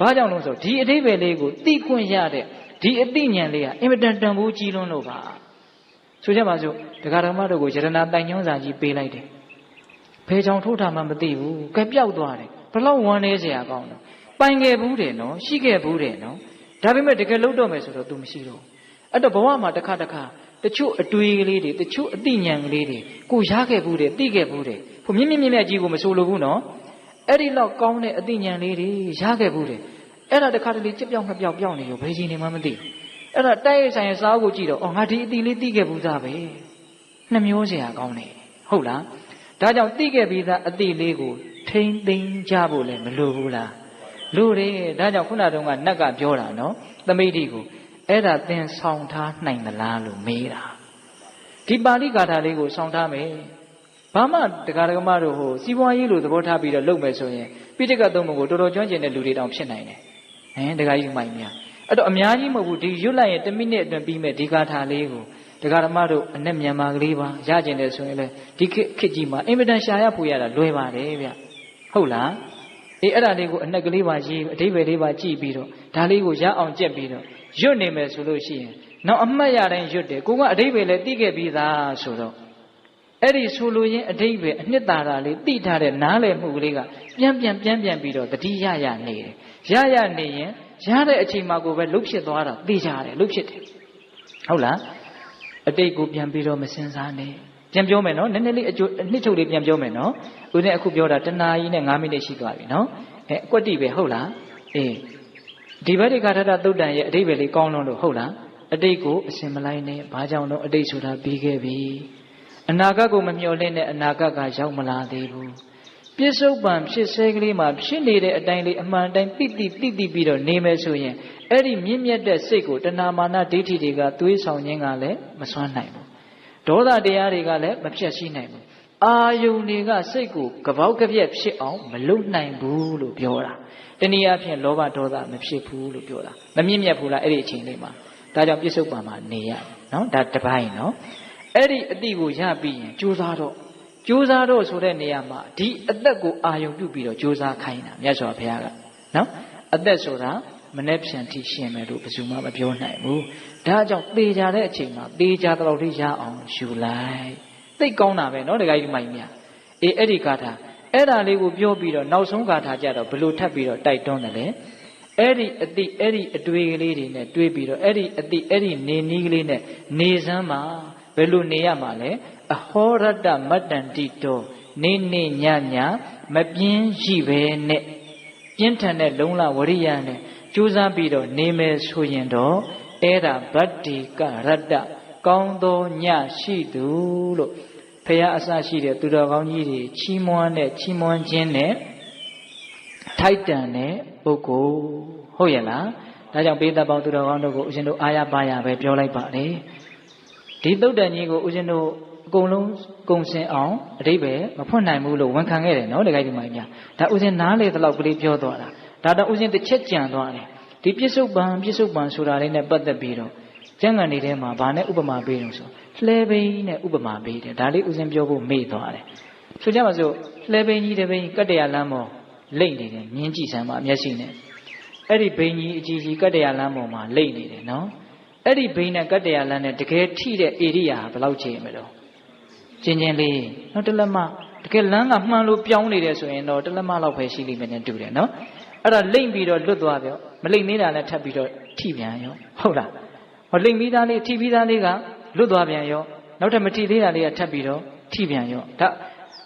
ဘာကြောင့်လို့ဆိုဒီအဓိပ္ပာယ်လေးကိုသိခွင့်ရတဲ့ဒီအသိဉာဏ်လေးကအင်မတန်တန်ဖိုးကြီးလွန်းလို့ပါဆိုကြပါစို့တရားဓမ္မတို့ကိုယရဏတိုင်ညွှန်းစာကြီးပေးလိုက်တယ်ဘယ်ကြောင့်ထိုးတာမှမသိဘူးကဲပြောက်သွားတယ်ဘလောက်ဝမ်းနေစရာကောင်းတယ်ပိုင်ခဲ့ဘူးတယ်နော်ရှိခဲ့ဘူးတယ်နော်ဒါပေမဲ့တကယ်လုံးတော့မယ်ဆိုတော့ तू မရှိတော့အဲ့တော့ဘဝမှာတစ်ခါ တချို့အတွေးကလေးတွေတချို့အသိဉာဏ်ကလေးတွေကိုရခဲ့ဘူးတယ်သိခဲ့ဘူးတယ်ဟိုမြင့်မြင့်မြင့်မြတ်ကြီးကိုမဆိုလိုဘူးနော်အဲ့ဒီလောက်ကောင်းတဲ့အသိဉာဏ်လေးတွေရခဲ့ဘူးတယ်အဲ့ဒါတခါတလေကြက်ပြောင်းနှစ်ပြောင်းပြောင်းနေရောဘယ်ကြီးနေမှမသိဘူးအဲ့ဒါတိုက်ရိုက်ဆိုင်ရစားကိုကြည့်တော့အော်ငါဒီအသိလေးသိခဲ့ဘူးသားပဲနှမျိုးစရာကောင်းတယ်ဟုတ်လားဒါကြောင့်သိခဲ့ပြီးသားအသိလေးကိုထိမ့်သိမ်းကြဖို့လည်းမလိုဘူးလားလိုတယ်ဒါကြောင့်ခုနတုန်းကနတ်ကပြောတာနော်သမိဋ္ဌိကိုအဲ့ဒါသင်ဆောင်ထားနိုင်သလားလို့မေးတာဒီပါဠိကာထာလေးကိုဆောင်ထားမယ်ဘာမှတရားဓမ္မတို့ဟိုစီးပွားရေးလိုသဘောထားပြီးတော့လုပ်မယ်ဆိုရင်ပိဋကသုံးပုံကိုတော်တော်ကျွမ်းကျင်တဲ့လူတွေတောင်ဖြစ်နိုင်တယ်တရားကြီးမိုက်များအဲ့တော့အများကြီးမဟုတ်ဘူးဒီရွတ်လိုက်ရင်1မိနစ်အတွင်းပြီးမဲ့ဒီကာထာလေးကိုတရားဓမ္မတို့အနဲ့မြန်မာကလေးပါရကျင်တယ်ဆိုရင်လေဒီခေတ်ကြီးမှာအင်မတန်ရှာရဖို့ရတာလွယ်ပါတယ်ဗျဟုတ်လားအဲ့ဒါလေးကိုအနဲ့ကလေးပါရေးအဓိပ္ပာယ်လေးပါကြည့်ပြီးတော့ဒါလေးကိုရအောင်ကြက်ပြီးတော့ရွတ်နေမယ်ဆိုလို့ရှိရင်နောက်အမှတ်ရတိုင်းရွတ်တယ်ကိုကအဓိပ္ပာယ်လည်းသိခဲ့ပြီးသားဆိုတော့အဲ့ဒီဆိုလိုရင်းအဓိပ္ပာယ်အနှစ်သာရလေးသိထားတဲ့နားလည်မှုကလေးကပြန်ပြီးတော့တတိယရနေတယ်ရနေရင်ရတဲ့အချိန်မှာကိုပဲလှုပ်ဖြစ်သွားတာသိကြတယ်လှုပ်ဖြစ်တယ်ဟုတ်လားအတိတ်ကိုပြန်ပြီးတော့မစင်စားနဲ့ပြန်ပြောမယ်နော်နည်းနည်းလေးအနှစ်ချုပ်လေးပြန်ပြောမယ်နော်ဦးနဲ့အခုပြောတာတနာကြီးနဲ့9မိနစ်ရှိသွားပြီနော်အကွက်တိပဲဟုတ်လားအေးဒီဗတ္တိကာထတသုတ်တန်ရဲ့အဓိပ္ပာယ်လေးကောင်းလုံးလို့ဟုတ်လားအတိတ်ကိုအစင်မလိုက်နဲ့ဘာကြောင့်တော့အတိတ်ဆိုတာပြီးခဲ့ပြီအနာဂတ်ကိုမမျှော်လင့်နဲ့အနာဂတ်ကရောက်မလာသေးဘူးပြစ္ဆုတ်ပံဖြစ်ဆဲကလေးမှာဖြစ်နေတဲ့အတိုင်းလေးအမှန်တိုင်းသိပြီးတော့နေမယ်ဆိုရင်အဲ့ဒီမြင့်မြတ်တဲ့စိတ်ကိုတဏမာနဒိဋ္ဌိတွေကသွေးဆောင်ခြင်းကလည်းမစွမ်းနိုင်ဘူးဒေါသတရားတွေကလည်းမဖြတ်ရှိနိုင်ဘူးအာယုန်တွေကစိတ်ကိုကပေါက်ကပြက်ဖြစ်အောင်မလုပ်နိုင်ဘူးလို့ပြောတာတနည်းအားဖြင့်လောဘဒေါသမဖြစ်ဘူးလို့ပြောတာမမြင့်မြတ်ဘူးလားအဲ့ဒီအချိန်လေးမှာဒါကြောင့်ပြစ္ဆုတ်ပံမှာနေရနော်ဒါတပိုင်းနော်အဲ့ဒီအတိကိုရပြီးရင်ကြိုးစားတော့ဆိုတဲ့နေရာမှာဒီအသက်ကိုအာယုံပြုပြီးတော့ကြိုးစားခိုင်းတာမြတ်စွာဘုရားကနော်အသက်ဆိုတာမနှက်ဖြန်ထိရှင်မယ်လို့ဘယ်သူမှမပြောနိုင်ဘူးဒါကြောင့်သေကြတဲ့အချိန်မှာသေကြတော့လေးရအောင်ယူလိုက်သိကောင်းတာပဲနော်တခါကြီးမိုင်းမြအဲ့ဒီဂါထာအဲ့ဒါလေးကိုပြောပြီးတော့နောက်ဆုံးဂါထာကြတော့ဘလို့ထပ်ပြီးတော့တိုက်တွန်းတယ်လေအဲ့ဒီအတိအဲ့ဒီအတွေးကလေးတွေနဲ့တွေးပြီးတော့အဲ့ဒီအတိအဲ့ဒီနေနီးကလေးနဲ့နေစမ်းမှာဘယ်လိုနေရမှာလဲအဟောရတမတ္တန္တိတောနေနေညညမပြင်းရှိပဲနဲ့ပြင်းထန်တဲ့လုံလဝရိယနဲ့ကြိုးစားပြီးတော့နေမယ်ဆိုရင်တော့အဲ့ဒါဗတ္တိကရတ္တကောင်းသောညရှိသူလို့ဖရာအစရှိတဲ့သူတော်ကောင်းကြီးတွေချီးမွမ်းခြင်းနဲ့ထိုက်တန်တဲ့ပုဂ္ဂိုလ်ဟုတ်ရဲ့လားဒါကြောင့်ပေသက်ပေါင်းသူတော်ကောင်းတို့ကိုဦးဇင်းတို့အာရပါရပဲပြောလိုက်ပါလေဒီသုတ်တန်ကြီးကိုဦးဇင်းတို့အကုန်လုံးကုံစင်အောင်အဓိပ္ပာယ်မဖွင့်နိုင်ဘူးလို့ဝန်ခံခဲ့တယ်နော်တခါဒီမှာများဒါဦးဇင်းနားလေတလောက်ကလေးပြောသွားတာဒါတော့ဦးဇင်းတစ်ချက်ကြံသွားတယ်ဒီပြစ္ဆုတ်ပံဆိုတာလေးနဲ့ပတ်သက်ပြီးတော့ကျမ်းဂန်တွေထဲမှာဗာနဲ့ဥပမာပေးလို့ဆိုလှဲဘိန်းနဲ့ဥပမာပေးတယ်ဒါလေးဦးဇင်းပြောဖို့မေ့သွားတယ်ဆိုကြပါစို့လှဲဘိန်းကြီးတစ်ဘိန်းကတ္တရာလမ်းပေါ်လိမ့်နေတယ်မြင်းကြည့်စမ်းပါမျက်စိနဲ့အဲ့ဒီဘိန်းကြီးအကြီးကတ္တရာလမ်းပေါ်မှာလိမ့်နေတယ်နော်အဲ့ဒီဘိန်းနဲ့ကတ္တရာလမ်းနဲ့တကယ်ထိတဲ့ဧရိယာဘယ်လောက်ချိန်မလို့ကျင်းလေးနော်တလက်မတကယ်လမ်းကမှန်လို့ပြောင်းနေတယ်ဆိုရင်တော့တလက်မလောက်ပဲရှိလိမ့်မယ်နဲ့တူတယ်နော်အဲ့ဒါလိမ့်ပြီးတော့လွတ်သွားပြောမလိမ့်သေးတာနဲ့ထပ်ပြီးတော့ထိပြန်ရောဟုတ်လားဟောလိမ့်ပြီးသားလေးထိပြီးသားလေးကလွတ်သွားပြန်ရောနောက်ထပ်မထိသေးတာလေးကထပ်ပြီးတော့ထိပြန်ရောဒါ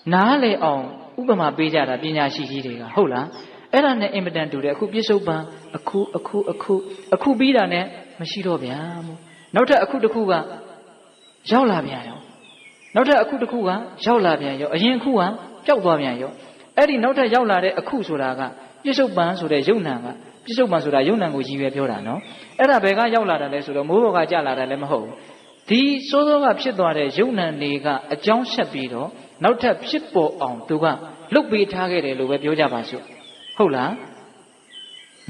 နားလေအောင်ဥပမာပေးကြတာပညာရှိကြီးတွေကဟုတ်လားအဲ့ဒါနဲ့အင်မတန်တူတယ်အခုပြစ္ဆုတ်ပံအခုပြီးတာနဲ့မရှိတော့ဗျာမို့နောက်ထပ်အခုတစ်ခုကရောက်လာပြန်ရောနောက်ထပ်အခုတစ်ခုကရောက်လာပြန်ရောအရင်အခုကပျောက်သွားပြန်ရောအဲ့ဒီနောက်ထပ်ရောက်လာတဲ့အခုဆိုတာကပြစ္ဆုတ်ပံဆိုတဲ့ယုံနံကပြစ္ဆုတ်ပံဆိုတာယုံနံကိုရည်ရွယ်ပြောတာနော်အဲ့ဒါဘယ်ကရောက်လာတာလဲဆိုတော့မိုးဘောကကြလာတာလည်းမဟုတ်ဘူးဒီစိုးစောကဖြစ်သွားတဲ့ယုံနံတွေကအကြောင်းဆက်ပြီးတော့နောက်ထပ်ဖြစ်ပေါ်အောင်သူကလုတ်ပေးထားခဲ့တယ်လို့ပဲပြောကြပါစို့ဟုတ်လား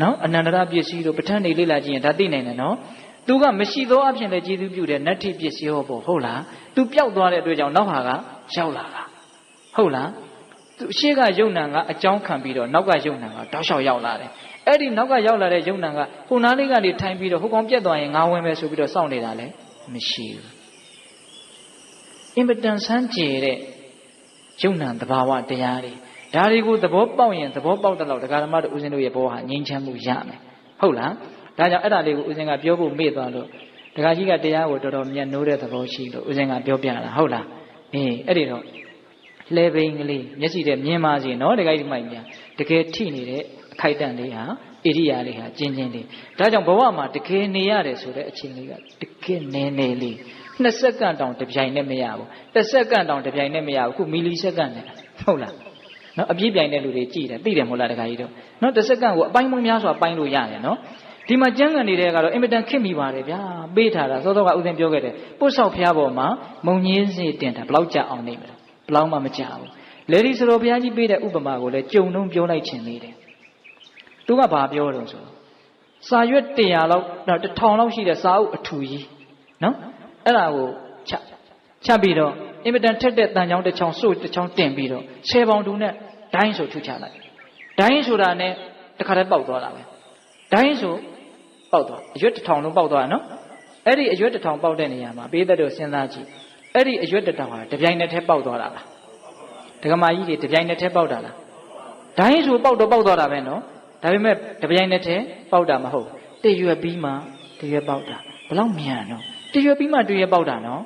နော်အနန္တရပစ္စည်းတို့ပဋ္ဌာန်းနေလေ့လာကြည့်ရင်ဒါသိနိုင်တယ်နော်သူကမရှိသောအဖြစ်လည်းကျေးဇူးပြုတဲ့နတ္ထိပစ္စည်းဟောပေါ့ဟုတ်လားသူပျောက်သွားတဲ့အတွက်ကြောင့်နောက်ဟာကရောက်လာတာဟုတ်လားသူအရှိကယုံနံကအကြောင်းခံပြီးတော့နောက်ကယုံနံကတောက်လျှောက်ရောက်လာတယ်အဲ့ဒီနောက်ကရောက်လာတဲ့ယုံနံကဟိုနားလေးကနေထိုင်ပြီးတော့ဟိုကောင်ပြက်သွားရင်ငါဝင်မယ်ဆိုပြီးတော့စောင့်နေတာလည်းမရှိဘူးအင်ပတန်ဆန်းကျယ်တဲ့ယုံနံသဘာဝတရားတွေဒါတွေကိုသဘောပေါက်ရင်သဘောပေါက်တဲ့လောက်ဒကာဓမ္မတို့ဦးဇင်းတို့ရဲ့ဘောဟာငြိမ်းချမ်းမှုရမယ်ဟုတ်လားဒါကြောင့်အဲ့ဒါလေးကိုဦးဇင်းကပြောဖို့မေ့သွားလို့ တခါကြီးကတရားကိုတော်တော်မြတ်နိုးတဲ့သဘောရှိလို့ဦးဇင်းကပြောပြတာဟုတ်လားအဲ့ဒီတော့လဲပိန်ကလေးမျက်စိနဲ့မြင်ပါစေနော်တခါကြီးမိုက်များတကယ်ထိနေတဲ့အခိုက်အတန့်လေးဟာဣရိယာလေးဟာကျင်းချင်းလေးဒါကြောင့်ဘဝမှာတကယ်နေရတယ်ဆိုတဲ့အချိန်လေးကတကယ်နည်းနည်းလေး2စက္ကန့်တောင်တစ်ပြိုင်နဲ့မရဘူး1စက္ကန့်တောင်တစ်ပြိုင်နဲ့မရဘူးခုမီလီစက္ကန့်နဲ့ဟုတ်လားနော်အပြည့်ပြိုင်တဲ့လူတွေကြည်တယ်သိတယ်မဟုတ်လားတခါကြီးတို့နော်1စက္ကန့်ကိုအပိုင်းပေါင်းများစွာပိုင်းလို့ရတယ်နော်ဒီမှာကျမ်းဂန်နေတဲ့ကတော့အင်မတန်ခက်မိပါတယ်ဗျာပေးထားတာသောသောကဥစဉ်ပြောခဲ့တယ်ပုတ်ဆောက်ဖျားပေါ်မှာမုံညင်းစေတင်တာဘလောက်ကြအောင်နေမလားဘလောက်မှမကြဘူးလေဒီဆိုတော်ဘုရားကြီးပေးတဲ့ဥပမာကိုလည်းကြုံတုံးပြောလိုက်ခြင်းသေးတယ်သူကဘာပြောတော့ဆိုစာရွက်100လောက်1000လောက်ရှိတဲ့စာအုပ်အထူကြီးနော်အဲ့ဒါကိုချပြီးတော့အင်မတန်ထက်တဲ့တန်ချောင်းတစ်ချောင်းစို့တစ်ချောင်းတင်ပြီးတော့10ပေါင်တူနဲ့ဒိုင်းဆိုထုချလိုက်ဒိုင်းဆိုတာနဲ့တခါတည်းပေါက်သွားတာပဲဒိုင်းဆိုပေါက်သွားအရွက်1000လုံးပေါက်သွားတာနော်အဲ့ဒီအရွက်1000ပေါက်တဲ့နေရာမှာပေးသက်တို့စဉ်းစားကြည့်အဲ့ဒီအရွက်1000ဟာတပြိုင်နက်တည်းပေါက်သွားတာလားဒကမာကြီးတွေတပြိုင်နက်တည်းပေါက်တာလားဒိုင်းဆိုပေါက်တော့ပေါက်သွားတာပဲနော်ဒါပေမဲ့တပြိုင်နက်တည်းပေါက်တာမဟုတ်တရွက်ပြီးမှတရွက်ပေါက်တာဘလောက်မြန်နော်တရွက်ပြီးမှတရွက်ပေါက်တာနော်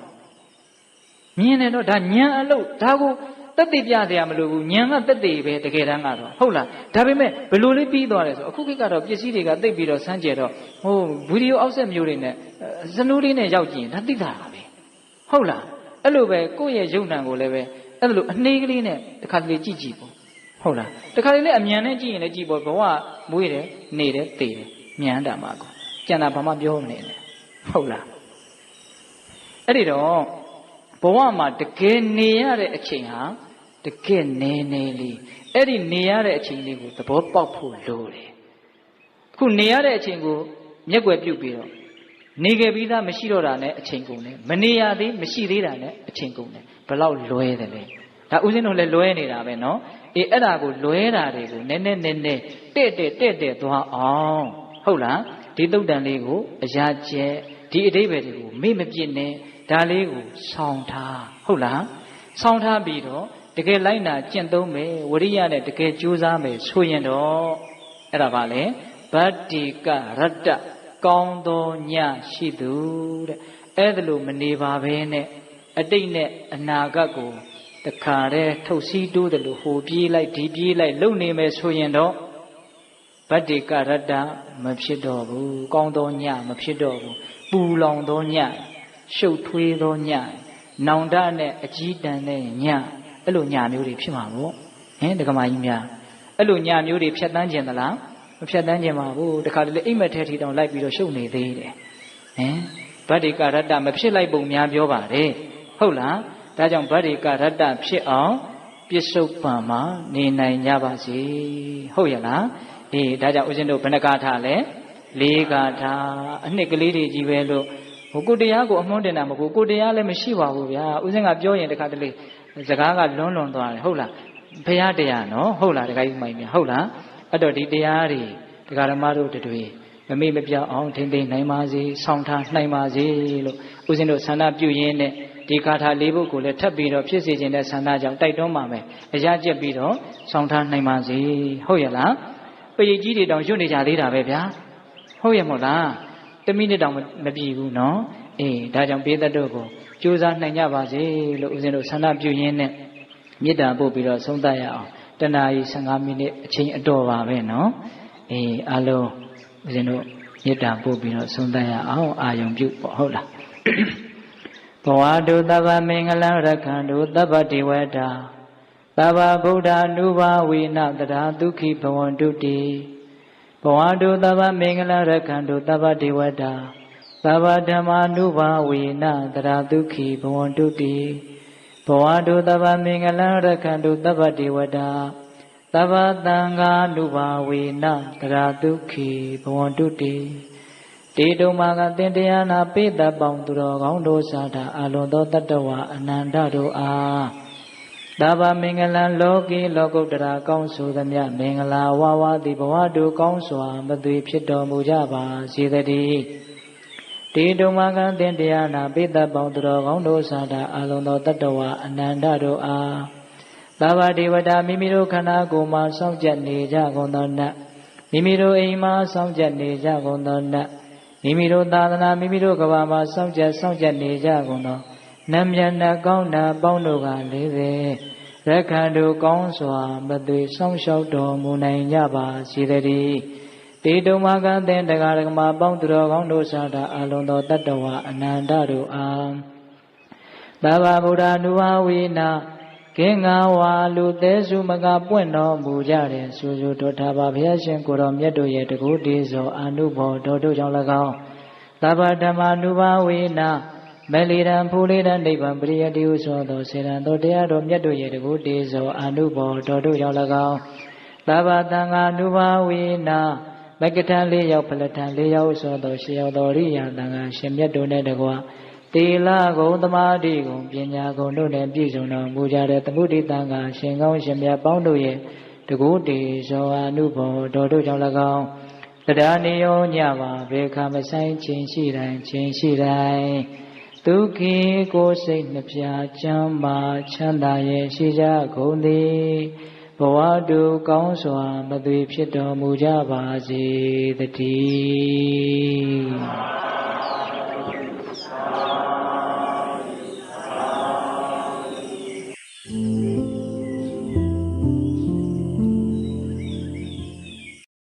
မြင်တယ်တော့ဒါညံအလုပ်ဒါကိုတက်တည်ပြစရာမလိုဘူးညံကတက်တည်ပဲတကယ်တမ်းကတော့ဟုတ်လားဒါပေမဲ့ဘလို့လေးပြီးသွားတယ်ဆိုအခုခေတ်ကတော့ပစ္စည်းတွေကတိတ်ပြီးတော့စမ်းကြဲတော့ဟိုဗီဒီယိုအောက်ဆက်မျိုးတွေနဲ့စနိုးလေးနဲ့ရောက်ကြည့်ရင်ဒါသိတာပါပဲဟုတ်လားအဲ့လိုပဲကိုယ့်ရဲ့ယုံနံကိုလည်းပဲအဲ့လိုအနှေးကလေးနဲ့တစ်ခါတလေကြည့်ကြည့်ပေါ့ဟုတ်လားတစ်ခါတလေအမြန်နဲ့ကြည့်ရင်လည်းကြည့်ပေါ့ဘဝမွေးတယ်နေတယ်သေတယ်မြန်တာမှာကောကျန်တာဘာမှပြောမနေနဲ့ဟုတ်လားအဲ့ဒီတော့ဘဝမှာတကယ်နေရတဲ့အချိန်ဟာတကယ်နည်းနည်းလေးအဲ့ဒီနေရတဲ့အချိန်လေးကိုသဘောပေါက်ဖို့လိုတယ်အခုနေရတဲ့အချိန်ကိုမျက်ွယ်ပြုတ်ပြီးတော့နေခဲ့ပြီးသားမရှိတော့တာနဲ့အချိန်ကုန်တယ်မနေရသေးမရှိသေးတာနဲ့အချိန်ကုန်တယ်ဘလောက်လွဲတယ်လဲဒါဦးဇင်းတို့လည်းလွဲနေတာပဲနော်အဲ့ဒါကိုလွဲတာတွေကိုနည်းနည်းတဲ့သွားအောင်ဟုတ်လားဒီသုတ်တန်လေးကိုအရာကျက်ဒီအဓိပ္ပာယ်တွေကိုမေ့မပြစ်နဲ့ဒါလေးကိုဆောင်းထားဟုတ်လားဆောင်းထားပြီးတော့တကယ်လိုက်နာကျင့်သုံးမယ်ဝရိယနဲ့တကယ်ကြိုးစားမယ်ဆိုရင်တော့အဲ့ဒါပါလေဗတ္တိကရတ္တကောင်းသောညရှိသူတဲ့အဲ့ဒါလို့မနေပါဘဲနဲ့အတိတ်နဲ့အနာဂတ်ကိုတခါတည်းထုတ်စည်းတိုးတယ်လို့ဟိုပြေးလိုက်ဒီပြေးလိုက်လုံနေမယ်ဆိုရင်တော့ဗတ္တိကရတ္တမဖြစ်တော့ဘူးကောင်းသောညမဖြစ်တော့ဘူးပူလောင်သောညရှုပ်ထွေးသောညနောင်တနဲ့အကြီးတန်းတဲ့ညအဲ့လိုညမျိုးတွေဖြစ်မှာပေါ့ဟင်ဒကမာကြီးများအဲ့လိုညမျိုးတွေဖြတ်တန်းခြင်းသလားမဖြတ်တန်းခြင်းပါဘူးတခါတလေအိမ်မက်ထဲထီတောင်လိုက်ပြီးတော့ရှုပ်နေသေးတယ်ဟင်ဗတ္တိကရတ္တမဖြစ်လိုက်ပုံများပြောပါတယ်ဟုတ်လားဒါကြောင့်ဗတ္တိကရတ္တဖြစ်အောင်ပြစ္ဆုတ်ပံမှာနေနိုင်ကြပါစေဟုတ်ရဲ့လားဒါကြောင့်ဦးဇင်းတို့ဘယ်နှကားထားလဲ4ကားထားအနှစ်ကလေးတွေကြီးပဲလို့ဟိုကိုတရားကိုအမွှန်းတင်တာမဟုတ်ကိုတရားလည်းမရှိပါဘူးဗျာဦးဇင်းကပြောရင်တခါတလေစကားကလွန်းသွားတယ်ဟုတ်လားဘုရားတရားနော်ဟုတ်လားတခါကြီးမိုင်မြဟုတ်လားအဲ့တော့ဒီတရားတွေဒကာဓမ္မတို့တွေမမေ့မပြောင်းအောင်ထိမ့်သိမ့်နိုင်ပါစေဆောင်းထားနိုင်ပါစေလို့ဦးဇင်းတို့ဆန္ဒပြုရင်းနဲ့ဒီကာထာ၄ပုဒ်ကိုလည်းထပ်ပြီးတော့ဖြစ်စေခြင်းတဲ့ဆန္ဒကြောင့်တိုက်တွန်းပါမယ်အရာကျက်ပြီးတော့ဆောင်းထားနိုင်ပါစေဟုတ်ရဲ့လားပရိတ်ကြီးတွေတောင်ရွတ်နေကြသေးတာပဲဗျာဟုတ်ရဲ့မဟုတ်လား1မိနစ်တောင်မပြည့်ဘူးနော်ဒါကြောင့်ပေးသက်တို့ကိုကြိုးစားနိုင်ကြပါစေလို့ဦးဇင်းတို့ဆန္ဒပြုရင်းနဲ့မေတ္တာပို့ပြီးတော့ဆုံးသတ်ရအောင်တနာရီ15မိနစ်အချိန်အတော်ပါပဲနော်အားလုံးဦးဇင်းတို့မေတ္တာပို့ပြီးတော့ဆုံးသတ်ရအောင်အာယုံပြုပေါ့ဟုတ်လားဘဝတုသဗ္ဗမင်္ဂလရက္ခန္တုသဗ္ဗဒေဝတာသဗ္ဗဗုဒ္ဓ ानु ဘာဝေနတရာဒုက္ခိဘဝန္တုတိဘဝတုသဗ္ဗမင်္ဂလရက္ခန္တုသဗ္ဗဒေဝတာသဗ္ဗဓမ္မာနုဘာဝေနတရာဒုက္ခိဘဝန္တုတိဘဝတုသဗ္ဗမင်္ဂလရက္ခန္တုသဗ္ဗဒေဝတာသဗ္ဗသံဃာနုဘာဝေနတရာဒုက္ခိဘဝန္တုတိတေတုံမာကသင်တရားနာပိတ္တပေါင်းသူတော်ကောင်းတို့စာတာအလုံးသောတတ္တဝအနန္တတို့အားသဗ္ဗမင်္ဂလံလောကီလောကုတ္တရာကောင်းဆိုသမျှမင်္ဂလာဝဝသည်ဘဝတုကောင်းစွာမသွေဖြစ်တော်မူကြပါစေတည်းတေတုံမာကသင်တရားနာပိတ္တပေါင်းသူတော်ကောင်းတို့စာတာအလုံးသောတတ္တဝအနန္တတို့အားသဗ္ဗဒေဝတာမိမိတို့ခန္ဓာကိုယ်မှာစောင့်ကြနေကြကုန်သောနတ်မိမိတို့အိမ်မှာစောင့်ကြနေကြကုန်သောနတ် မိမိတို့သာသနာမိမိတို့ကဘာမှာစောင့်ကြနေကြကုန်သောနတ်မြတ်နှကောင်းနာပေါင်းတို့ကလည်းပဲရက္ခဏတို့ကောင်းစွာမသွေဆောင်လျှောက်တော်မူနိုင်ကြပါစေတည်းတေတုံမကသင်တရားဓမ္မပေါင်းသူတော်ကောင်းတို့စာတာအလုံးသောတတ္တဝအနန္တတို့အားသဗ္ဗဗုဒ္ဓနုဘာဝိနာကင်္ဂဝါလူသေးစုမကပွင့်တော်မူကြတဲ့ဆိုတော်ထာပါဘုရားရှင်ကိုတော်မြတ်တို့ရဲ့တကုတေဇောအနုဘောတော်တို့ကြောင့်၎င်းသဗ္ဗဓမ္မနုဘာဝိနာမလီရန်ဖူလီရန်နိဗ္ဗာန်ပရိယတိဟုဆိုသောစေရန်တော်တရားတော်မြတ်တို့ရဲ့တကုတေဇောအနုဘောတော်တို့ကြောင့်၎င်းသဗ္ဗသံဃာနုဘာဝိနာမကထံ၄ယောက်ဖလထံ၄ယောက်ဆိုသောရှေယောက်တော်ရိယာသံဃာရှင်မြတ်တို့နဲ့တကွာတေလဂုံသမာဓိဂုံပညာဂုံတို့နဲ့ပြည့်စုံတော်မူကြတဲ့သမုဒိတံဃာရှင်ကောင်းရှင်မြတ်ပေါင်းတို့ရဲ့တကုတေဇောအနုဘောတော်တို့ကြောင့်၎င်းတရားနိယောညပါဘေခမဆိုင်ခြင်းရှိတိုင်းဒုက္ခိကိုယ်စိတ်နှပြချမ်းမာချမ်းသာရဲ့ရှိကြကုန်သည်ဘဝတုကောင်းစွာမသွေဖြစ်တော်မူကြပါစေတည်း